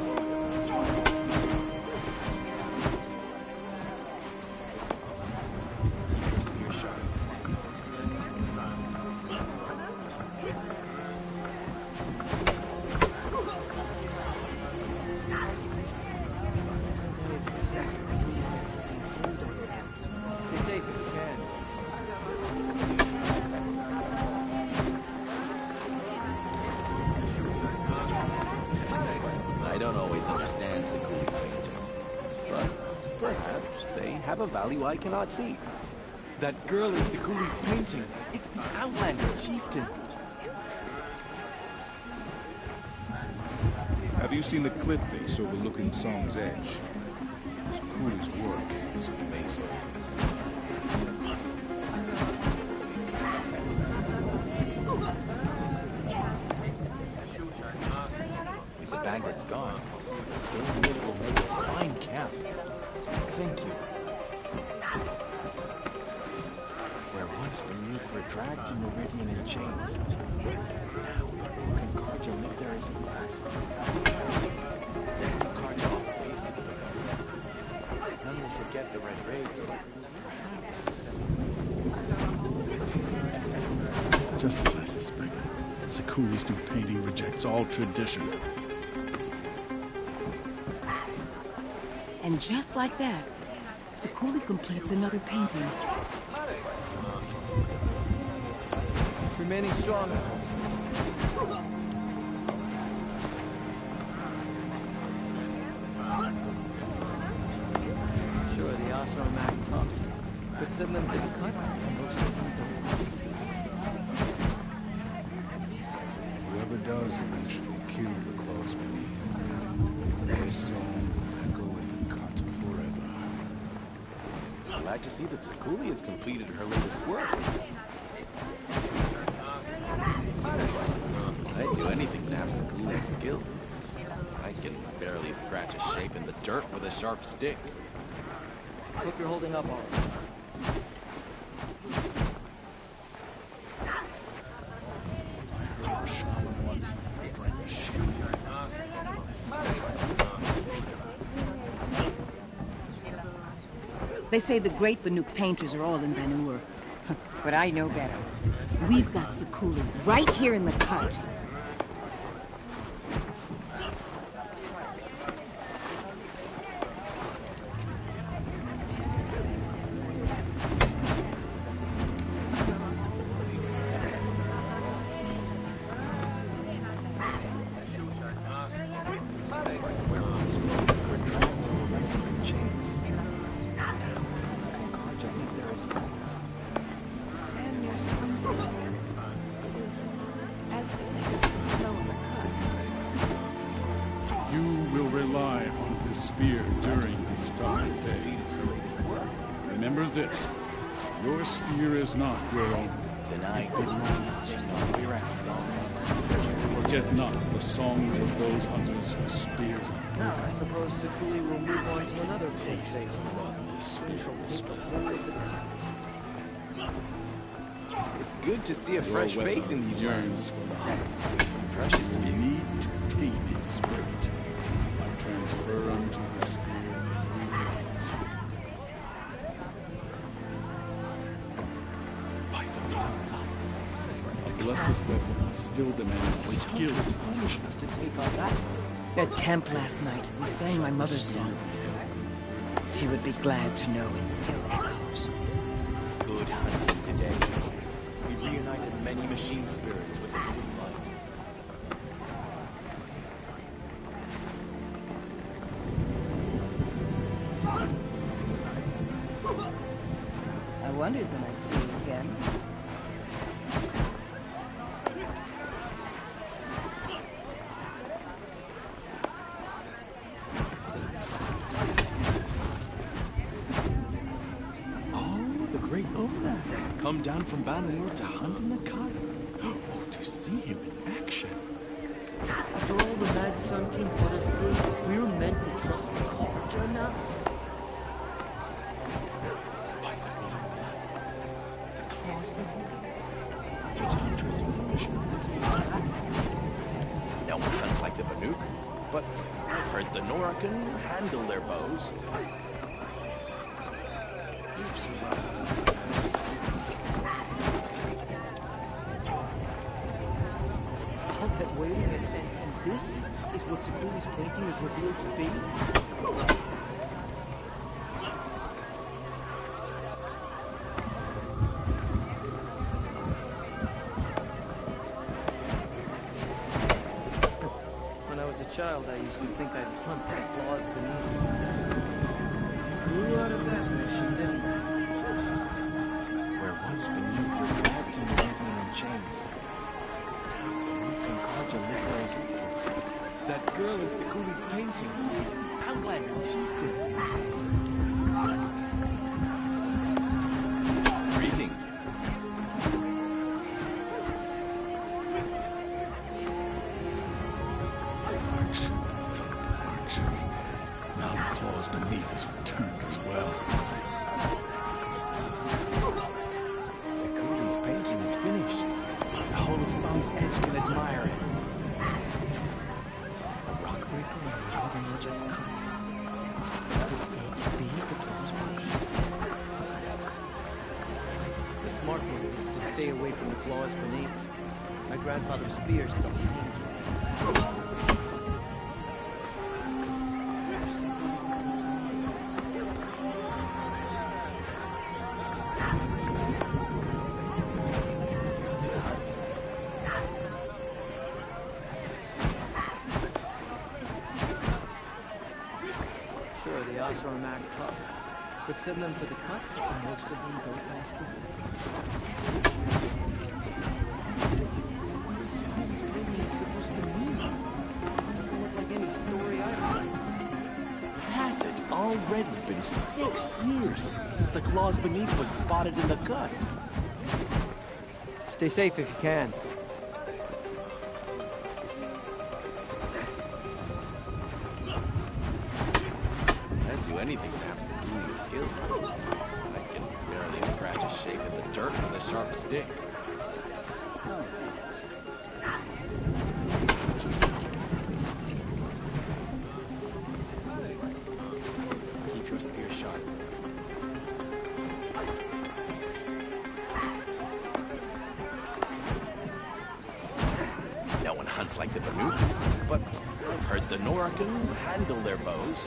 Speaker 22: Stay safe if you can.
Speaker 16: I don't always understand Sekuli's paintings, but perhaps they have a value I cannot see. That girl in Sekuli's painting, it's the Outlander Chieftain.
Speaker 14: Have you seen the cliff face overlooking Song's Edge? Sekuli's work is amazing.
Speaker 16: With the bandits gone, staying here will make a fine camp. Thank you. Where once Banuk were dragged to Meridian in chains. Now, can Carja live there as he was? There's no Carja off the base of the Banuk. None will forget the Red Raids, but perhaps...
Speaker 15: Just as I suspected, Sekuli's new painting rejects all tradition.
Speaker 20: And just like that, Sekuli completes another painting.
Speaker 22: Remaining strong. Sure, the Asram act tough. but send them to the cut, most of them don't last.
Speaker 14: Whoever does eventually kill the claws beneath, their song will echo in the cut forever.
Speaker 16: Glad to see that Sakuli has completed her latest work. I'd do anything to have Sakuli's skill. I can barely scratch a shape in the dirt with a sharp stick.
Speaker 22: Hope you're holding up all right.
Speaker 3: They say the great Banuk painters are all in Banur. But I know better. We've got Sakuli right here in the cut.
Speaker 14: Remember this, your spear is not your own.
Speaker 16: Tonight, we will sing our lyric songs.
Speaker 14: Forget not the songs of those hunters whose spears are
Speaker 22: Now, I suppose Sakuli will move on to another taste of blood.
Speaker 14: the spear
Speaker 16: It's good to see a fresh face in these
Speaker 14: yearns
Speaker 16: lands.
Speaker 14: for the hunt.
Speaker 16: Some precious
Speaker 14: You
Speaker 16: few.
Speaker 14: need to tame its spirit. I transfer unto the spear remains. A blessed weapon still demands skill.
Speaker 22: Is foolish enough to take on that.
Speaker 3: At camp last night, we sang my mother's song. She would be glad to know it still echoes.
Speaker 16: Good hunting today. We reunited many machine spirits with the blue light.
Speaker 3: I wondered when I'd see you again.
Speaker 16: Come down from Banur to hunt in the cut. Oh, to see him in action.
Speaker 22: After all the Mad Sun King put us through, we're meant to trust the Carja now.
Speaker 16: The claws beneath. Each hunter is foolish enough to take on that. No offense like the Banuk, but I've heard the Nora can handle their bows. You've survived.
Speaker 22: All that waiting, and this is what Sakuli's painting is revealed to be? When I was a child, I used to think I'd hunt the claws beneath me. Grew out of that mission, didn't I?
Speaker 16: Where once Banuk were dragged to Meridian in chains. That girl in Sakuli's painting is the Outlander chieftain. Greetings.
Speaker 14: Archer. Now the claws beneath us returned as well.
Speaker 16: Sakuli's painting is finished. The whole of Song's Edge can admire it.
Speaker 22: The smart move is to stay away from the claws beneath. My grandfather's spear still hangs from it. Sure, the Asar act tough. But send them to the cut, and most of them don't last a week. What is Cooley's painting supposed to mean? It doesn't look like any story I've read.
Speaker 16: Has it already been 6 years since the claws beneath was spotted in the gut?
Speaker 22: Stay safe if you can.
Speaker 16: I'd do anything to have Sakuni's skill. I can barely scratch a shape in the dirt with a sharp stick. Keep your spear sharp. No one hunts like the Banuk, but I've heard the Nora can handle their bows.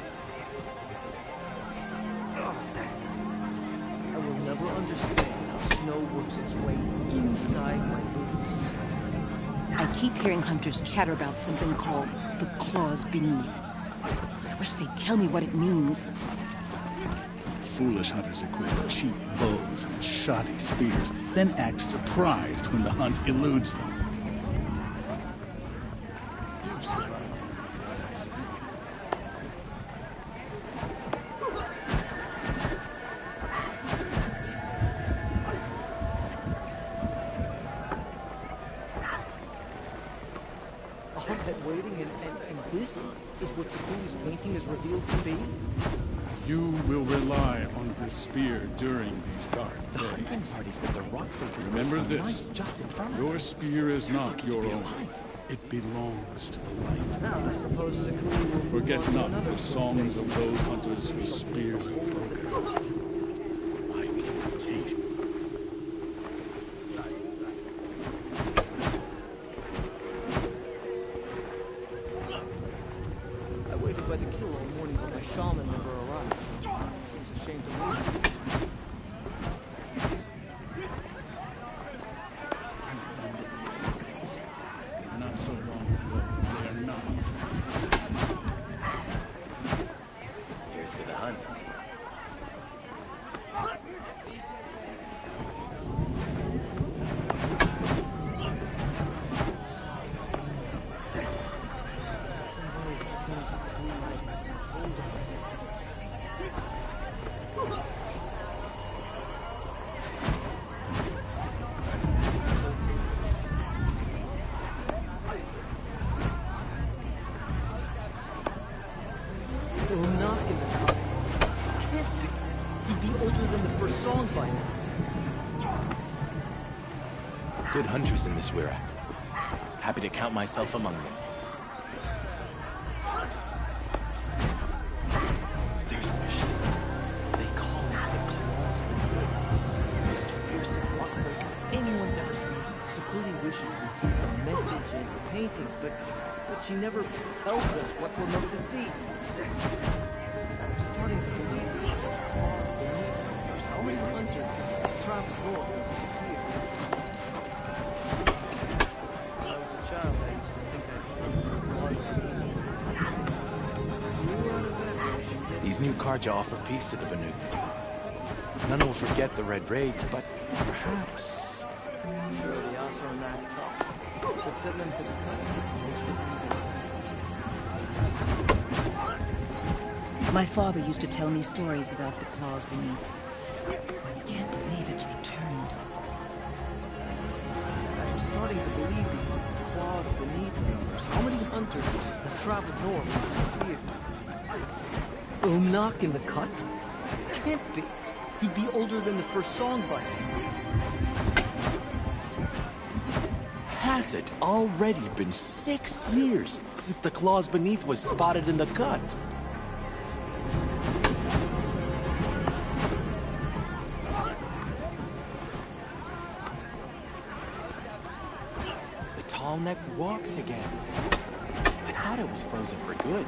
Speaker 22: I will never understand how snow works its way inside my boots.
Speaker 3: I keep hearing hunters chatter about something called the claws beneath. I wish they'd tell me what it means.
Speaker 15: Foolish hunters equip cheap bows and shoddy spears, then act surprised when the hunt eludes them.
Speaker 22: All that waiting and this is what Sakuni's painting is revealed to be?
Speaker 15: You will rely on this spear during these dark days.
Speaker 16: Hunting party said the rock figure
Speaker 15: Remember
Speaker 16: was
Speaker 15: this.
Speaker 16: just in front of
Speaker 15: Your spear is not your own. It belongs to the light.
Speaker 22: Now, I suppose Sakuni will move
Speaker 15: Forget
Speaker 22: on to
Speaker 15: not
Speaker 22: another
Speaker 15: the songs of those hunters whose spears are broken. I can taste.
Speaker 22: I waited by the kill all morning, but my shaman never arrived. Seems a shame to waste his words.
Speaker 15: Not so long ago, they are not.
Speaker 16: Here's to the hunt.
Speaker 22: Sometimes it seems like the blue light is the older. Knock in the cut. Can't be. He'd be older than the first song by now.
Speaker 16: Good hunters in this Wirrak. Happy to count myself among them. There's a machine. They call it the Claws Beneath. Most fearsome rock breaker anyone's ever seen.
Speaker 22: Sakuni wishes we'd see some message in her paintings, but she never tells us what we're meant to see. I'm starting to believe these claws beneath her. There's how many hunters have traveled north and disappeared. When I was a child, I used to think I'd heard the claws beneath me. Grew out of that notion.
Speaker 16: These new Karja offer peace to the Banuk. None will forget the Red Raids, but perhaps...
Speaker 22: Sure, the Asa are not tough. But send them to the cut. Most of them don't last.
Speaker 3: My father used to tell me stories about the claws beneath. I can't believe it's returned.
Speaker 22: I'm starting to believe these claws beneath me. There's how many hunters have traveled north and disappeared? Knock in the cut? Can't be. He'd be older than the first song by now.
Speaker 16: Has it already been 6 years since the Claws Beneath was spotted in the gut? The tall neck walks again. I thought it was frozen for good.